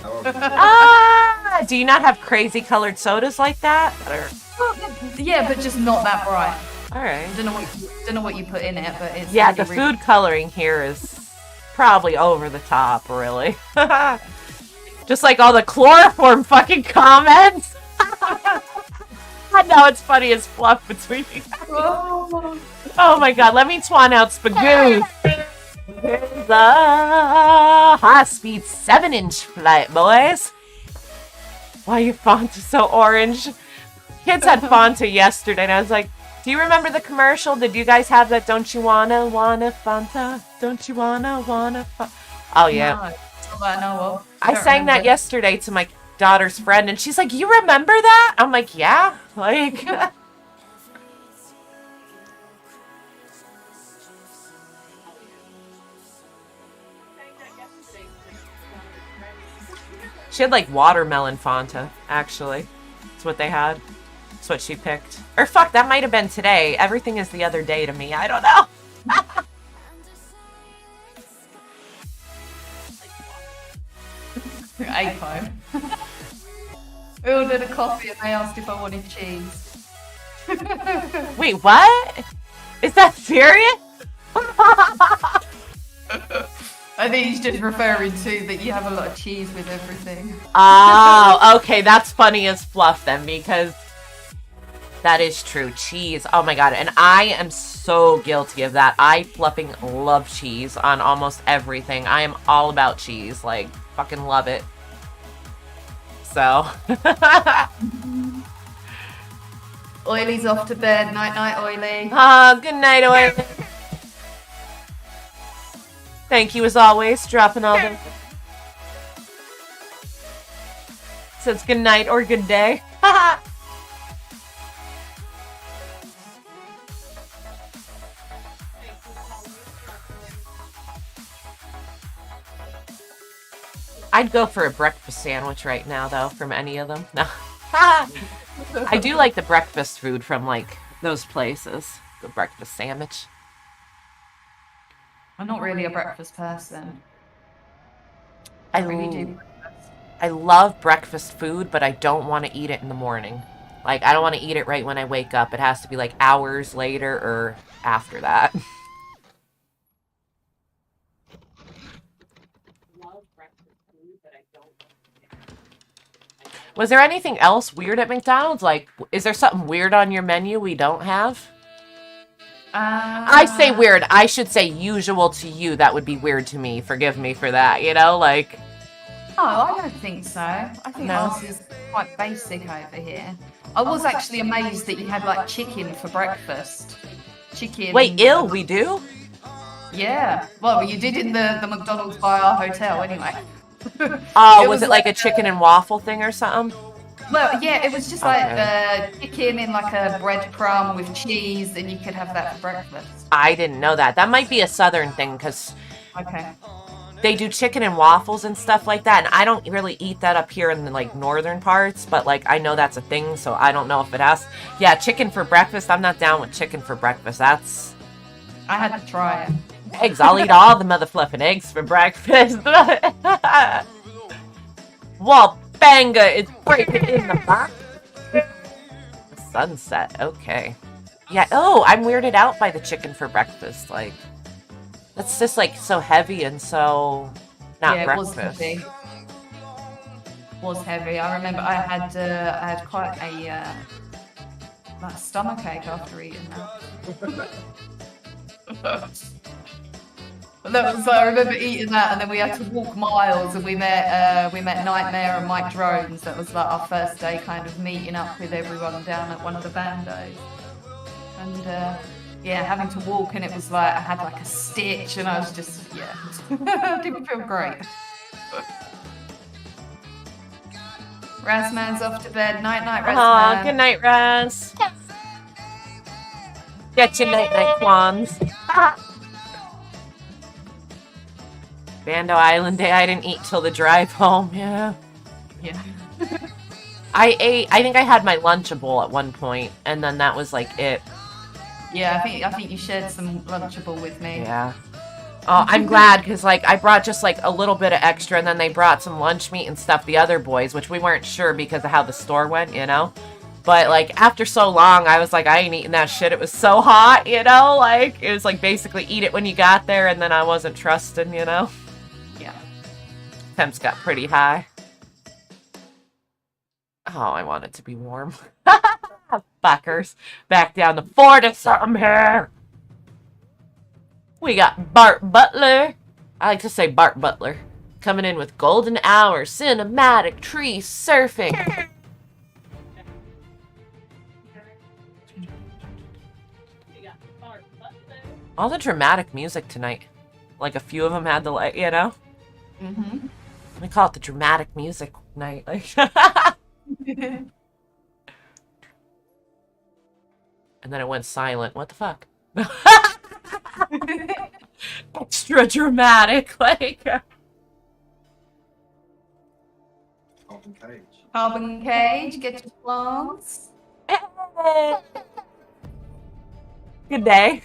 Ah! Do you not have crazy colored sodas like that? Or... Yeah, but just not that bright. Alright. Don't know what you put in it, but it's yeah, really, the food coloring here is probably over the top, really. Just like all the chloroform fucking comments. I know it's funny as fluff between you guys. Oh my god, let me Twan out Spagoose. Here's a high-speed 7-inch flight, boys. Why your font is so orange? Kids had Fanta yesterday, and I was like, do you remember the commercial? Did you guys have that? Don't you wanna Fanta? Don't you wanna Fanta? Oh, yeah. No, I sang that yesterday to my daughter's friend, and she's like, you remember that? I'm like, yeah. Like... She had like watermelon Fanta, actually. That's what they had. That's what she picked. Or fuck, that might have been today. Everything is the other day to me. I don't know. Apo. We ordered a coffee and they asked if I wanted cheese. Wait, what? Is that serious? I think he's just referring to that you have a lot of cheese with everything. Oh, okay. That's funny as fluff then, because that is true. Cheese. Oh my god. And I am so guilty of that. I flipping love cheese on almost everything. I am all about cheese. Like, fucking love it. So. Oily's off to bed. Night, Oily. Oh, good night, Oily. Thank you as always, dropping all the... Says good night or good day. I'd go for a breakfast sandwich right now, though, from any of them. No. I do like the breakfast food from, like, those places. The breakfast sandwich. I'm not really a breakfast person. I love breakfast food, but I don't want to eat it in the morning. Like, I don't want to eat it right when I wake up. It has to be, like, hours later or after that. Was there anything else weird at McDonald's? Like, is there something weird on your menu we don't have? I say weird. I should say usual to you. That would be weird to me. Forgive me for that, you know? Like... Oh, I don't think so. I think ours is quite basic over here. I was actually amazed that you had, like, chicken for breakfast. Chicken... Wait, we do? Yeah. Well, you did in the McDonald's by our hotel, anyway. Oh, was it like a chicken and waffle thing or something? Well, yeah, it was just like chicken in like a bread crumb with cheese, and you could have that for breakfast. I didn't know that. That might be a southern thing, because they do chicken and waffles and stuff like that, and I don't really eat that up here in the like northern parts, but like I know that's a thing, so I don't know if it has. Yeah, chicken for breakfast. I'm not down with chicken for breakfast. That's... I had to try it. Eggs. I'll eat all the mother fluffing eggs for breakfast. Wall banger is breaking in the back. Sunset. Okay. Yeah. Oh, I'm weirded out by the chicken for breakfast. Like, that's just like so heavy and so not breakfast. It was heavy. I remember I had quite a like stomachache after eating that. That was, I remember eating that, and then we had to walk miles, and we met Nightmare and Mike Drones. That was like our first day, kind of meeting up with everyone down at one of the bandos. And yeah, having to walk, and it was like I had like a stitch, and I was just didn't feel great. Razman's off to bed. Night, Razman. Aw, good night, Raz. Get your night, Twans. Bando Island Day, I didn't eat till the drive home, yeah. Yeah. I think I had my Lunchable at one point, and then that was like it. Yeah, I think you shared some Lunchable with me. Yeah. Oh, I'm glad, because, like, I brought just, like, a little bit of extra, and then they brought some lunch meat and stuff, the other boys, which we weren't sure because of how the store went, you know? But, like, after so long, I was like, I ain't eating that shit. It was so hot, you know? Like, it was, like, basically eat it when you got there, and then I wasn't trusting, you know? Yeah. Temps got pretty high. Oh, I want it to be warm. Fuckers. Back down to 40-something here. We got Bart Butler. I like to say Bart Butler. Coming in with Golden Hour, Cinematic, Tree Surfing. All the dramatic music tonight. Like a few of them had the light, you know? Mm-hmm. We call it the dramatic music night. Like, and then it went silent. What the fuck? Extra dramatic, like. Carbon Cage, get your plants. Good day.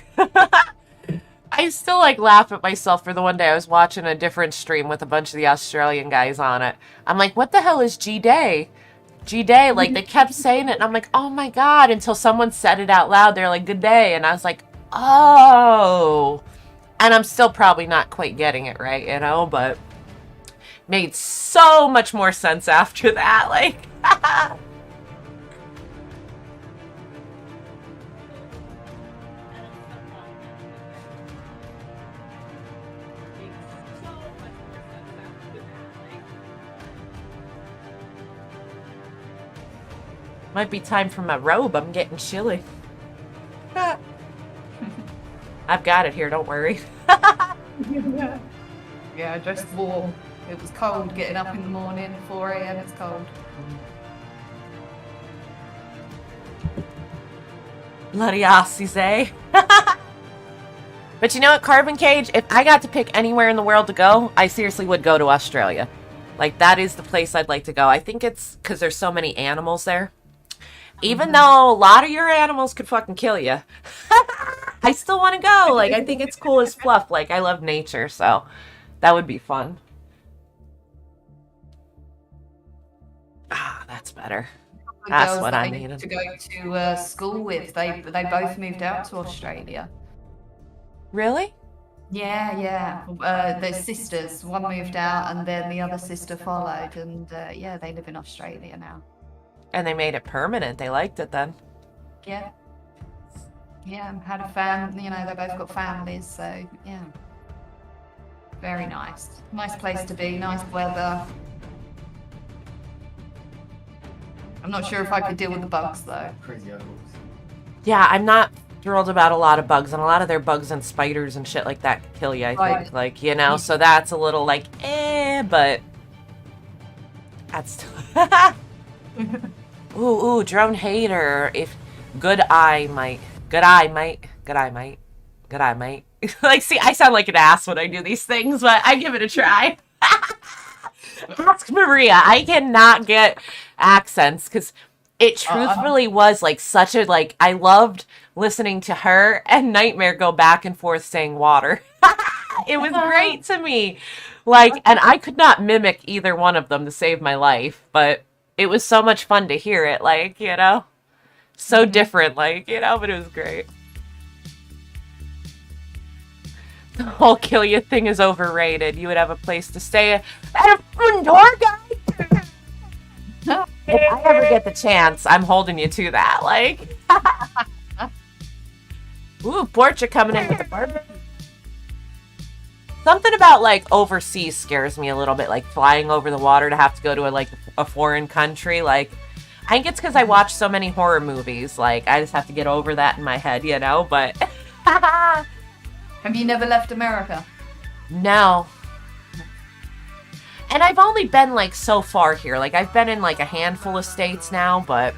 I still like laugh at myself for the one day I was watching a different stream with a bunch of the Australian guys on it. I'm like, what the hell is G-Day? G-Day, like they kept saying it and I'm like, oh my god, until someone said it out loud. They're like, good day. And I was like, oh. And I'm still probably not quite getting it right, you know, but made so much more sense after that. Like, might be time for my robe. I'm getting chilly. I've got it here, don't worry. Yeah, I just wore. It was cold getting up in the morning, 4 a.m. It's cold. Bloody Aussies, eh? But you know what, Carbon Cage? If I got to pick anywhere in the world to go, I seriously would go to Australia. Like, that is the place I'd like to go. I think it's because there's so many animals there. Even though a lot of your animals could fucking kill you. I still want to go. Like, I think it's cool as fluff. Like, I love nature, so that would be fun. Ah, that's better. The That's girls what that I I needed. to go to school with, they both moved out to Australia. Really? Yeah, yeah. They're sisters. One moved out, and then the other sister followed, and yeah, they live in Australia now. And they made it permanent. They liked it then. Yeah. Yeah, had a family. You know, they both got families, so yeah. Very nice. Nice place to be. Nice weather. I'm not sure if I could deal with the bugs though. Crazy animals. Yeah, I'm not thrilled about a lot of bugs, and a lot of their bugs and spiders and shit like that kill you, I Right. think. Like, you know, so that's a little like, but that's still... ooh, drone hater. If good eye might. Like, see, I sound like an ass when I do these things, but I give it a try. Ask Maria. I cannot get accents because it truthfully was like such a, like, I loved listening to her and Nightmare go back and forth saying water. It was great to me. Like, and I could not mimic either one of them to save my life, but it was so much fun to hear it, like, you know, so different, like, you know, but it was great. The whole kill you thing is overrated. You would have a place to stay at a front door, guys. If I ever get the chance, I'm holding you to that, like. Ooh, Portia coming in with the barbecue. Something about, like, overseas scares me a little bit, like flying over the water to have to go to a foreign country. Like, I think it's because I watch so many horror movies. Like, I just have to get over that in my head, you know, but... Have you never left America? No. And I've only been, like, so far here. Like, I've been in, like, a handful of states now, but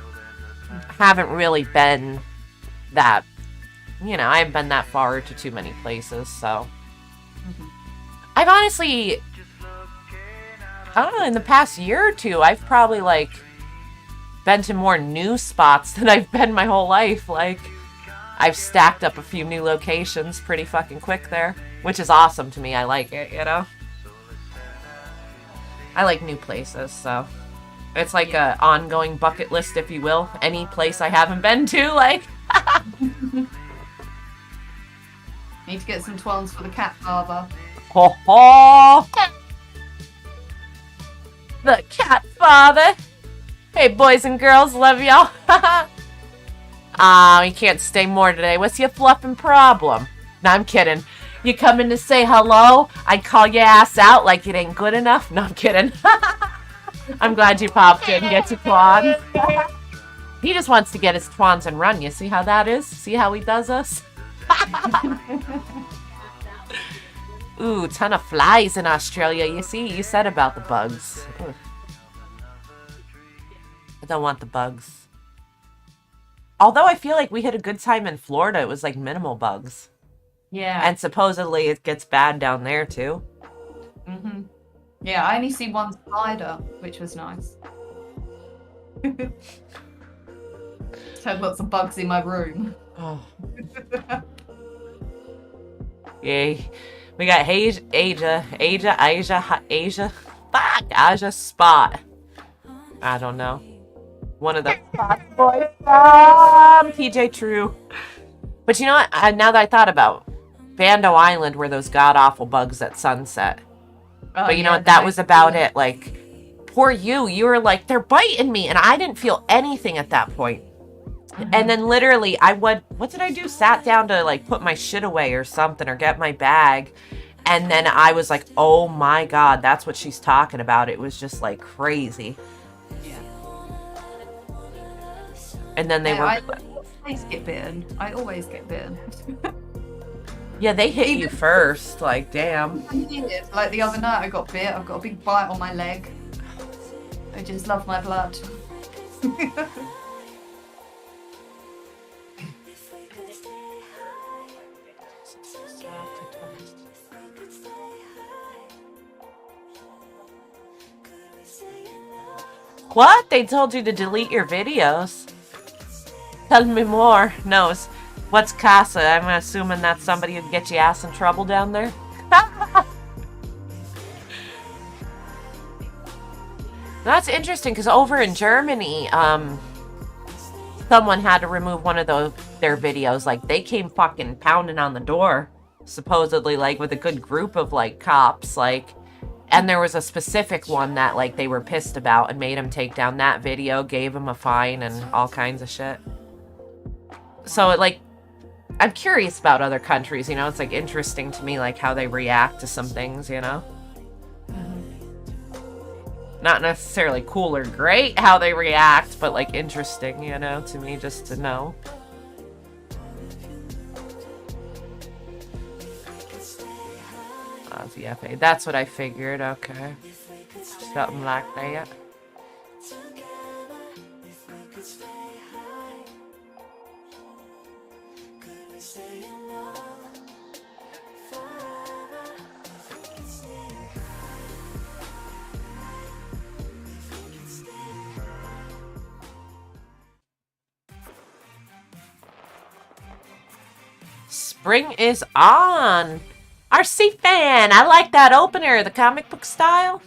haven't really been that... You know, I haven't been that far to too many places, so... I've honestly... I don't know, in the past year or two, I've probably, like, been to more new spots than I've been my whole life. Like, I've stacked up a few new locations pretty fucking quick there, which is awesome to me. I like it, you know? I like new places, so it's like a ongoing bucket list, if you will. Any place I haven't been to, like... Need to get some Twans for the cat father. Ho ho! The cat father! Hey, boys and girls, love y'all. You can't stay more today. What's your fluffing problem? No, I'm kidding. You coming to say hello? I'd call your ass out like it ain't good enough. No, I'm kidding. I'm glad you popped in. Get your Twan. He just wants to get his Twans and run. You see how that is? See how he does us? Ooh, ton of flies in Australia. You see? You said about the bugs. Ugh. I don't want the bugs. Although I feel like we had a good time in Florida. It was like minimal bugs. Yeah. And supposedly it gets bad down there too. Mm-hmm. Yeah, I only see one spider, which was nice. So I've got some bugs in my room. Oh. Yay. We got Asia. Fuck! Asia Spot. I don't know. One of the boys from PJ True. But you know what? Now that I thought about Bando Island were those god-awful bugs at sunset. Oh, but you know what? That was about it. Like, poor you. You were like, they're biting me. And I didn't feel anything at that point. And then literally, what did I do? Sat down to, like, put my shit away or something or get my bag. And then I was like, oh my God, that's what she's talking about. It was just, like, crazy. And then they were... I always get bitten. I always get bitten. Yeah, they hit you first. Like, damn. Like the other night I got bit. I've got a big bite on my leg. I just love my blood. What? They told you to delete your videos? Tell me more. No, what's Casa? I'm assuming that's somebody who'd get your ass in trouble down there. That's interesting because over in Germany, someone had to remove one of their videos. Like, they came fucking pounding on the door, supposedly, like, with a good group of, like, cops, like... And there was a specific one that, like, they were pissed about and made him take down that video, gave him a fine and all kinds of shit. So, like, I'm curious about other countries, you know? It's, like, interesting to me, like, how they react to some things, you know? Not necessarily cool or great how they react, but, like, interesting, you know, to me, just to know. VFA. That's what I figured. Okay. Something like that. Spring is on. RC fan, I like that opener, the comic book style.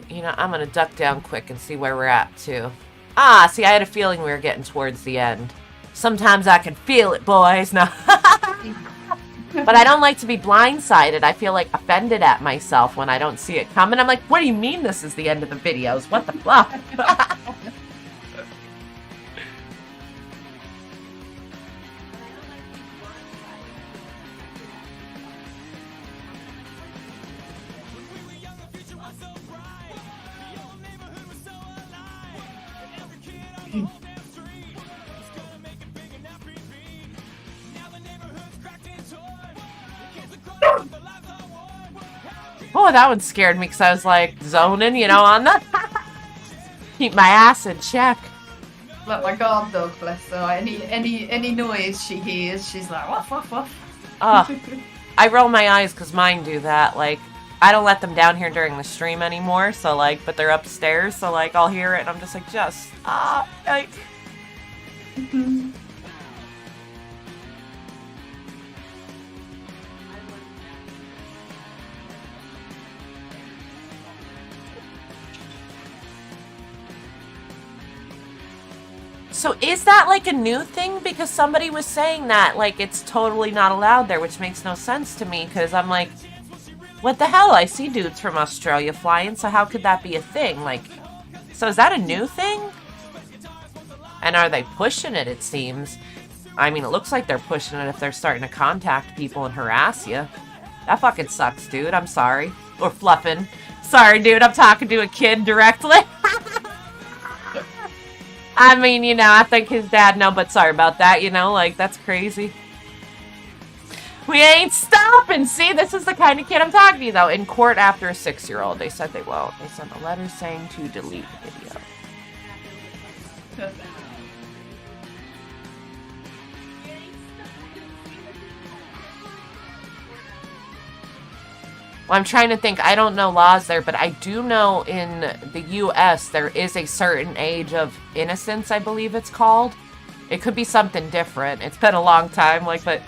You know, I'm gonna duck down quick and see where we're at too. Ah, see, I had a feeling we were getting towards the end. Sometimes I can feel it, boys. No. But I don't like to be blindsided. I feel like offended at myself when I don't see it coming. I'm like, what do you mean this is the end of the videos? What the fuck? Oh, that one scared me because I was like zoning, you know, on the keep my ass in check. Like my guard dog, bless her. Any noise she hears, she's like, woof, woof, woof. I roll my eyes because mine do that. Like, I don't let them down here during the stream anymore. So, like, but they're upstairs. So, like, I'll hear it and I'm just like, like. So is that like a new thing? Because somebody was saying that, like, it's totally not allowed there, which makes no sense to me, because I'm like, what the hell? I see dudes from Australia flying, so how could that be a thing? Like, so is that a new thing? And are they pushing it, it seems? I mean, it looks like they're pushing it if they're starting to contact people and harass you. That fucking sucks, dude. I'm sorry. Or fluffing. Sorry, dude. I'm talking to a kid directly. I mean, you know, I think his dad know, but sorry about that, you know, like, that's crazy. We ain't stopping! See, this is the kind of kid I'm talking to, though. In court after a 6-year-old, they said they won't. They sent a letter saying to delete the video. Well, I'm trying to think. I don't know laws there, but I do know in the U.S. there is a certain age of innocence, I believe it's called. It could be something different. It's been a long time, like, but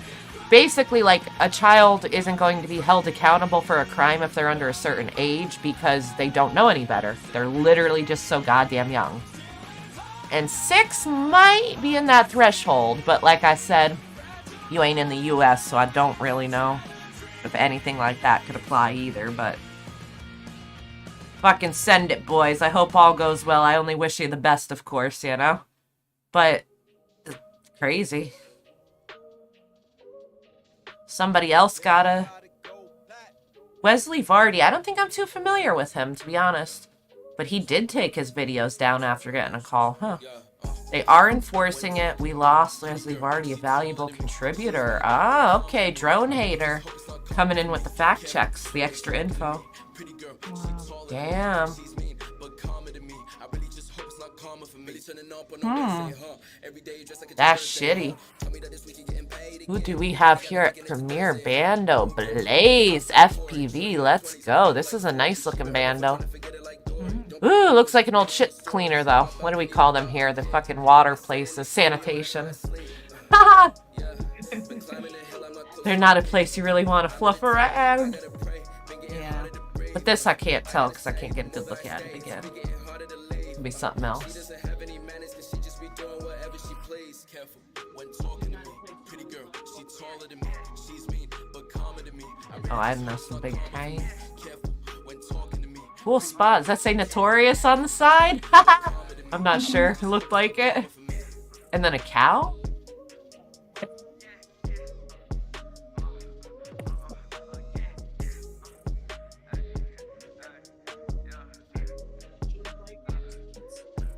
basically, like, a child isn't going to be held accountable for a crime if they're under a certain age because they don't know any better. They're literally just so goddamn young. And 6 might be in that threshold, but like I said, you ain't in the U.S., so I don't really know if anything like that could apply either, but fucking send it, boys. I hope all goes well. I only wish you the best, of course, you know? But it's crazy. Somebody else gotta... Wesley Vardy. I don't think I'm too familiar with him, to be honest. But he did take his videos down after getting a call, huh? They are enforcing it. We lost Wesley Vardy, a valuable contributor. Ah, okay. Drone hater. Coming in with the fact checks, the extra info. Damn. That's shitty. Who do we have here at Premier Bando? Blaze FPV. Let's go. This is a nice looking bando. Ooh, looks like an old shit cleaner though. What do we call them here? The fucking water places. Sanitation. Haha! They're not a place you really want to fluff around. Yeah. But this I can't tell because I can't get a good look at it again. It'll be something else. Oh, I don't know, some big tanks. Cool spot. Does that say Notorious on the side? I'm not sure. It looked like it. And then a cow?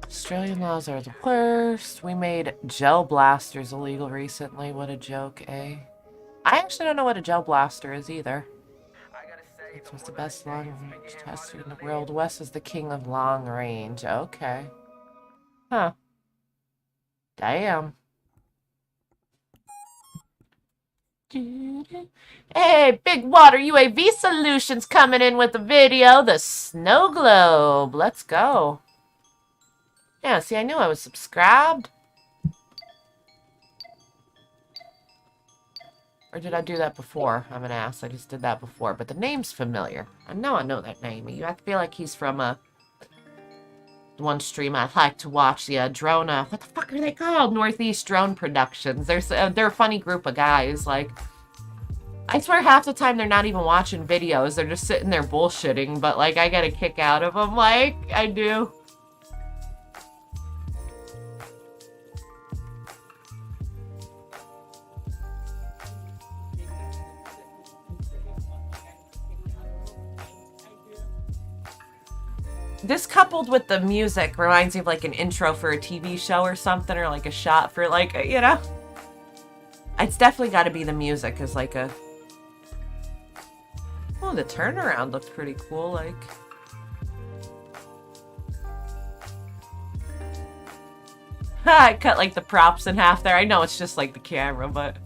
Australian laws are the worst. We made gel blasters illegal recently. What a joke, eh? I actually don't know what a gel blaster is either. It was the best long range tester in the world. Wes is the king of long range. Okay. Huh. Damn. Hey, Big Water UAV Solutions coming in with a video. The Snow Globe. Let's go. Yeah, see, I knew I was subscribed. Or did I do that before? I'm an ass. I just did that before. But the name's familiar. I know that name. You have to feel like he's from one stream I like to watch. The drone. What the fuck are they called? Northeast Drone Productions. They're a funny group of guys. Like, I swear half the time they're not even watching videos. They're just sitting there bullshitting. But like, I get a kick out of them. Like, I do. This coupled with the music reminds me of like an intro for a TV show or something, or like a shot for like, you know? It's definitely got to be the music as like a... Oh, the turnaround looked pretty cool, like... I cut like the props in half there. I know it's just like the camera, but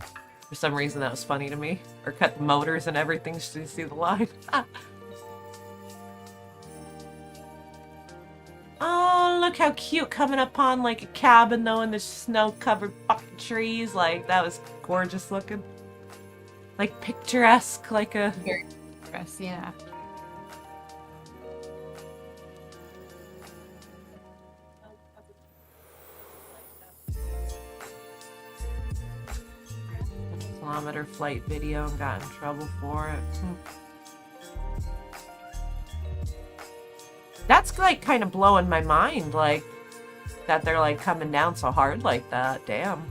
for some reason that was funny to me. Or cut the motors and everything so you see the line. Oh, look how cute coming upon like a cabin though in the snow-covered fucking trees. Like, that was gorgeous looking. Like picturesque, like a... Very picturesque, yeah. Kilometer flight video and got in trouble for it. That's like kind of blowing my mind, like that they're like coming down so hard like that. Damn.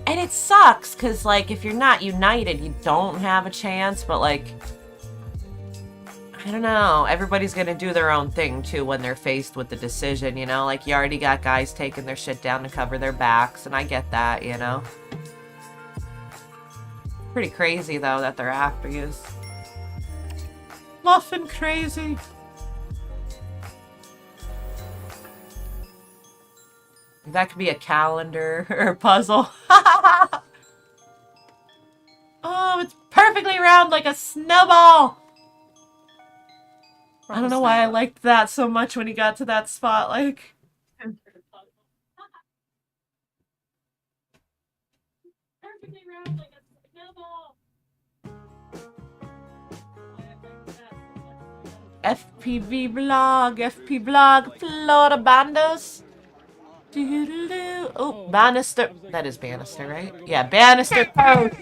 And it sucks because like if you're not united, you don't have a chance, but like I don't know. Everybody's gonna do their own thing too when they're faced with the decision, you know? Like, you already got guys taking their shit down to cover their backs, and I get that, you know? Pretty crazy, though, that they're after you. Muffin crazy. That could be a calendar or a puzzle. Oh, it's perfectly round like a snowball! I don't know why I liked that so much when he got to that spot, like... Perfectly round like a snowball. FPV vlog, FP vlog, Florida Bandos. Oh, Bannister. That is Bannister, right? Yeah, Bannister Post.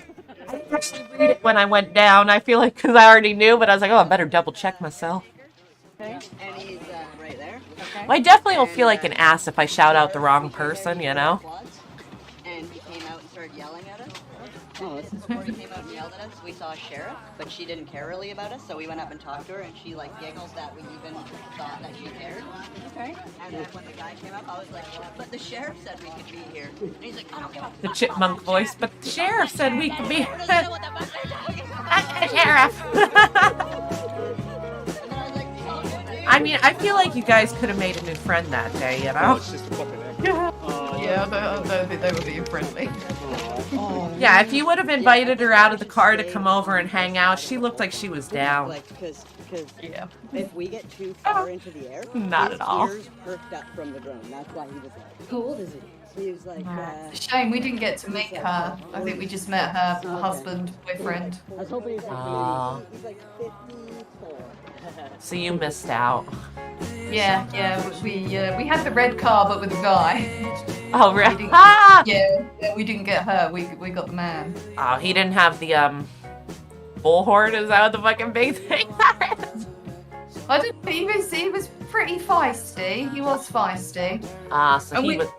I didn't actually read it when I went down. I feel like because I already knew, but I was like, oh, I better double check myself. Okay, and he's right there. Okay. Well, I definitely will feel like an ass if I shout out the wrong person, you know? And he came out and started yelling at us. Oh, this is before he came out and yelled at us. We saw a sheriff, but she didn't care really about us, so we went up and talked to her, and she like giggled that we even thought that she cared. Okay. And then when the guy came up, I was like, but the sheriff said we could be here. And he's like, I don't give a The chipmunk voice, but the sheriff said we could be here. Sheriff! I mean, I feel like you guys could have made a new friend that day, you know? Yeah, I don't think they were being friendly. Yeah, if you would have invited her out of the car to come over and hang out, she looked like she was down. Like, because yeah. If we get too far into the air, Not his at all. ears perked up from the drone. That's why he was like, how old is he? He was like, Shame we didn't get to meet her. I think we just met her husband, boyfriend. I was hoping he's Aw. like 54. So you missed out. Yeah, we had the red car, but with a guy. Oh, really? Yeah, we didn't get her. We got the man. Oh, he didn't have the, bullhorn? Is that what the fucking big thing is? I didn't. He was pretty feisty. He was feisty. Ah, so And he was...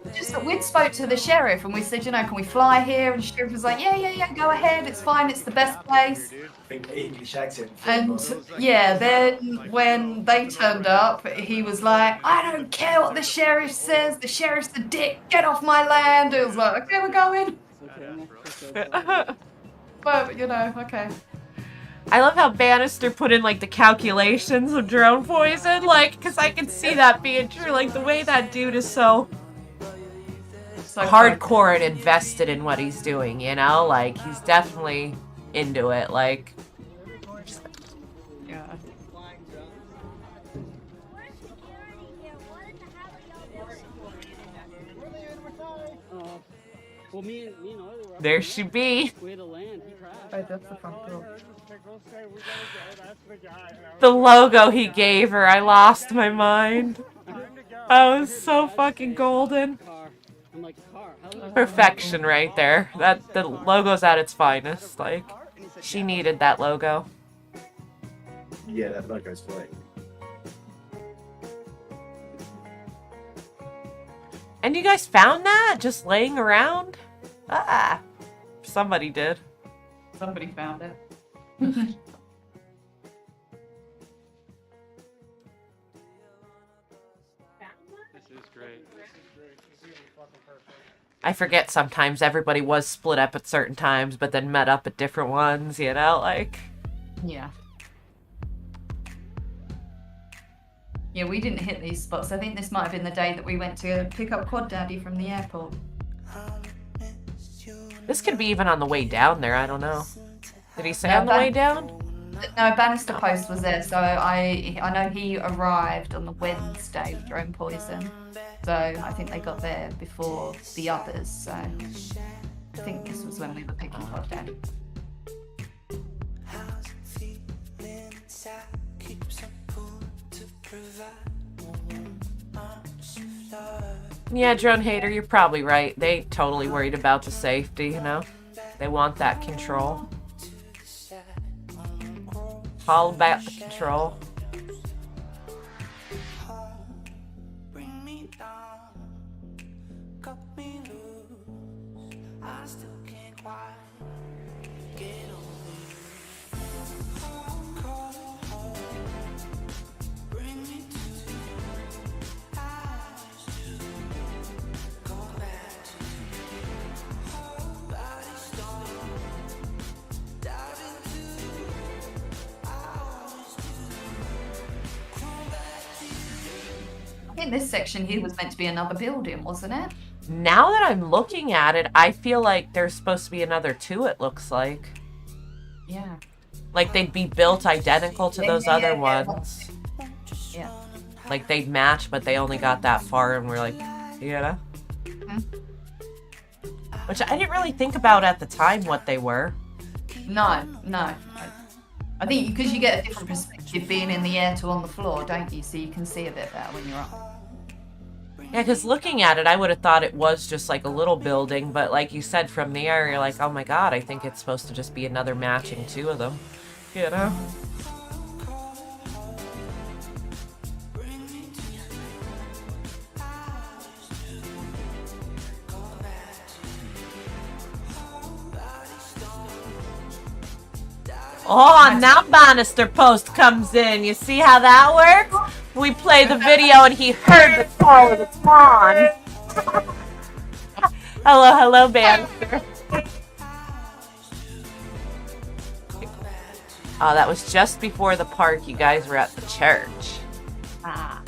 we'd spoke to the sheriff and we said, you know, can we fly here? And the sheriff was like, yeah, go ahead. It's fine. It's the best place. English accent. And yeah, then when they turned up, he was like, I don't care what the sheriff says. The sheriff's a dick. Get off my land. It was like, okay, we're going. But, you know, okay. I love how Bannister put in, like, the calculations of drone poison, like, because I can see that being true. Like, the way that dude is so hardcore and invested in what he's doing, you know? Like, he's definitely into it, like... Yeah. There she be. Oh, that's the front door. The logo he gave her, I lost my mind. That was so fucking golden. Perfection right there. The logo's at its finest. Like, she needed that logo. Yeah, that logo's great. And you guys found that? Just laying around? Ah. Somebody did. Somebody found it. I forget sometimes everybody was split up at certain times, but then met up at different ones, you know? Like... Yeah. Yeah, we didn't hit these spots. I think this might have been the day that we went to pick up Quad Daddy from the airport. This could be even on the way down there. I don't know. Did he say No, on the way down? No, Bannister Post was there, so I know he arrived on the Wednesday with drone poison. So I think they got there before the others. So I think this was when we were picking Quad Daddy. Yeah, drone hater, you're probably right. They totally worried about the safety, you know? They want that control. All about the control. I think this section here was meant to be another building, wasn't it? Now that I'm looking at it, I feel like there's supposed to be another two, it looks like. Yeah. Like they'd be built identical to those other ones. Yeah. Like they'd match, but they only got that far and we're like, you know? Which I didn't really think about at the time what they were. No. I think because you get a different perspective being in the air to on the floor, don't you? So you can see a bit better when you're up. Yeah, because looking at it, I would have thought it was just like a little building, but like you said, from the air, you're like, oh my god, I think it's supposed to just be another matching two of them. You know? Oh, now Bannister Post comes in. You see how that works? We play the video and he heard the call of the Twan. Hello, Bannister. Oh, that was just before the park. You guys were at the church. Ah.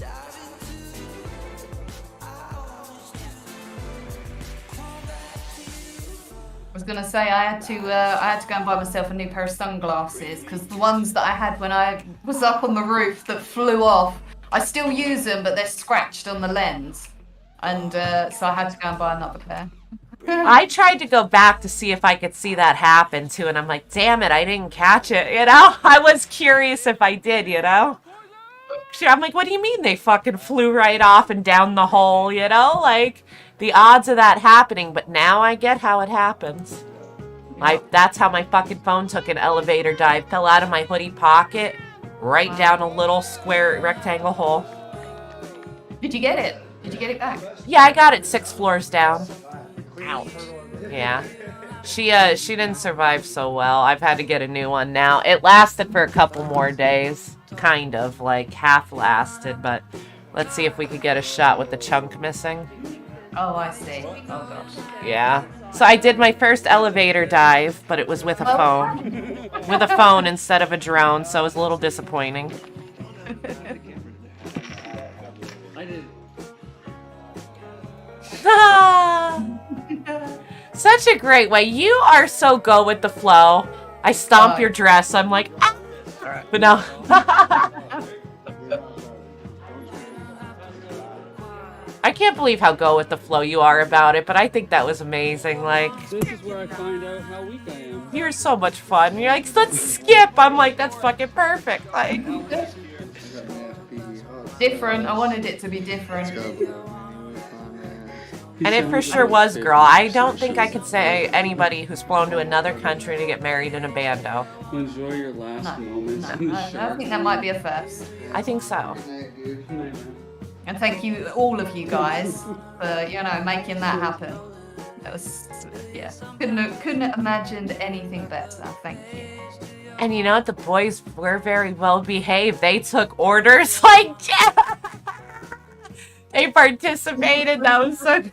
I was gonna say I had to go and buy myself a new pair of sunglasses because the ones that I had when I was up on the roof that flew off, I still use them, but they're scratched on the lens, and so I had to go and buy another pair. I tried to go back to see if I could see that happen too, and I'm like, damn it, I didn't catch it, you know? I was curious if I did, you know? I'm like, what do you mean they fucking flew right off and down the hole, you know? Like, the odds of that happening, but now I get how it happens. That's how my fucking phone took an elevator dive, fell out of my hoodie pocket, right down a little square rectangle hole. Did you get it? Did you get it back? Yeah, I got it 6 floors down. Ouch. Yeah. She didn't survive so well. I've had to get a new one now. It lasted for a couple more days. Kind of, like half lasted, but let's see if we could get a shot with the chunk missing. Oh, I see. Oh, gosh. Yeah. So I did my first elevator dive, but it was with a phone. With a phone instead of a drone, so it was a little disappointing. Such a great way. You are so go with the flow. I stomp your dress. I'm like, ah! But no. I can't believe how go with the flow you are about it, but I think that was amazing. Like, This is where I find out how weak I am. you're so much fun. You're like, let's skip. I'm like, that's fucking perfect. Like, Different. I wanted it to be different. and it for sure was, girl. I don't think I could say anybody who's flown to another country to get married in a bando. Enjoy your last moments in the I show. think that might be a first. I think so. And thank you, all of you guys, for, you know, making that happen. That was, yeah. Couldn't have imagined anything better. Thank you. And you know what? The boys were very well behaved. They took orders. Like, yeah. They participated. That was so.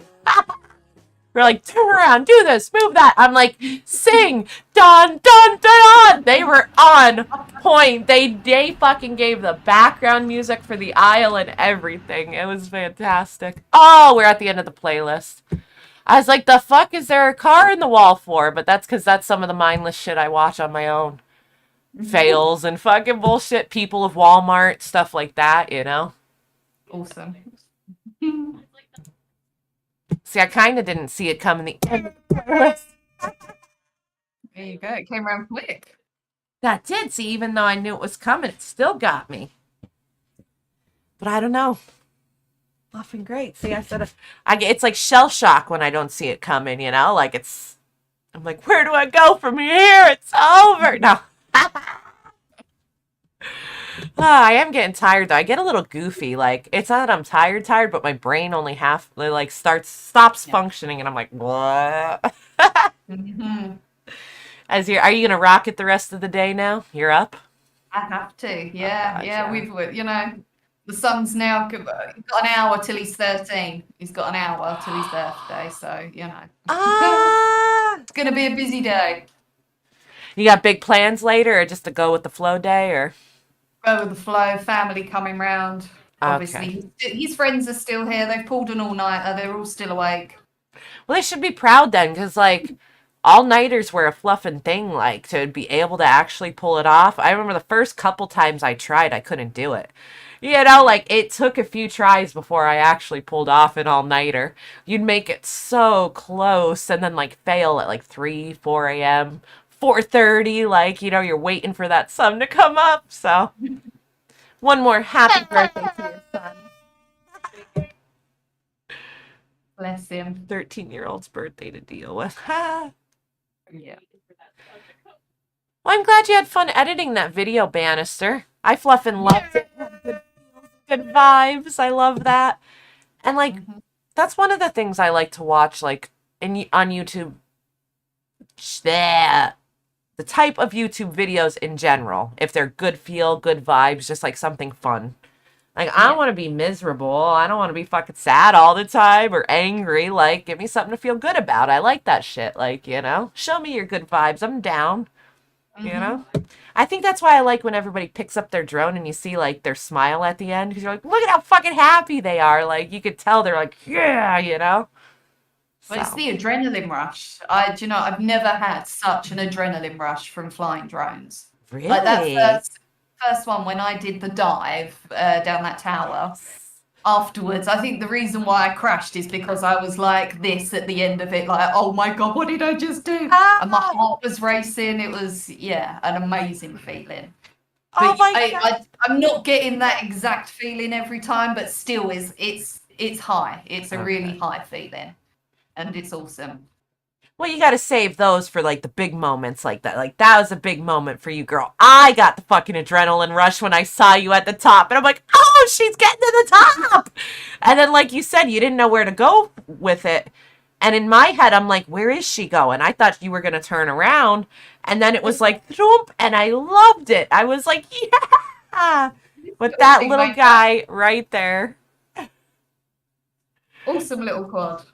We're like, turn around, do this, move that. I'm like, sing, dun, dun, dun. They were on point. They fucking gave the background music for the aisle and everything. It was fantastic. Oh, we're at the end of the playlist. I was like, the fuck is there a car in the wall for? But that's because that's some of the mindless shit I watch on my own. Fails and fucking bullshit. People of Walmart, stuff like that, you know? Awesome. See, I kind of didn't see it coming the end of the playlist. There you go. It came around quick. That did. See, even though I knew it was coming, it still got me. But I don't know. Laughing great. See, I said it's like shell shock when I don't see it coming, you know? Like I'm like, where do I go from here? It's over. No. I am getting tired though. I get a little goofy. Like it's not that I'm tired, but my brain only stops functioning, and I'm like, what? Are you gonna rock it the rest of the day now? You're up. I have to. Yeah. We've the son's now got an hour till he's 13. He's got an hour till his birthday, so you know. It's gonna be a busy day. You got big plans later, or just to go with the flow day, or? Go with the flow, family coming round. Obviously, his friends are still here. They've pulled an all-nighter. They're all still awake. Well, they should be proud then, because, like, all-nighters were a fluffing thing, like, to be able to actually pull it off. I remember the first couple times I tried, I couldn't do it. You know, like, it took a few tries before I actually pulled off an all-nighter. You'd make it so close and then, like, fail at, like, 3, 4 a.m., 4:30, like, you know, you're waiting for that sun to come up. So, one more happy birthday to your son. Bless him. 13-year-old's birthday to deal with. Yeah. Well, I'm glad you had fun editing that video, Bannister. I fluffin' loved it. Good vibes. I love that. And, like, that's one of the things I like to watch, like, on YouTube. The type of YouTube videos in general, if they're good feel, good vibes, just like something fun. Like, I don't want to be miserable. I don't want to be fucking sad all the time or angry. Like, give me something to feel good about. I like that shit. Like, you know, show me your good vibes. I'm down. You know? I think that's why I like when everybody picks up their drone and you see, like, their smile at the end. Because you're like, look at how fucking happy they are. Like, you could tell they're like, yeah, you know? But it's the adrenaline rush. I've never had such an adrenaline rush from flying drones. Really? Like that first one when I did the dive down that tower. Afterwards, I think the reason why I crashed is because I was like this at the end of it, like, oh my God, what did I just do? And my heart was racing. It was, an amazing feeling. But I'm not getting that exact feeling every time, but still it's high. It's a really high feeling. And it's awesome. Well, you got to save those for, like, the big moments like that. Like, that was a big moment for you, girl. I got the fucking adrenaline rush when I saw you at the top. And I'm like, oh, she's getting to the top. And then, like you said, you didn't know where to go with it. And in my head, I'm like, where is she going? I thought you were going to turn around. And then it was like, throop, and I loved it. I was like, yeah. With that little guy right there. Awesome little quad.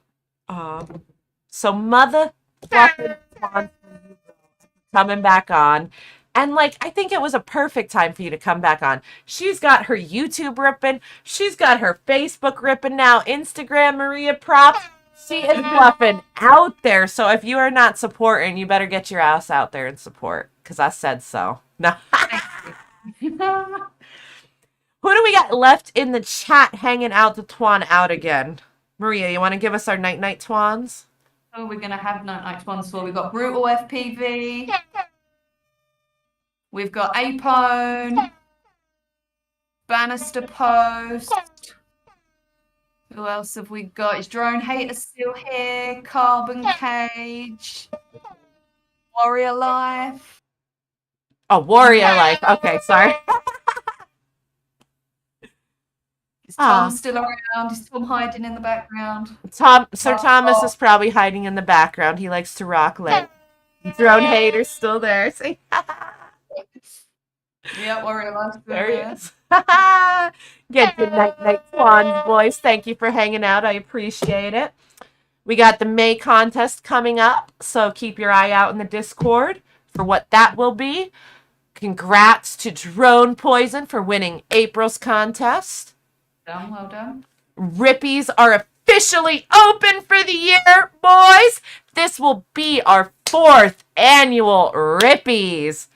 So mother fucking coming back on. And, like, I think it was a perfect time for you to come back on. She's got her YouTube ripping. She's got her Facebook ripping now. Instagram, Maria props. She is fluffing out there. So if you are not supporting, you better get your ass out there and support. Because I said so. No. Who do we got left in the chat hanging out the Twan out again? Maria, you want to give us our night-night Twans? Oh, we're going to have night-night Twans for. We've got Brutal FPV. We've got Apone. Bannister Post. Who else have we got? Is Drone Hater still here? Carbon Cage. Warrior Life. Oh, Warrior Life. Okay, sorry. Is Tom still around? Is Tom hiding in the background? Sir Thomas is probably hiding in the background. He likes to rock late. Drone Hater's still there. See? Yeah, Warrior Life. There he is. Get good night, Twans, boys. Thank you for hanging out. I appreciate it. We got the May contest coming up, so keep your eye out in the Discord for what that will be. Congrats to Drone Poison for winning April's contest. Well done. Rippies are officially open for the year, boys. This will be our 4th annual Rippies.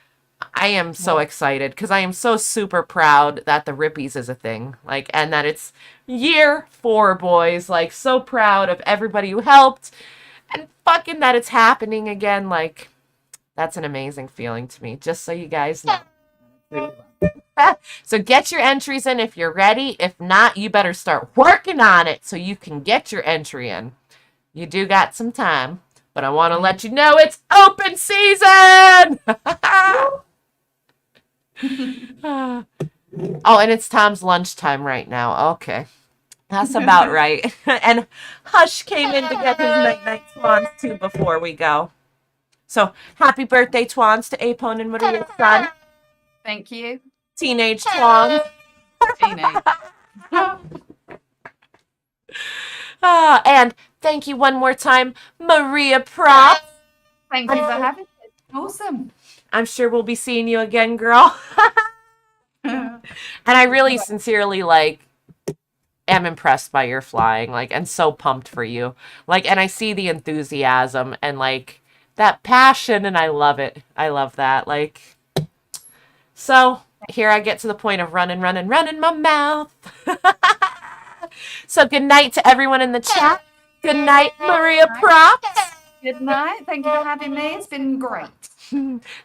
I am so excited because I am so super proud that the Rippies is a thing. Like, and that it's year 4, boys. Like, so proud of everybody who helped and fucking that it's happening again. Like, that's an amazing feeling to me, just so you guys know. So get your entries in if you're ready. If not, you better start working on it so you can get your entry in. You do got some time, but I want to let you know it's open season! Oh, and it's Tom's lunchtime right now. Okay. That's about right. And Hush came in to get his night-night swans too before we go. So, happy birthday, Twans, to Apone and Maria's son. Thank you. Teenage Twans. Teenage. And thank you one more time, Maria Prop. Thank you for having me. Awesome. I'm sure we'll be seeing you again, girl. And I really sincerely, like, am impressed by your flying, like, and so pumped for you. Like, and I see the enthusiasm and, like, that passion, and I love it. I love that. Like, so here I get to the point of running my mouth. So good night to everyone in the chat. Good night, Maria Props. Good night. Thank you for having me. It's been great.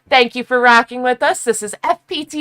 Thank you for rocking with us. This is FPTV.